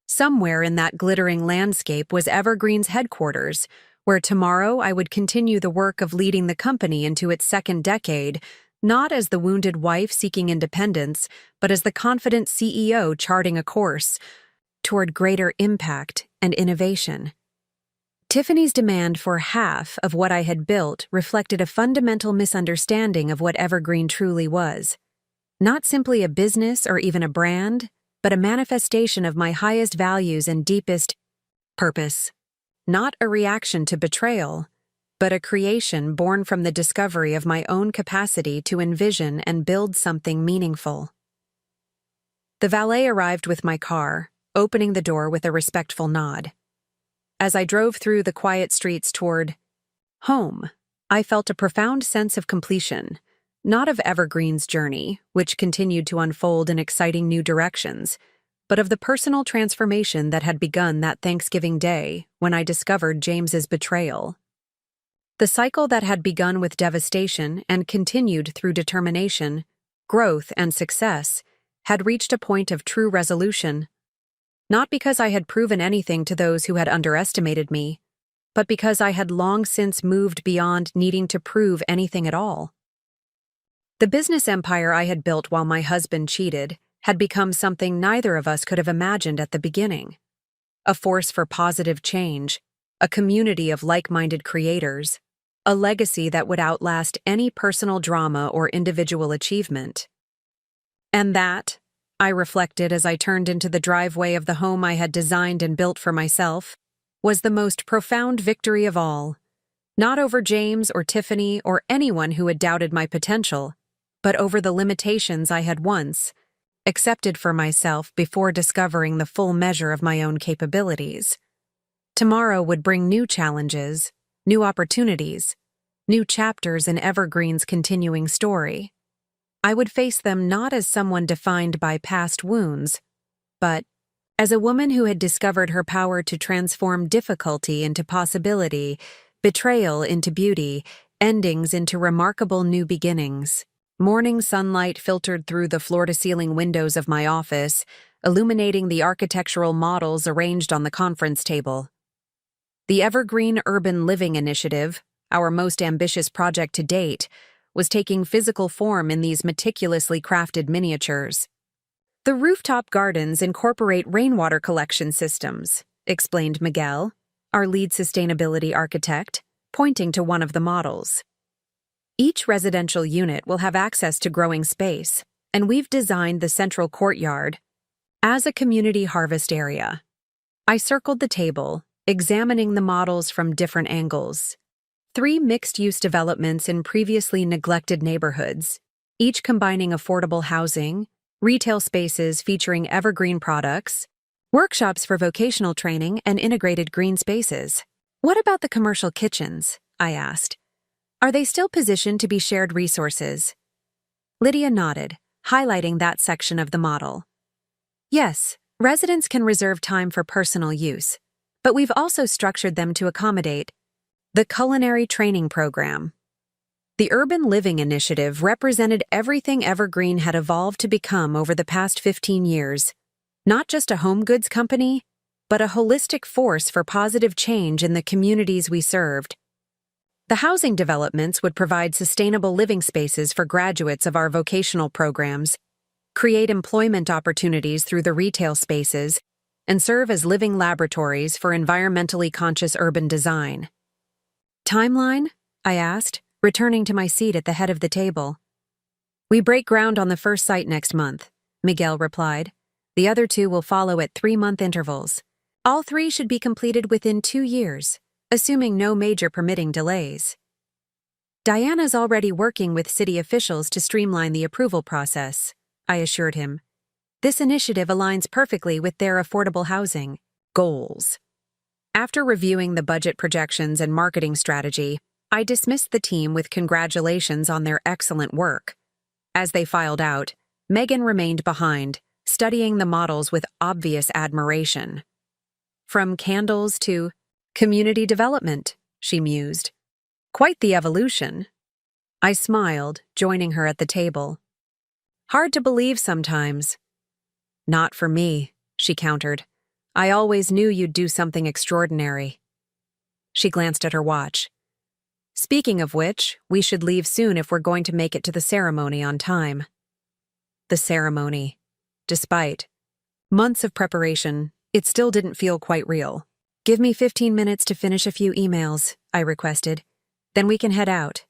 Somewhere in that glittering landscape was Evergreen's headquarters, where tomorrow I would continue the work of leading the company into its second decade, not as the wounded wife seeking independence, but as the confident CEO charting a course toward greater impact and innovation. Tiffany's demand for half of what I had built reflected a fundamental misunderstanding of what Evergreen truly was. Not simply a business or even a brand, but a manifestation of my highest values and deepest purpose. Not a reaction to betrayal, but a creation born from the discovery of my own capacity to envision and build something meaningful. The valet arrived with my car, opening the door with a respectful nod. As I drove through the quiet streets toward home, I felt a profound sense of completion, not of Evergreen's journey, which continued to unfold in exciting new directions, but of the personal transformation that had begun that Thanksgiving day when I discovered James's betrayal. The cycle that had begun with devastation and continued through determination, growth, and success had reached a point of true resolution. Not because I had proven anything to those who had underestimated me, but because I had long since moved beyond needing to prove anything at all. The business empire I had built while my husband cheated had become something neither of us could have imagined at the beginning. A force for positive change, a community of like-minded creators, a legacy that would outlast any personal drama or individual achievement. And that, I reflected as I turned into the driveway of the home I had designed and built for myself, was the most profound victory of all. Not over James or Tiffany or anyone who had doubted my potential, but over the limitations I had once accepted for myself before discovering the full measure of my own capabilities. Tomorrow would bring new challenges, new opportunities, new chapters in Evergreen's continuing story. I would face them not as someone defined by past wounds, but as a woman who had discovered her power to transform difficulty into possibility, betrayal into beauty, endings into remarkable new beginnings. Morning sunlight filtered through the floor-to-ceiling windows of my office, illuminating the architectural models arranged on the conference table. The Evergreen Urban Living Initiative, our most ambitious project to date, was taking physical form in these meticulously crafted miniatures. The rooftop gardens incorporate rainwater collection systems, explained Miguel, our lead sustainability architect, pointing to one of the models. Each residential unit will have access to growing space, and we've designed the central courtyard as a community harvest area. I circled the table, examining the models from different angles. 3 mixed-use developments in previously neglected neighborhoods, each combining affordable housing, retail spaces featuring evergreen products, workshops for vocational training, and integrated green spaces. What about the commercial kitchens? I asked. Are they still positioned to be shared resources? Lydia nodded, highlighting that section of the model. Yes, residents can reserve time for personal use, but we've also structured them to accommodate the culinary training program. The Urban Living Initiative represented everything Evergreen had evolved to become over the past 15 years. Not just a home goods company, but a holistic force for positive change in the communities we served. The housing developments would provide sustainable living spaces for graduates of our vocational programs, create employment opportunities through the retail spaces, and serve as living laboratories for environmentally conscious urban design. Timeline? I asked, returning to my seat at the head of the table. We break ground on the first site next month, Miguel replied. The other 2 will follow at 3-month intervals. All 3 should be completed within 2 years, assuming no major permitting delays. Diana's already working with city officials to streamline the approval process, I assured him. This initiative aligns perfectly with their affordable housing goals. After reviewing the budget projections and marketing strategy, I dismissed the team with congratulations on their excellent work. As they filed out, Megan remained behind, studying the models with obvious admiration. From candles to community development, she mused. Quite the evolution. I smiled, joining her at the table. Hard to believe sometimes. Not for me, she countered. I always knew you'd do something extraordinary. She glanced at her watch. Speaking of which, we should leave soon if we're going to make it to the ceremony on time. The ceremony. Despite months of preparation, it still didn't feel quite real. Give me 15 minutes to finish a few emails, I requested. Then we can head out.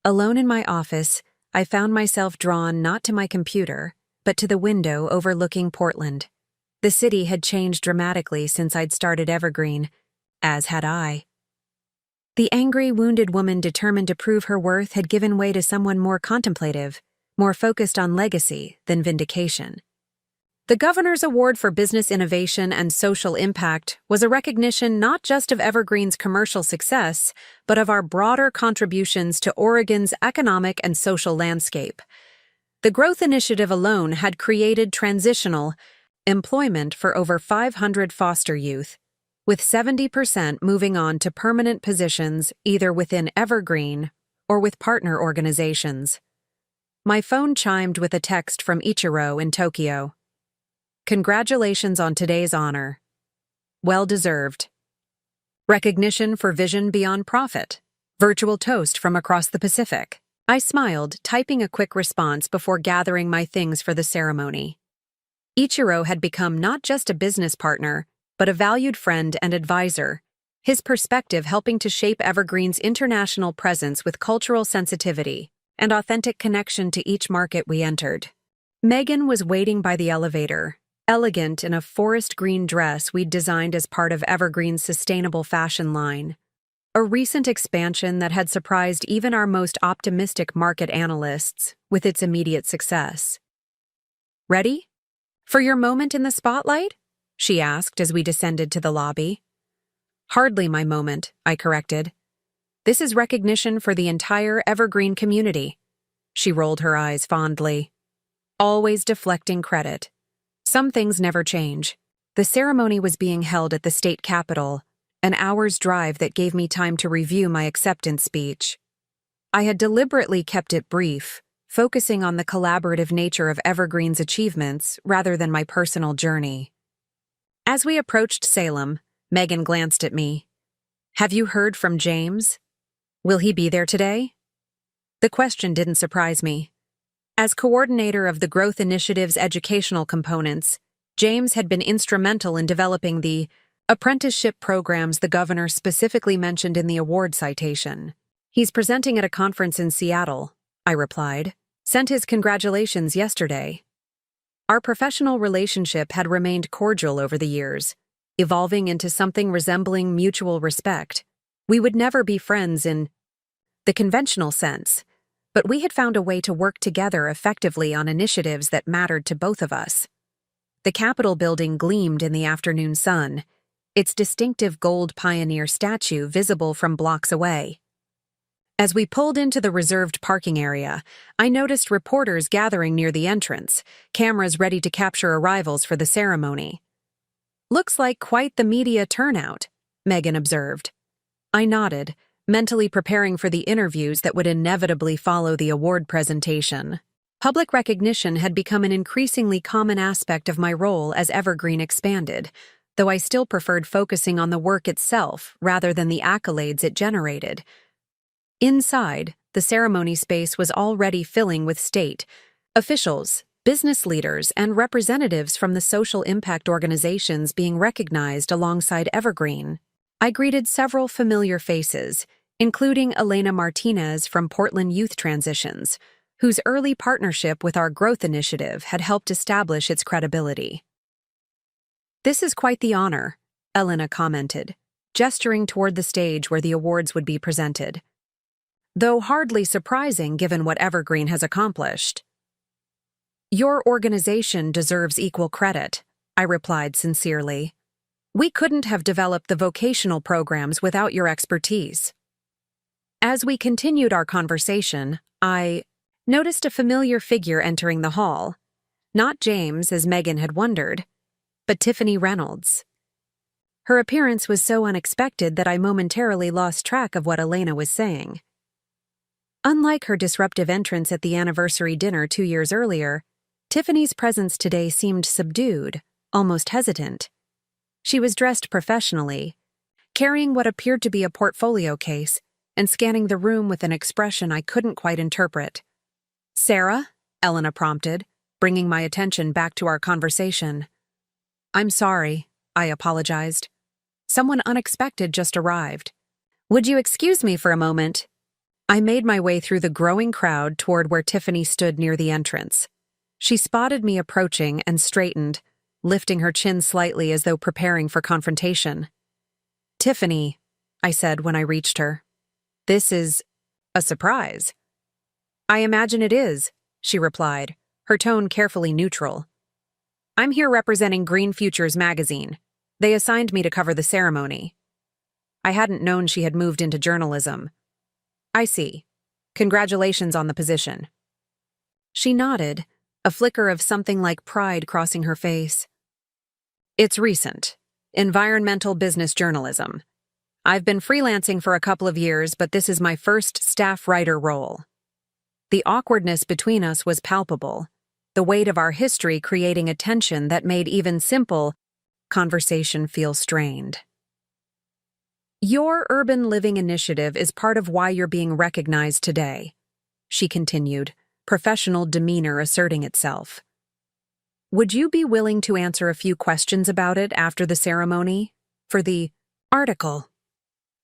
Alone in my office, I found myself drawn not to my computer, but to the window overlooking Portland. The city had changed dramatically since I'd started Evergreen, as had I. The angry, wounded woman determined to prove her worth had given way to someone more contemplative, more focused on legacy than vindication. The Governor's Award for Business Innovation and Social Impact was a recognition not just of Evergreen's commercial success, but of our broader contributions to Oregon's economic and social landscape. The Growth Initiative alone had created transitional employment for over 500 foster youth, with 70% moving on to permanent positions either within Evergreen or with partner organizations. My phone chimed with a text from Ichiro in Tokyo. Congratulations on today's honor. Well deserved. Recognition for vision beyond profit. Virtual toast from across the Pacific. I smiled, typing a quick response before gathering my things for the ceremony. Ichiro had become not just a business partner, but a valued friend and advisor, his perspective helping to shape Evergreen's international presence with cultural sensitivity and authentic connection to each market we entered. Megan was waiting by the elevator, elegant in a forest green dress we'd designed as part of Evergreen's sustainable fashion line, a recent expansion that had surprised even our most optimistic market analysts with its immediate success. Ready? For your moment in the spotlight? She asked as we descended to the lobby. Hardly my moment, I corrected. This is recognition for the entire Evergreen community. She rolled her eyes fondly. Always deflecting credit. Some things never change. The ceremony was being held at the state capitol, an hour's drive that gave me time to review my acceptance speech. I had deliberately kept it brief, focusing on the collaborative nature of Evergreen's achievements rather than my personal journey. As we approached Salem, Megan glanced at me. Have you heard from James? Will he be there today? The question didn't surprise me. As coordinator of the Growth Initiative's educational components, James had been instrumental in developing the apprenticeship programs the governor specifically mentioned in the award citation. He's presenting at a conference in Seattle, I replied. Sent his congratulations yesterday. Our professional relationship had remained cordial over the years, evolving into something resembling mutual respect. We would never be friends in the conventional sense, but we had found a way to work together effectively on initiatives that mattered to both of us. The Capitol building gleamed in the afternoon sun, its distinctive gold pioneer statue visible from blocks away. As we pulled into the reserved parking area, I noticed reporters gathering near the entrance, cameras ready to capture arrivals for the ceremony. Looks like quite the media turnout, Megan observed. I nodded, mentally preparing for the interviews that would inevitably follow the award presentation. Public recognition had become an increasingly common aspect of my role as Evergreen expanded, though I still preferred focusing on the work itself rather than the accolades it generated. Inside, the ceremony space was already filling with state officials, business leaders, and representatives from the social impact organizations being recognized alongside Evergreen. I greeted several familiar faces, including Elena Martinez from Portland Youth Transitions, whose early partnership with our Growth Initiative had helped establish its credibility. This is quite the honor, Elena commented, gesturing toward the stage where the awards would be presented. Though hardly surprising given what Evergreen has accomplished. Your organization deserves equal credit, I replied sincerely. We couldn't have developed the vocational programs without your expertise. As we continued our conversation, I noticed a familiar figure entering the hall. Not James, as Megan had wondered, but Tiffany Reynolds. Her appearance was so unexpected that I momentarily lost track of what Elena was saying. Unlike her disruptive entrance at the anniversary dinner 2 years earlier, Tiffany's presence today seemed subdued, almost hesitant. She was dressed professionally, carrying what appeared to be a portfolio case, and scanning the room with an expression I couldn't quite interpret. "Sarah?" Elena prompted, bringing my attention back to our conversation. "I'm sorry," I apologized. "Someone unexpected just arrived. Would you excuse me for a moment?" I made my way through the growing crowd toward where Tiffany stood near the entrance. She spotted me approaching and straightened, lifting her chin slightly as though preparing for confrontation. "Tiffany," I said when I reached her. "This is a surprise." "I imagine it is," she replied, her tone carefully neutral. "I'm here representing Green Futures magazine. They assigned me to cover the ceremony." I hadn't known she had moved into journalism. "I see. Congratulations on the position." She nodded, a flicker of something like pride crossing her face. "It's recent. Environmental business journalism. I've been freelancing for a couple of years, but this is my first staff writer role." The awkwardness between us was palpable, the weight of our history creating a tension that made even simple conversation feel strained. "Your urban living initiative is part of why you're being recognized today," she continued, professional demeanor asserting itself. "Would you be willing to answer a few questions about it after the ceremony? For the article?"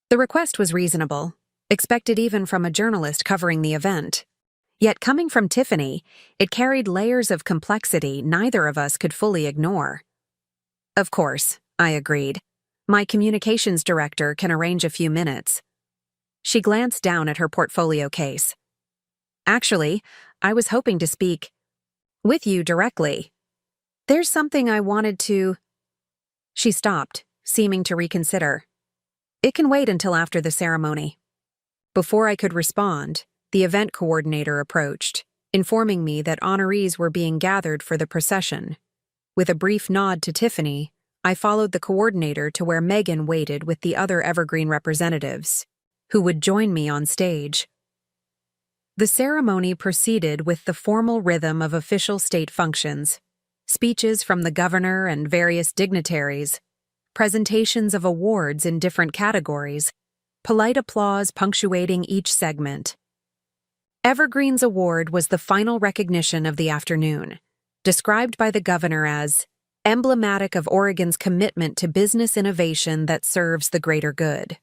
The request was reasonable, expected even from a journalist covering the event. Yet coming from Tiffany, it carried layers of complexity neither of us could fully ignore. "Of course," I agreed. "My communications director can arrange a few minutes." She glanced down at her portfolio case. "Actually, I was hoping to speak with you directly. There's something I wanted to—" She stopped, seeming to reconsider. "It can wait until after the ceremony." Before I could respond, the event coordinator approached, informing me that honorees were being gathered for the procession. With a brief nod to Tiffany, I followed the coordinator to where Megan waited with the other Evergreen representatives, who would join me on stage. The ceremony proceeded with the formal rhythm of official state functions, speeches from the governor and various dignitaries, presentations of awards in different categories, polite applause punctuating each segment. Evergreen's award was the final recognition of the afternoon, described by the governor as emblematic of Oregon's commitment to business innovation that serves the greater good.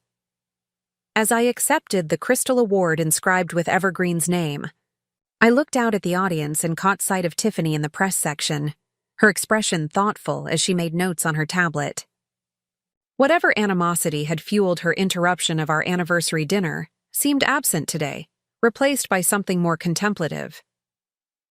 As I accepted the Crystal Award inscribed with Evergreen's name, I looked out at the audience and caught sight of Tiffany in the press section, her expression thoughtful as she made notes on her tablet. Whatever animosity had fueled her interruption of our anniversary dinner seemed absent today, replaced by something more contemplative.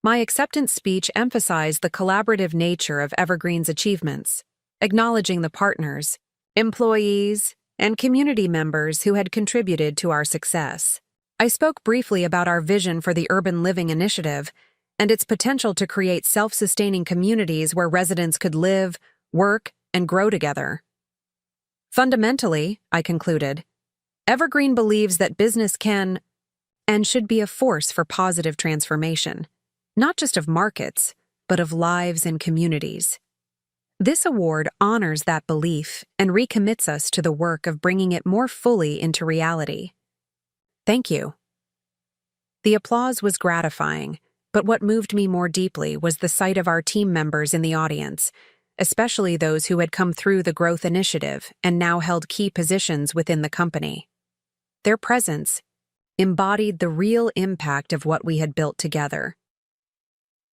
My acceptance speech emphasized the collaborative nature of Evergreen's achievements, acknowledging the partners, employees, and community members who had contributed to our success. I spoke briefly about our vision for the Urban Living Initiative and its potential to create self-sustaining communities where residents could live, work, and grow together. Fundamentally, I concluded, Evergreen believes that business can and should be a force for positive transformation, not just of markets, but of lives and communities. This award honors that belief and recommits us to the work of bringing it more fully into reality. Thank you. The applause was gratifying, but what moved me more deeply was the sight of our team members in the audience, especially those who had come through the growth initiative and now held key positions within the company. Their presence embodied the real impact of what we had built together.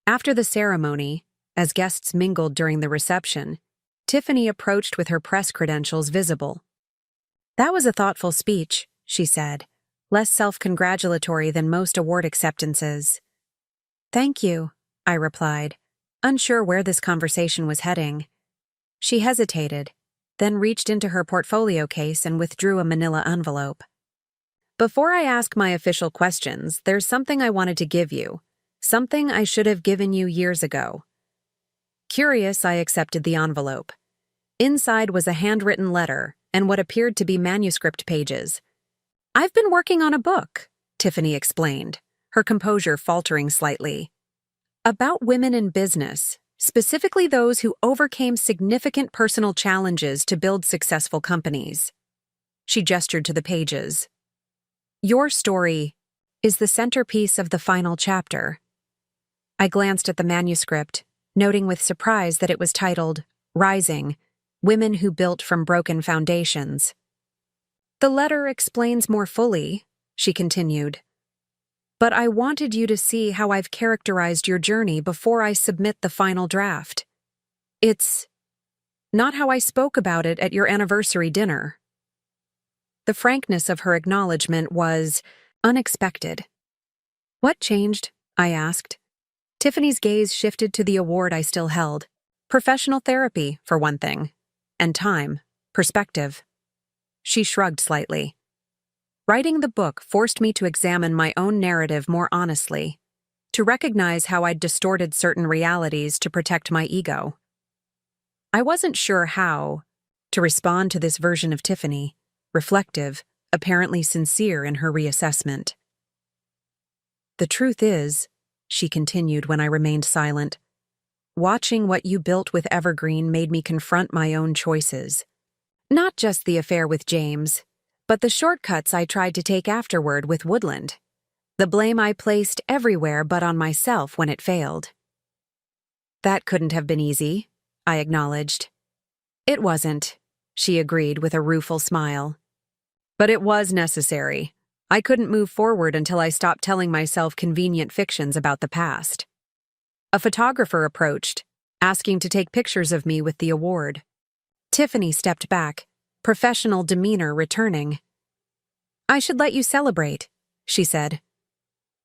After the ceremony, as guests mingled during the reception, Tiffany approached with her press credentials visible. "That was a thoughtful speech," she said, less self-congratulatory than most award acceptances. "Thank you," I replied, unsure where this conversation was heading. She hesitated, then reached into her portfolio case and withdrew a manila envelope. Before I ask my official questions, there's something I wanted to give you. Something I should have given you years ago. Curious, I accepted the envelope. Inside was a handwritten letter and what appeared to be manuscript pages. "I've been working on a book," Tiffany explained, her composure faltering slightly. "About women in business, specifically those who overcame significant personal challenges to build successful companies." She gestured to the pages. "Your story is the centerpiece of the final chapter." I glanced at the manuscript, noting with surprise that it was titled, "Rising, Women Who Built from Broken Foundations." "The letter explains more fully," she continued. "But I wanted you to see how I've characterized your journey before I submit the final draft. It's not how I spoke about it at your anniversary dinner." The frankness of her acknowledgement was unexpected. "What changed?" I asked. Tiffany's gaze shifted to the award I still held. "Professional therapy, for one thing. And time. Perspective." She shrugged slightly. "Writing the book forced me to examine my own narrative more honestly, to recognize how I'd distorted certain realities to protect my ego." I wasn't sure how to respond to this version of Tiffany, reflective, apparently sincere in her reassessment. "The truth is," she continued when I remained silent, "watching what you built with Evergreen made me confront my own choices. Not just the affair with James, but the shortcuts I tried to take afterward with Woodland. The blame I placed everywhere but on myself when it failed." "That couldn't have been easy," I acknowledged. "It wasn't," she agreed with a rueful smile. "But it was necessary. I couldn't move forward until I stopped telling myself convenient fictions about the past." A photographer approached, asking to take pictures of me with the award. Tiffany stepped back, professional demeanor returning. "I should let you celebrate," she said.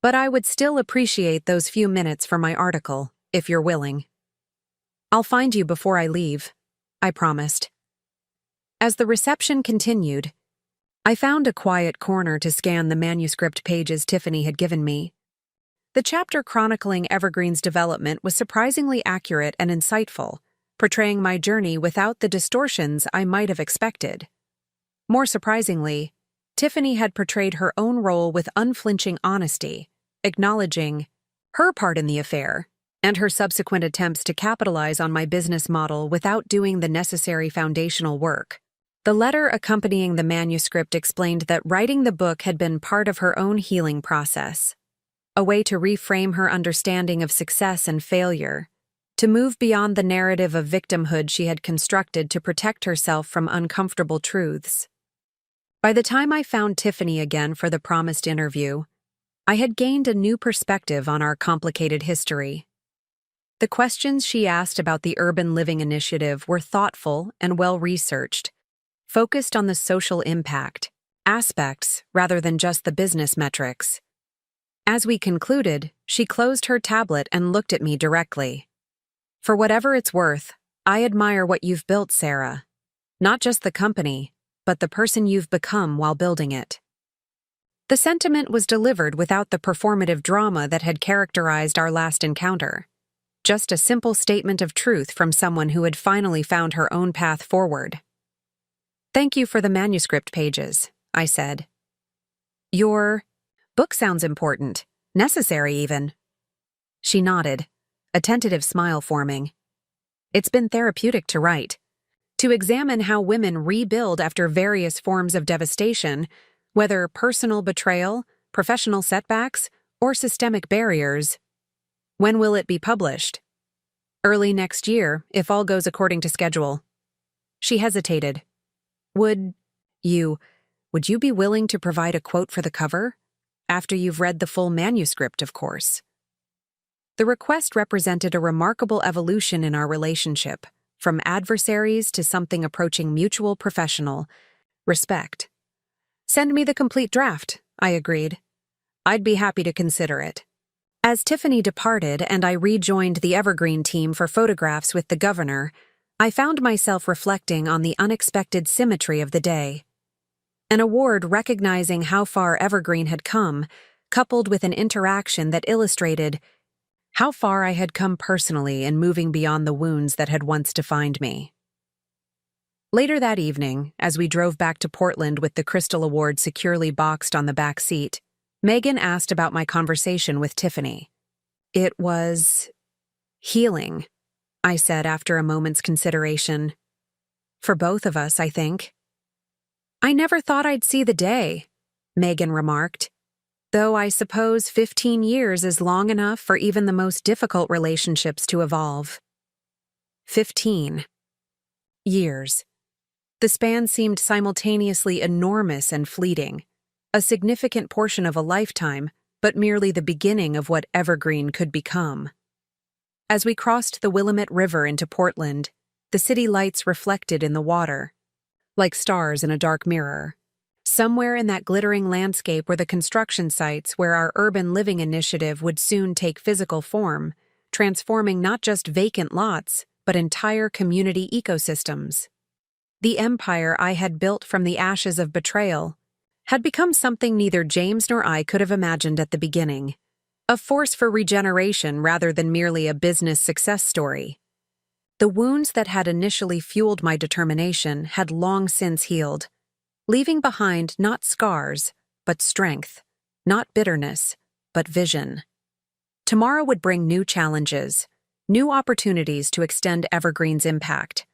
"But I would still appreciate those few minutes for my article, if you're willing." "I'll find you before I leave," I promised. As the reception continued, I found a quiet corner to scan the manuscript pages Tiffany had given me. The chapter chronicling Evergreen's development was surprisingly accurate and insightful, portraying my journey without the distortions I might have expected. More surprisingly, Tiffany had portrayed her own role with unflinching honesty, acknowledging her part in the affair and her subsequent attempts to capitalize on my business model without doing the necessary foundational work. The letter accompanying the manuscript explained that writing the book had been part of her own healing process, a way to reframe her understanding of success and failure, to move beyond the narrative of victimhood she had constructed to protect herself from uncomfortable truths. By the time I found Tiffany again for the promised interview, I had gained a new perspective on our complicated history. The questions she asked about the Urban Living Initiative were thoughtful and well-researched, focused on the social impact aspects rather than just the business metrics. As we concluded, she closed her tablet and looked at me directly. "For whatever it's worth, I admire what you've built, Sarah. Not just the company, but the person you've become while building it." The sentiment was delivered without the performative drama that had characterized our last encounter. Just a simple statement of truth from someone who had finally found her own path forward. "Thank you for the manuscript pages," I said. "Your book sounds important, necessary even." She nodded, a tentative smile forming. "It's been therapeutic to write, to examine how women rebuild after various forms of devastation, whether personal betrayal, professional setbacks, or systemic barriers." "When will it be published?" "Early next year, if all goes according to schedule." She hesitated. Would you be willing to provide a quote for the cover? After you've read the full manuscript, of course." The request represented a remarkable evolution in our relationship, from adversaries to something approaching mutual professional respect. "Send me the complete draft," I agreed. "I'd be happy to consider it." As Tiffany departed and I rejoined the Evergreen team for photographs with the governor, I found myself reflecting on the unexpected symmetry of the day. An award recognizing how far Evergreen had come, coupled with an interaction that illustrated how far I had come personally in moving beyond the wounds that had once defined me. Later that evening, as we drove back to Portland with the Crystal Award securely boxed on the back seat, Megan asked about my conversation with Tiffany. It was healing, I said after a moment's consideration. For both of us, I think. I never thought I'd see the day, Megan remarked, though I suppose 15 years is long enough for even the most difficult relationships to evolve. 15 years. The span seemed simultaneously enormous and fleeting, a significant portion of a lifetime, but merely the beginning of what Evergreen could become. As we crossed the Willamette River into Portland, the city lights reflected in the water, like stars in a dark mirror. Somewhere in that glittering landscape were the construction sites where our urban living initiative would soon take physical form, transforming not just vacant lots, but entire community ecosystems. The empire I had built from the ashes of betrayal had become something neither James nor I could have imagined at the beginning, a force for regeneration rather than merely a business success story. The wounds that had initially fueled my determination had long since healed, leaving behind not scars, but strength, not bitterness, but vision. Tomorrow would bring new challenges, new opportunities to extend Evergreen's impact.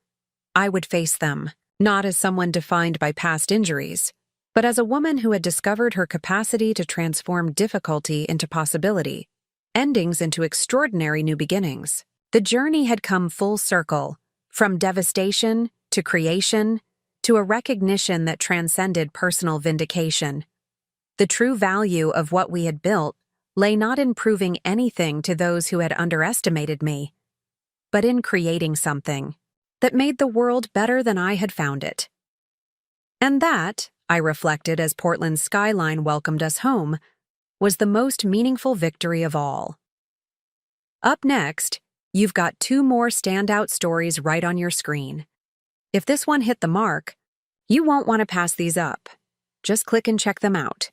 I would face them, not as someone defined by past injuries, but as a woman who had discovered her capacity to transform difficulty into possibility, endings into extraordinary new beginnings. The journey had come full circle, from devastation to creation to a recognition that transcended personal vindication. The true value of what we had built lay not in proving anything to those who had underestimated me, but in creating something that made the world better than I had found it. And that, I reflected as Portland's skyline welcomed us home, was the most meaningful victory of all. Up next, you've got 2 more standout stories right on your screen. If this one hit the mark, you won't want to pass these up. Just click and check them out.